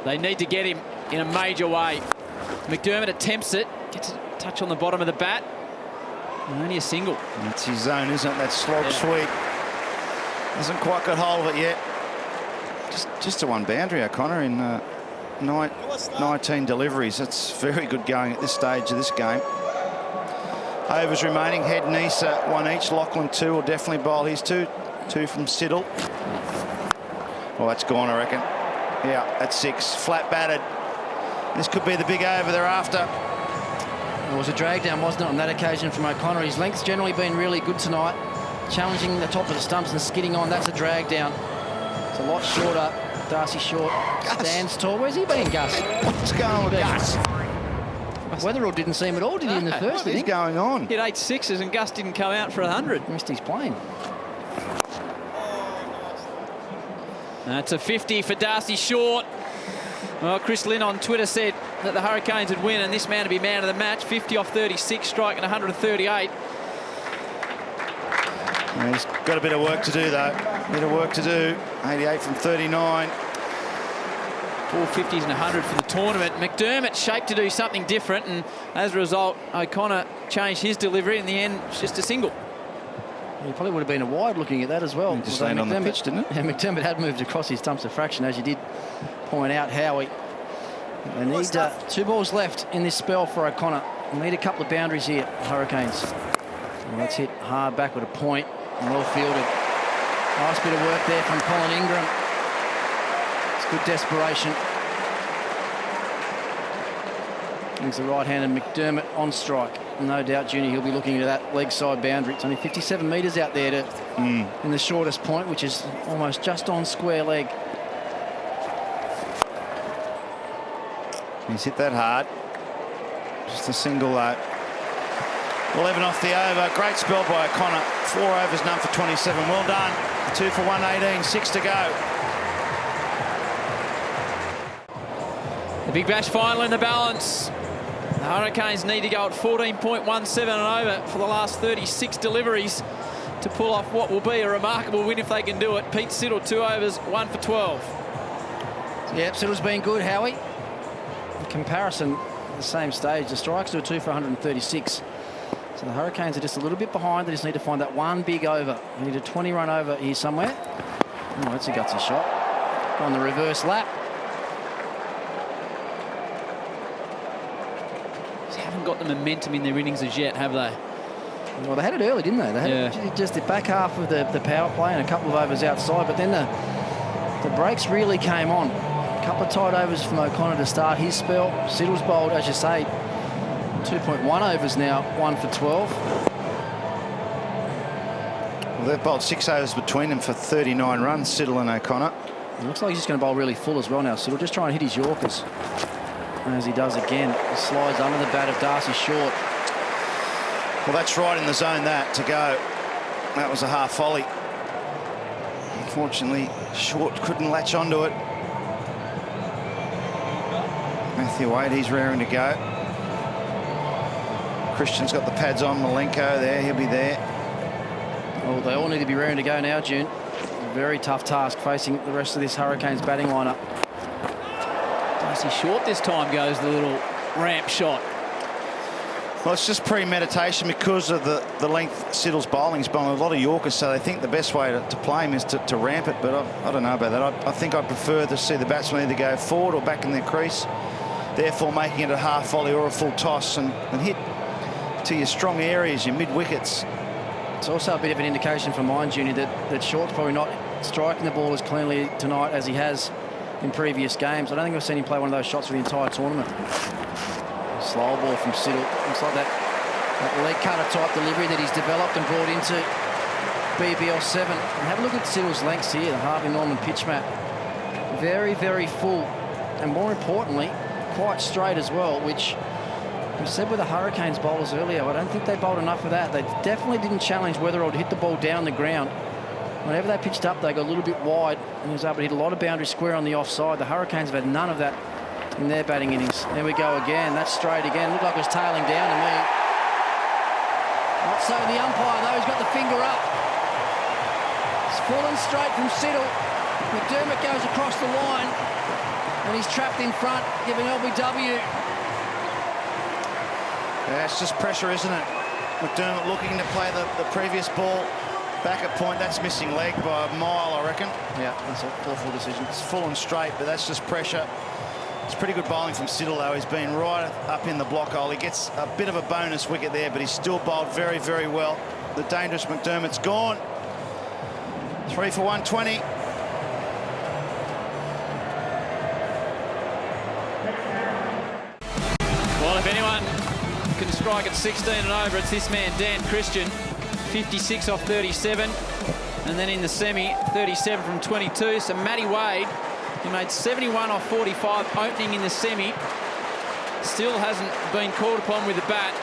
They need to get him in a major way. McDermott attempts it, gets a touch on the bottom of the bat. Only a single. That's his zone, isn't it? That slog sweep. Hasn't quite got hold of it yet. Just a one boundary, O'Connor, in 19 deliveries. That's very good going at this stage of this game. Overs remaining. Head and Nisa, one each. Lachlan, 2 will definitely bowl his 2. 2 from Siddle. Well, that's gone, I reckon. Yeah, that's 6. Flat batted. This could be the big over thereafter. It was a drag down, wasn't it, on that occasion from O'Connor. His length's generally been really good tonight. Challenging the top of the stumps and skidding on. That's a drag down. It's a lot shorter. Darcy Short stands tall. Where's he been, Gus? What's going on with Gus? Weatherall didn't see him at all, did he, in the first inning? What is going on? Hit 8 sixes and Gus didn't come out for 100. Missed his plane. That's a 50 for Darcy Short. Well, Chris Lynn on Twitter said that the Hurricanes would win and this man would be man of the match. 50 off 36, striking 138. Yeah, he's got a bit of work to do, though. A bit of work to do. 88 from 39. 4 50s and 100 for the tournament. McDermott shaped to do something different, and as a result, O'Connor changed his delivery. In the end, it's just a single. He probably would have been a wide looking at that as well. He just landed on the pitch, didn't it? Yeah, McDermott had moved across his stumps a fraction, as you did point out, Howie. They need 2 balls left in this spell for O'Connor. They need a couple of boundaries here, Hurricanes. And that's hit hard backward a point. Well fielded. Nice bit of work there from Colin Ingram. It's good desperation. Brings the right-handed McDermott on strike. No doubt, Junior, he'll be looking at that leg side boundary. It's only 57 metres out there in the shortest point, which is almost just on square leg. He's hit that hard. Just a single, though. 11 off the over. Great spell by O'Connor. 4 overs, none for 27. Well done. 2 for 118. 6 to go. The Big Bash final in the balance. The Hurricanes need to go at 14.17 and over for the last 36 deliveries to pull off what will be a remarkable win if they can do it. Pete Siddle, 2 overs, 1 for 12. Yep, Siddle's been good, Howie. In comparison, at the same stage, the Strikers are 2 for 136. So the Hurricanes are just a little bit behind. They just need to find that one big over. They need a 20-run over here somewhere. Oh, that's a gutsy shot. On the reverse lap. Just haven't got the momentum in their innings as yet, have they? Well, they had it early, didn't they? They had just the back half of the power play and a couple of overs outside, but then the breaks really came on. A couple of tight overs from O'Connor to start his spell. Siddle's bowled, as you say, 2.1 overs now, 1 for 12. Well, they've bowled 6 overs between them for 39 runs, Siddle and O'Connor. It looks like he's just going to bowl really full as well now, Siddle. Just try and hit his Yorkers. And as he does again, he slides under the bat of Darcy Short. Well, that's right in the zone, that, to go. That was a half volley. Unfortunately, Short couldn't latch onto it. Matthew Wade, he's raring to go. Christian's got the pads on. Malenko there, he'll be there. Well, they all need to be raring to go now, June. A very tough task facing the rest of this Hurricanes batting lineup. Darcy Short this time goes the little ramp shot. Well, it's just premeditation because of the length Siddle's bowling. He's bowling a lot of Yorkers, so they think the best way to play him is to ramp it, but I don't know about that. I think I'd prefer to see the batsman either go forward or back in their crease, therefore making it a half volley or a full toss and hit to your strong areas, your mid-wickets. It's also a bit of an indication for mine, Junior, that Short's probably not striking the ball as cleanly tonight as he has in previous games. I don't think I've seen him play one of those shots for the entire tournament. Slow ball from Siddle. Looks like that leg cutter type delivery that he's developed and brought into BBL 7. And have a look at Siddle's lengths here, the Harvey Norman pitch map. Very, very full. And more importantly, quite straight as well, which we said with the Hurricanes bowlers earlier. I don't think they bowled enough of that. They definitely didn't challenge whether or to hit the ball down the ground. Whenever they pitched up, they got a little bit wide and he was able to hit a lot of boundary square on the offside. The Hurricanes have had none of that in their batting innings. There we go again. That's straight again. Looked like it was tailing down to me. Not so the umpire, though. He's got the finger up. It's fallen straight from Siddle. McDermott goes across the line and he's trapped in front, giving LBW. Yeah, it's just pressure, isn't it? McDermott looking to play the previous ball back at point. That's missing leg by a mile, I reckon. Yeah, that's an awful decision. It's full and straight, but that's just pressure. It's pretty good bowling from Siddle, though. He's been right up in the block hole. He gets a bit of a bonus wicket there, but he's still bowled very, very well. The dangerous McDermott's gone. 3 for 120. Well, if anyone can strike at 16 and over, it's this man, Dan Christian. 56 off 37. And then in the semi, 37 from 22. So Matty Wade, he made 71 off 45 opening in the semi. Still hasn't been called upon with the bat.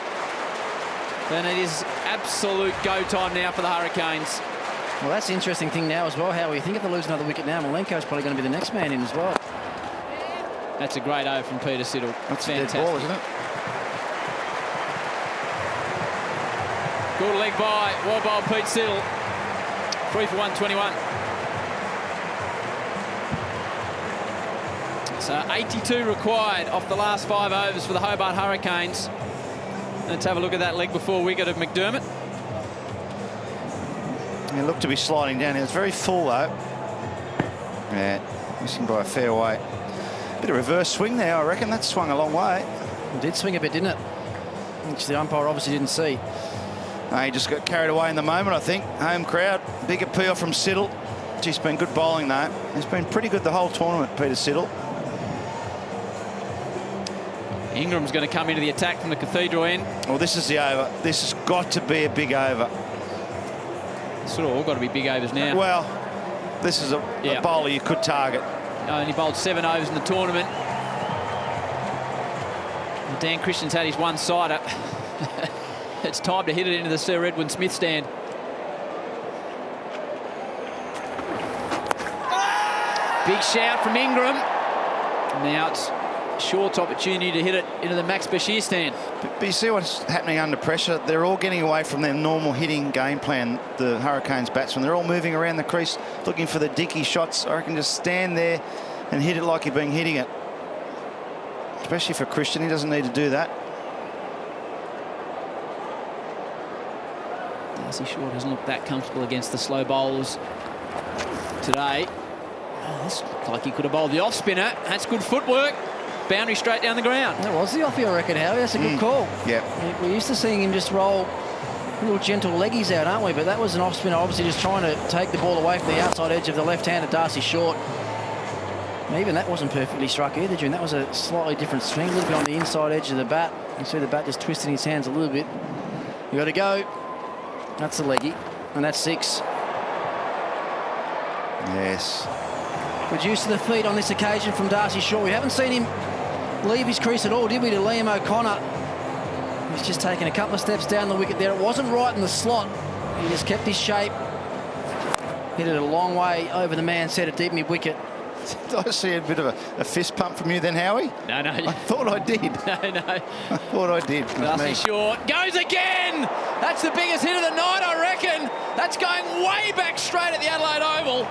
And it is absolute go time now for the Hurricanes. Well, that's the interesting thing now as well, how you think if they lose another wicket now, Malenko's probably going to be the next man in as well. That's a great over from Peter Siddle. That's fantastic. A dead ball, isn't it? Good leg by well bowled Pete Siddle. 3 for 121. So 82 required off the last 5 overs for the Hobart Hurricanes. Let's have a look at that leg before wicket of McDermott. He looked to be sliding down. He was very full, though. Yeah, missing by a fair way. Bit of reverse swing there, I reckon. That swung a long way. It did swing a bit, didn't it? Which the umpire obviously didn't see. No, he just got carried away in the moment, I think. Home crowd. Big appeal from Siddle. He's been good bowling, though. He's been pretty good the whole tournament, Peter Siddle. Ingram's going to come into the attack from the Cathedral end. Well, this is the over. This has got to be a big over. Sort of all got to be big overs now. Well, this is a bowler you could target. Only bowled 7 overs in the tournament. And Dan Christian's had his one-sider. It's time to hit it into the Sir Edwin Smith stand. Big shout from Ingram. Now it's Short's opportunity to hit it into the Max Bashir stand. But you see what's happening under pressure? They're all getting away from their normal hitting game plan, the Hurricanes batsmen. They're all moving around the crease looking for the dicky shots. I reckon just stand there and hit it like you've been hitting it. Especially for Christian, he doesn't need to do that. Darcy Short hasn't looked that comfortable against the slow bowlers today. Oh, this looked like he could have bowled the off spinner. That's good footwork. Boundary straight down the ground. That was the offie, I reckon, Howie. That's a good call. Yeah. We're used to seeing him just roll little gentle leggies out, aren't we? But that was an off spinner, obviously just trying to take the ball away from the outside edge of the left-handed Darcy Short. And even that wasn't perfectly struck either, June. That was a slightly different swing, a little bit on the inside edge of the bat. You see the bat just twisting his hands a little bit. You got to go. That's a leggy, and that's 6. Yes. Good use of the feet on this occasion from Darcy Short. We haven't seen him leave his crease at all, did we, to Liam O'Connor? He's just taken a couple of steps down the wicket there. It wasn't right in the slot. He just kept his shape. Hit it a long way over the man, set it deep mid-wicket. Did I see a bit of a fist pump from you then, Howie? No. I thought I did. No. I thought I did. Darcy Short goes again. That's the biggest hit of the night, I reckon. That's going way back straight at the Adelaide Oval.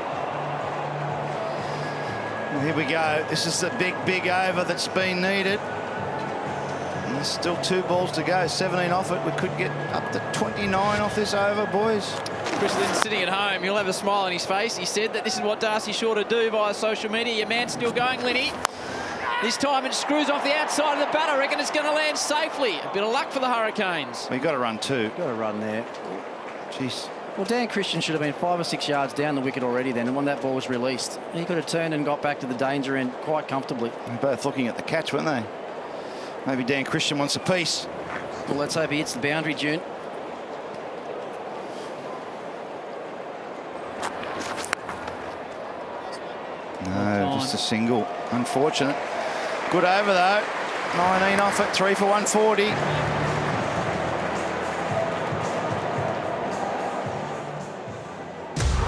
Well, here we go. This is the big over that's been needed. And there's still 2 balls to go. 17 off it. We could get up to 29 off this over, boys. Chris Lynn's sitting at home. He'll have a smile on his face. He said that this is what Darcy Short would do via social media. Your man's still going, Linny. This time it screws off the outside of the bat. I reckon it's going to land safely. A bit of luck for the Hurricanes. We've got to run 2. Got to run there. Jeez. Well, Dan Christian should have been 5 or 6 yards down the wicket already then, and when that ball was released, he could have turned and got back to the danger end quite comfortably. They're both looking at the catch, weren't they? Maybe Dan Christian wants a piece. Well, let's hope he hits the boundary, June. No, just a single. Unfortunate. Good over, though. 19 off it, 3 for 140.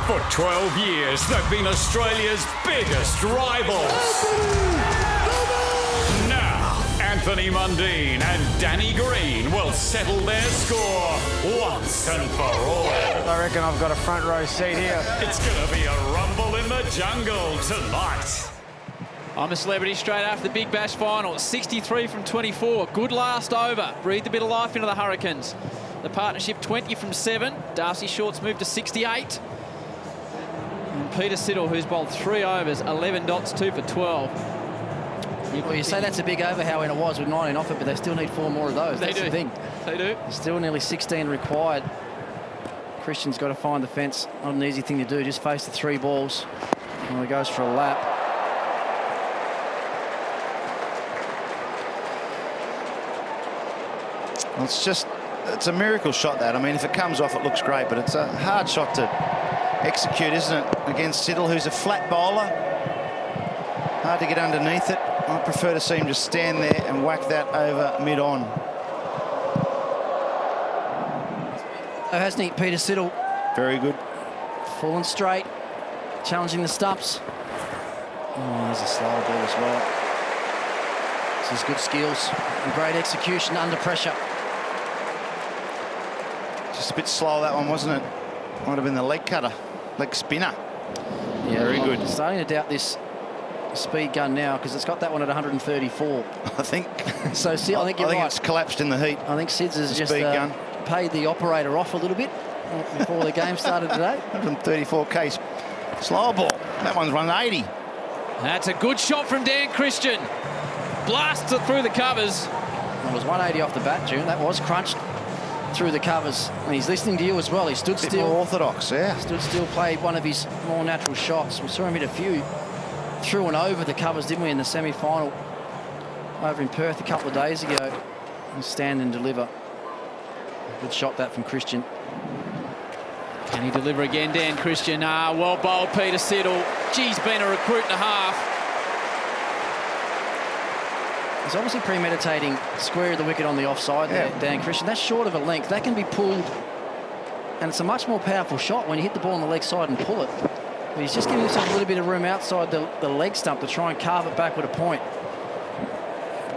For 12 years, they've been Australia's biggest rivals. Now, Anthony Mundine and Danny Green will settle their score once and for all. I reckon I've got a front row seat here. It's going to be a rumble in the jungle tonight. I'm a Celebrity straight after the Big Bash final. 63 from 24. Good last over. Breathed a bit of life into the Hurricanes. The partnership 20 from 7. Darcy Short's moved to 68. And Peter Siddle, who's bowled 3 overs, 11 dots, 2 for 12. Well, you say that's a big over, Howie, and it was with 19 off it, but they still need 4 more of those. That's the thing. They do. There's still nearly 16 required. Christian's got to find the fence. Not an easy thing to do. Just face the 3 balls. Well, he goes for a lap. Well, it's a miracle shot, that. I mean, if it comes off, it looks great, but it's a hard shot to execute, isn't it, against Siddle, who's a flat bowler. Hard to get underneath it. I prefer to see him just stand there and whack that over mid-on. Oh, hasn't he, Peter Siddle? Very good. Full and straight, challenging the stumps. Oh, there's a slow ball as well. This is good skills and great execution under pressure. Just a bit slow, that one, wasn't it? Might have been the leg cutter, leg spinner. Yeah, very good. I'm starting to doubt this speed gun now because it's got that one at 134. I think. So, Sid, I think you're right. It's collapsed in the heat. I think Sid's has just speed gun. paid the operator off a little bit before the game started today. 134 case. Slow ball. That one's run 80. That's a good shot from Dan Christian. Blasts it through the covers. It was 180 off the bat, June. That was crunched through the covers. And he's listening to you as well. He stood still. More orthodox, yeah. Stood still, played one of his more natural shots. We saw him hit a few through and over the covers, didn't we, in the semi-final over in Perth a couple of days ago. And stand and deliver. Good shot that from Christian. Can he deliver again, Dan Christian? Well bowled, Peter Siddle. Geez, been a recruit and a half. He's obviously premeditating square of the wicket on the offside there, Dan Christian. That's short of a length. That can be pulled, and it's a much more powerful shot when you hit the ball on the leg side and pull it. But he's just giving himself a little bit of room outside the leg stump to try and carve it back with a point.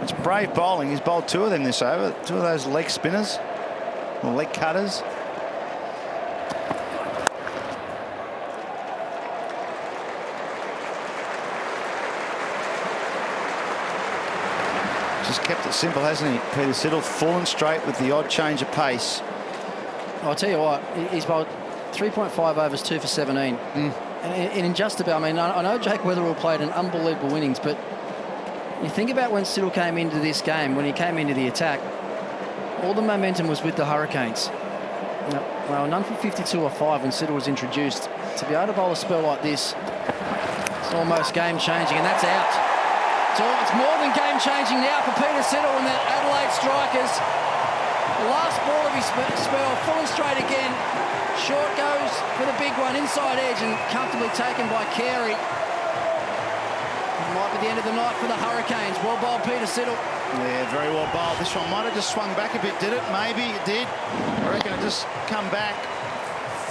It's brave bowling. He's bowled 2 of them this over. 2 of those leg spinners or leg cutters. Just kept it simple, hasn't he? Peter Siddle fallen straight with the odd change of pace. I'll tell you what, he's bowled 3.5 overs, 2 for 17. And in just about, I mean, I know Jake Weatherall played an unbelievable innings, but you think about when Siddle came into this game, when he came into the attack, all the momentum was with the Hurricanes. Well, none for 52 or 5 when Siddle was introduced. To be able to bowl a spell like this, it's almost game-changing, and that's out. It's more than game-changing now for Peter Siddle and the Adelaide Strikers. The last ball of his spell, falling straight again. Short goes for the big one, inside edge, and comfortably taken by Carey. It might be the end of the night for the Hurricanes. Well bowled, Peter Siddle. Yeah, very well bowled. This one might have just swung back a bit, did it? Maybe it did. I reckon it just come back.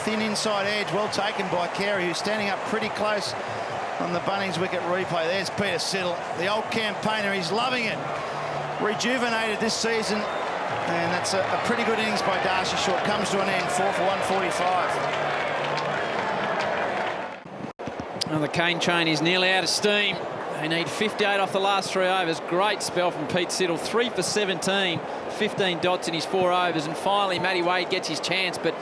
Thin inside edge, well taken by Carey, who's standing up pretty close on the Bunnings wicket replay. There's Peter Siddle, the old campaigner. He's loving it. Rejuvenated this season. And that's a pretty good innings by Darcy Short. Comes to an end, 4 for 145. And the Kane train is nearly out of steam. They need 58 off the last 3 overs. Great spell from Pete Siddle. 3 for 17, 15 dots in his 4 overs. And finally, Matty Wade gets his chance, but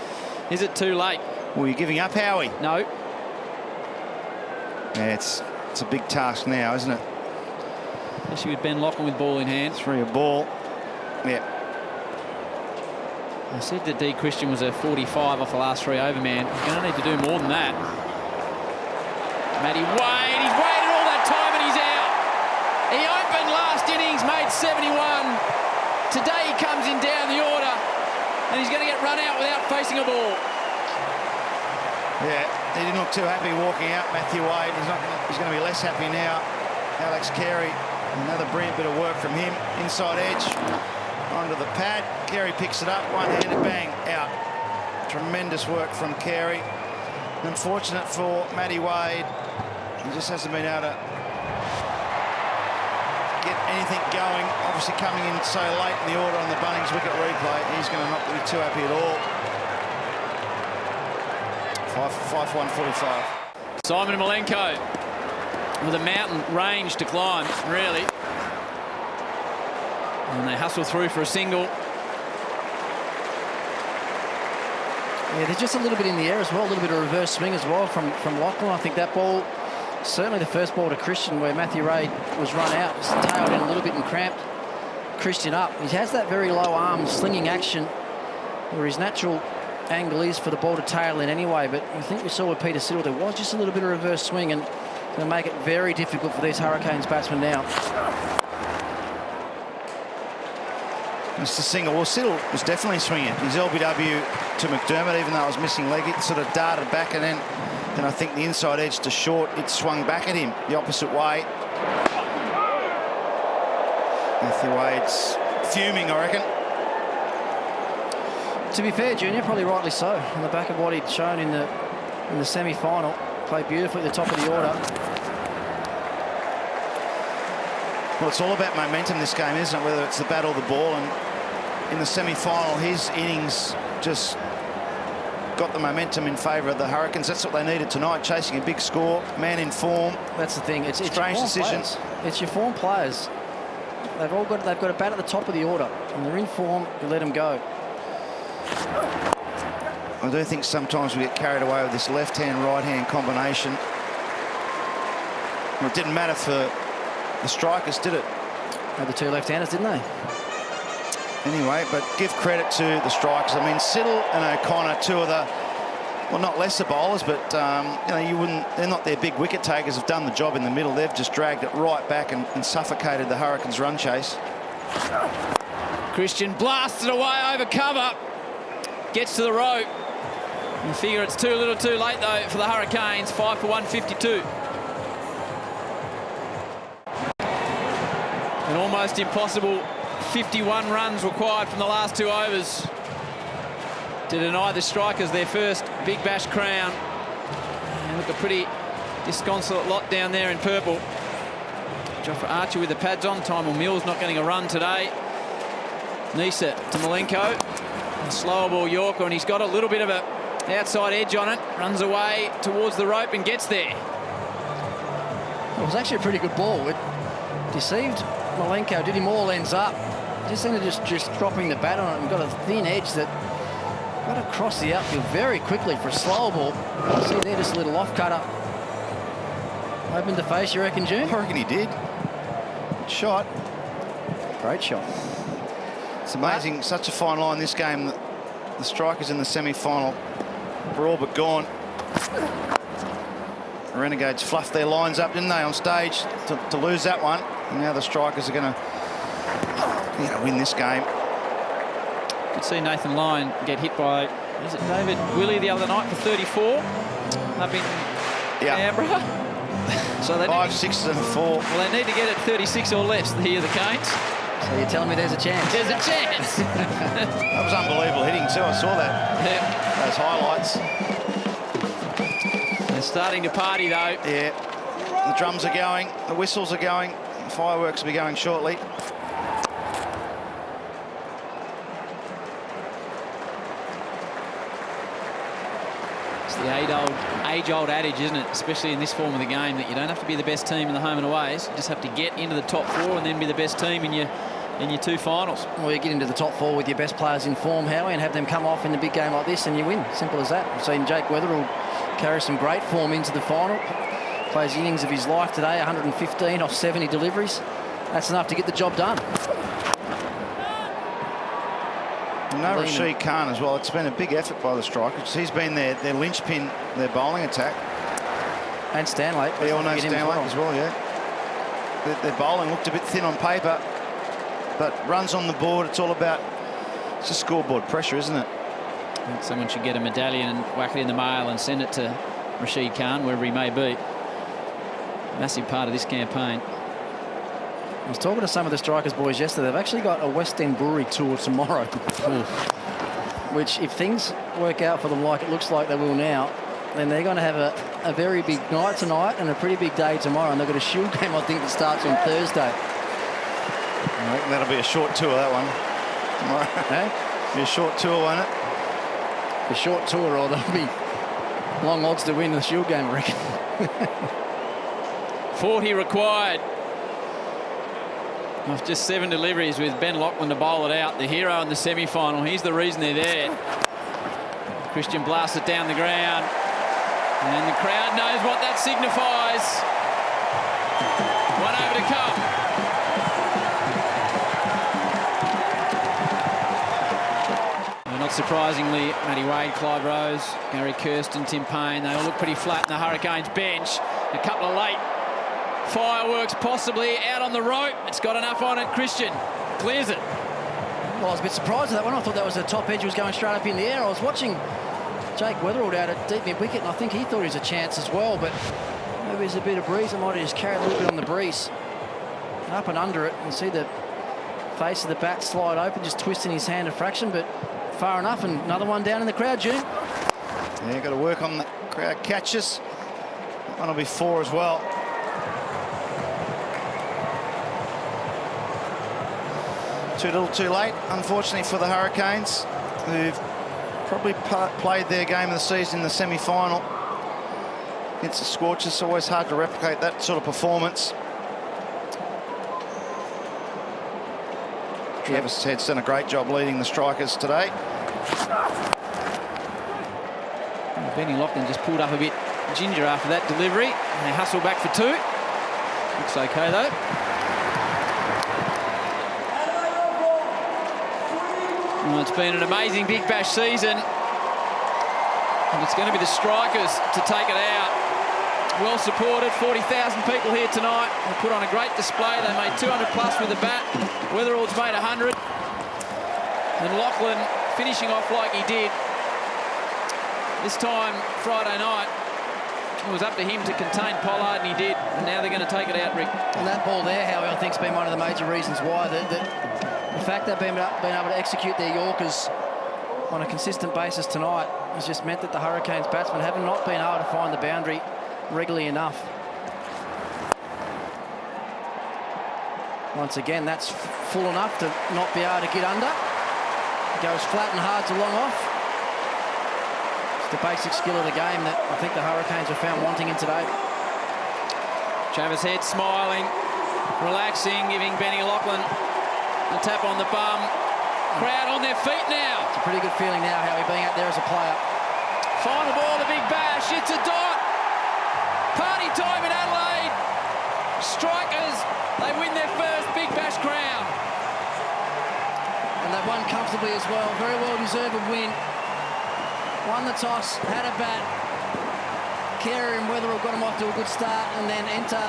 is it too late? Well, you're giving up, Howie? No. Yeah, it's a big task now, isn't it? Especially with Ben Lachlan with ball in hand. 3 a ball. Yeah. I said that D. Christian was a 45 off the last 3 over man. He's going to need to do more than that. Matty Wade, he's waited all that time and he's out. He opened last innings, made 71. Today he comes in down the order and he's going to get run out without facing a ball. Yeah, he didn't look too happy walking out, Matthew Wade. He's going to be less happy now. Alex Carey, another brilliant bit of work from him. Inside edge. Onto the pad. Carey picks it up, one-handed bang, out. Tremendous work from Carey. Unfortunate for Matty Wade. He just hasn't been able to get anything going. Obviously coming in so late in the order on the Bunnings wicket replay. He's going to not be too happy at all. 5 for 145. Simon Malenko with a mountain range to climb, really. And they hustle through for a single. Yeah, there's just a little bit in the air as well, a little bit of reverse swing as well from Lachlan. I think that ball, certainly the first ball to Christian where Matthew Wade was run out, just tailed in a little bit and cramped Christian up. He has that very low arm slinging action where his natural angle is for the ball to tail in anyway, but I think we saw with Peter Siddle there was just a little bit of reverse swing and going to make it very difficult for these Hurricanes batsmen now. It's the single. Well, Siddle was definitely swinging. His LBW to McDermott, even though it was missing leg, it sort of darted back, and then I think the inside edge to Short, it swung back at him the opposite way. Matthew Wade's fuming, I reckon. To be fair, Junior, probably rightly so. On the back of what he'd shown in the semi-final, played beautifully at the top of the order. Well, it's all about momentum this game, isn't it? Whether it's the bat or the ball. And in the semi-final, his innings just got the momentum in favour of the Hurricanes. That's what they needed tonight, chasing a big score, man in form. That's the thing. It's strange decisions. It's your form players. They've got a bat at the top of the order, and they're in form. You let them go. I do think sometimes we get carried away with this left-hand, right-hand combination. Well, it didn't matter for the strikers, did it? Had the 2 left-handers, didn't they? Anyway, but give credit to the strikers. I mean, Siddle and O'Connor, 2 of the, well, not lesser bowlers, but you know, they're not their big wicket takers, have done the job in the middle. They've just dragged it right back and suffocated the Hurricanes' run chase. Christian blasted away over cover. Gets to the rope. You figure it's too little too late, though, for the Hurricanes. 5 for 152. An almost impossible 51 runs required from the last 2 overs to deny the strikers their first Big Bash crown. And look, a pretty disconsolate lot down there in purple. Joffre Archer with the pads on. Tymel Mills not getting a run today. Nisa to Malenko. A slower ball Yorker, and he's got a little bit of a outside edge on it. Runs away towards the rope and gets there. It was actually a pretty good ball. It deceived Malenko, did him all ends up. Just ended just dropping the bat on it and got a thin edge that got across the outfield very quickly for a slower ball. See there, just a little off-cutter. Opened the face, you reckon, June? I reckon he did. Good shot. Great shot. It's amazing, such a fine line this game. The strikers in the semi-final were all but gone. The Renegades fluffed their lines up, didn't they, on stage to lose that one. And now the strikers are going to win this game. Could see Nathan Lyon get hit by, is it David Willey the other night for 34 up in Canberra. So they 5, 6 and 4. Well, they need to get it 36 or less here, the Canes. So you're telling me there's a chance? There's a chance. That was unbelievable hitting too. I saw that. Yeah. Those highlights. They're starting to party though. Yeah. The drums are going. The whistles are going. The fireworks will be going shortly. It's the age-old adage, isn't it? Especially in this form of the game, that you don't have to be the best team in the home and aways. You just have to get into the top 4 and then be the best team in your 2 finals. Well, you get into the top 4 with your best players in form, Howie, and have them come off in a big game like this and you win. Simple as that. We've seen Jake Weatherall carry some great form into the final. Plays the innings of his life today, 115 off 70 deliveries. That's enough to get the job done. No Rashid Khan as well. It's been a big effort by the strikers. He's been their linchpin, their bowling attack. And Stanley. They all know Stanley as well, yeah. Their bowling looked a bit thin on paper, but runs on the board, it's all about, it's just scoreboard pressure, isn't it? I think someone should get a medallion and whack it in the mail and send it to Rashid Khan, wherever he may be. Massive part of this campaign. I was talking to some of the strikers boys yesterday. They've actually got a West End Brewery tour tomorrow. Which, if things work out for them like it looks like they will now, then they're going to have a very big night tonight and a pretty big day tomorrow. And they've got a Shield game, I think, that starts on Thursday. I reckon that'll be a short tour, that one. Tomorrow. Be a short tour, won't it? A short tour, or there'll be long odds to win the Shield game, I reckon. 40 required. Off just 7 deliveries with Ben Lachlan to bowl it out. The hero in the semi-final. He's the reason they're there. Christian blasts it down the ground. And the crowd knows what that signifies. One over to come. Not surprisingly, Matty Wade, Clive Rose, Gary Kirsten, Tim Payne, they all look pretty flat in the Hurricanes bench. A couple of late fireworks possibly out on the rope. It's got enough on it. Christian clears it. Well, I was a bit surprised at that one. I thought that was the top edge was going straight up in the air. I was watching Jake Weatherall out at deep mid-wicket, and I think he thought he was a chance as well, but maybe there's a bit of breeze. I might have just carried a little bit on the breeze. And up and under it, and see the face of the bat slide open, just twisting his hand a fraction, but far enough, and another one down in the crowd, June. Yeah, got to work on the crowd catches. That one will be 4 as well. Too little too late, unfortunately, for the Hurricanes, who've probably played their game of the season in the semi-final. Against the Scorchers, it's always hard to replicate that sort of performance. Travis Head's done a great job leading the strikers today. Benny Lachlan just pulled up a bit ginger after that delivery. And they hustle back for 2. Looks okay, though. Well, it's been an amazing Big Bash season. And it's going to be the strikers to take it out. Well supported, 40,000 people here tonight. They put on a great display. They made 200 plus with the bat. Weatherall's made 100. And Lachlan finishing off like he did. This time, Friday night, it was up to him to contain Pollard, and he did. And now they're going to take it out, Rick. And that ball there, Howie, I think, has been one of the major reasons why. The fact they've been able to execute their Yorkers on a consistent basis tonight has just meant that the Hurricanes batsmen have not been able to find the boundary regularly enough. Once again, that's full enough to not be able to get under. Goes flat and hard to long off. It's the basic skill of the game that I think the Hurricanes have found wanting in today. Travis Head smiling, relaxing, giving Benny Lachlan a tap on the bum. Crowd on their feet now. It's a pretty good feeling now, Howie, being out there as a player. Final ball, the big bash. It's a dot. Party time in Adelaide. Strikers, they win their first Big Bash crown. And they've won comfortably as well. Very well deserved win. Won the toss, had a bat. Carey and Weatherall got them off to a good start, and then enter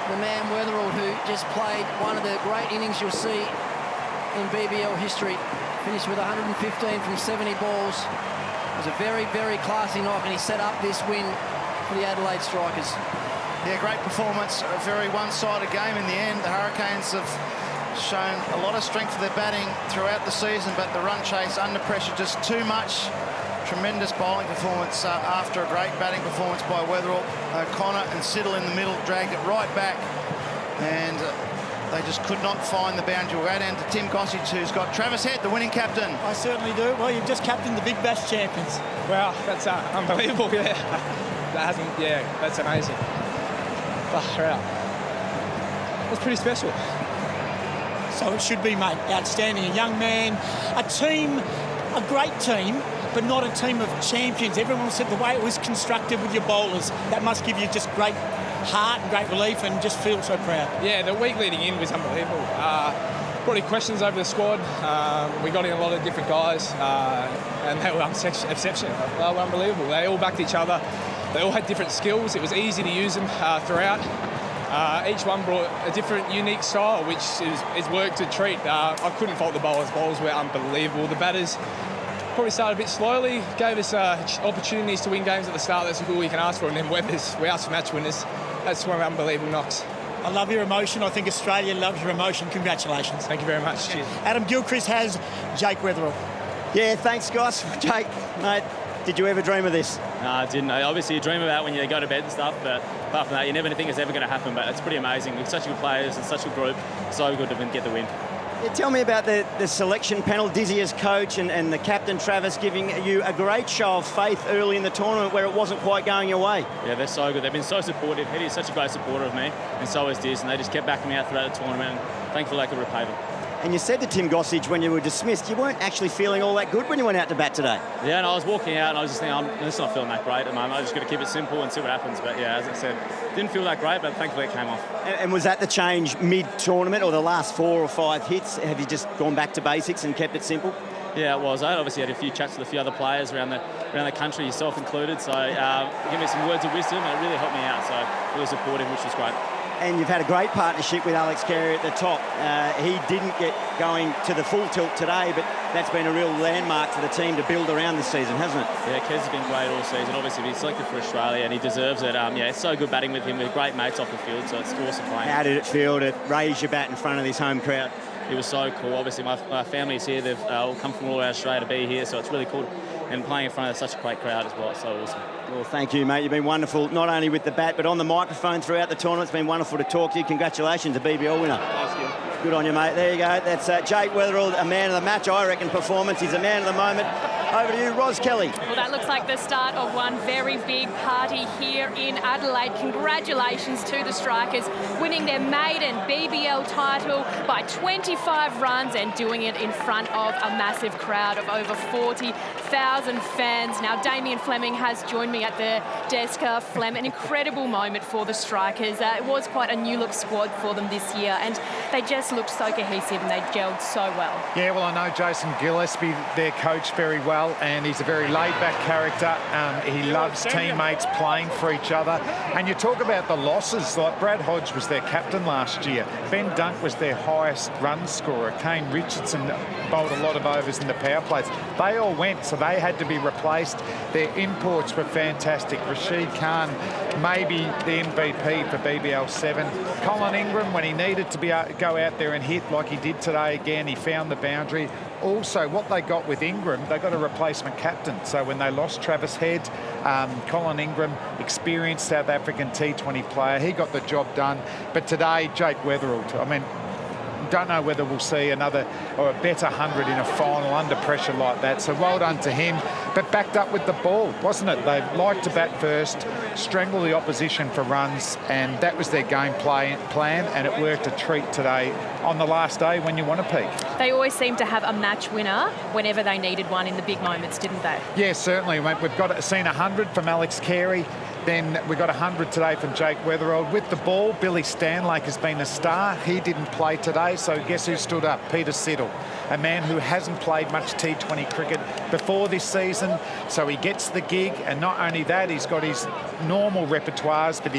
the man Weatherall, who just played one of the great innings you'll see in BBL history. Finished with 115 from 70 balls. It was a very, very classy knock, and he set up this win for the Adelaide Strikers. Yeah, great performance. A very one-sided game in the end. The Hurricanes have shown a lot of strength for their batting throughout the season, but the run chase under pressure just too much. Tremendous bowling performance after a great batting performance by Weatherall. O'Connor and Siddle in the middle dragged it right back, and they just could not find the boundary. We'll add in to Tim Gossage, who's got Travis Head, the winning captain. I certainly do. Well, you've just captained the Big Bash champions. Wow, that's unbelievable, yeah. That's amazing. That's pretty special. So it should be, mate. Outstanding. A young man, a team, a great team, but not a team of champions. Everyone said the way it was constructed with your bowlers, that must give you just great heart and great relief, and just feel so proud. Yeah, the week leading in was unbelievable. Brought in questions over the squad. We got in a lot of different guys, and they were exceptional. They were unbelievable. They all backed each other. They all had different skills. It was easy to use them throughout. Each one brought a different, unique style, which is work to treat. I couldn't fault the bowlers. Bowlers were unbelievable. The batters probably started a bit slowly, gave us opportunities to win games at the start. That's all we can ask for. And then we asked for match winners. That's one of unbelievable knocks. I love your emotion. I think Australia loves your emotion. Congratulations. Thank you very much. Cheers. Adam Gilchrist has Jake Weatherall. Yeah, thanks, guys. Jake, mate, did you ever dream of this? No, I didn't. Obviously, you dream about when you go to bed and stuff, but apart from that, you never think it's ever going to happen. But it's pretty amazing. We're such good players and such a group. So good to get the win. Yeah, tell me about the selection panel, Dizzy as coach and the captain, Travis, giving you a great show of faith early in the tournament where it wasn't quite going your way. Yeah, they're so good. They've been so supportive. Hetty's such a great supporter of me, and so is Diz, and they just kept backing me out throughout the tournament, and thankfully I could repay them. And you said to Tim Gossage when you were dismissed, you weren't actually feeling all that good when you went out to bat today. Yeah, and I was walking out and I was just thinking, I'm just not feeling that great at the moment. I just got to keep it simple and see what happens. But yeah, as I said, didn't feel that great, but thankfully it came off. And was that the change mid-tournament or the last 4 or 5 hits? Have you just gone back to basics and kept it simple? Yeah, it was. I obviously had a few chats with a few other players around the country, yourself included. So give me some words of wisdom, and it really helped me out. So really supportive, which was great. And you've had a great partnership with Alex Carey at the top. He didn't get going to the full tilt today, but that's been a real landmark for the team to build around this season, hasn't it? Yeah, Kez has been great all season. Obviously, he's selected for Australia, and he deserves it. Yeah, it's so good batting with him. We're great mates off the field, so it's awesome playing. How did it feel to raise your bat in front of this home crowd? It was so cool. Obviously, my family's here. They've all come from all over Australia to be here, so it's really cool. And playing in front of such a great crowd as well. It's so awesome. Well, thank you, mate. You've been wonderful, not only with the bat, but on the microphone throughout the tournament. It's been wonderful to talk to you. Congratulations, a BBL winner. Thank you. Good on you, mate. There you go. That's Jake Weatherall, a man of the match, I reckon, performance. He's a man of the moment. Over to you, Ros Kelly. Well, that looks like the start of one very big party here in Adelaide. Congratulations to the Strikers, winning their maiden BBL title by 25 runs and doing it in front of a massive crowd of over 40,000 fans. Now, Damien Fleming has joined me at the desk. Flem, an incredible moment for the Strikers. It was quite a new-look squad for them this year, and they just looked so cohesive and they gelled so well. Yeah, well, I know Jason Gillespie, their coach, very well, and he's a very laid-back character. He loves teammates playing for each other. And you talk about the losses, like Brad Hodge was their captain last year. Ben Dunk was their highest run scorer. Kane Richardson bowled a lot of overs in the power plays. They all went, so they had to be replaced. Their imports were fantastic. Rashid Khan, maybe the MVP for BBL 7. Colin Ingram, when he needed to go out there and hit like he did today again, he found the boundary. Also, what they got with Ingram, they got a replacement captain. So when they lost Travis Head, Colin Ingram, experienced South African T20 player, he got the job done. But today, Jake Weatherall, I mean, don't know whether we'll see another or a better 100 in a final under pressure like that. So well done to him, but backed up with the ball, wasn't it? They liked to bat first, strangle the opposition for runs, and that was their game plan, and it worked a treat today on the last day when you want to peak. They always seem to have a match winner whenever they needed one in the big moments, didn't they? Yeah, certainly. We've seen 100 from Alex Carey. Then we got 100 today from Jake Weatherald. With the ball, Billy Stanlake has been a star. He didn't play today, so guess who stood up? Peter Siddle, a man who hasn't played much T20 cricket before this season, so he gets the gig. And not only that, he's got his normal repertoires, but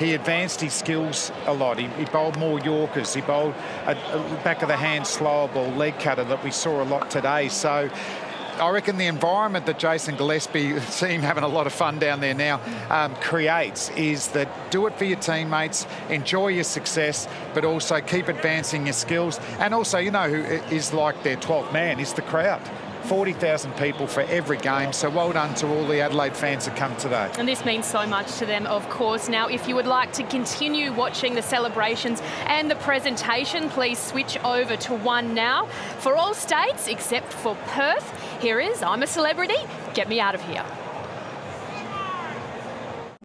he advanced his skills a lot. He bowled more Yorkers. He bowled a back of the hand slower ball leg cutter that we saw a lot today. So I reckon the environment that Jason Gillespie, see him having a lot of fun down there now, creates is that do it for your teammates, enjoy your success, but also keep advancing your skills. And also, you know who is like their 12th man is the crowd. 40,000 people for every game, so well done to all the Adelaide fans that come today. And this means so much to them, of course. Now, if you would like to continue watching the celebrations and the presentation, please switch over to One Now. For all states except for Perth, here is I'm a Celebrity, Get Me Out of Here.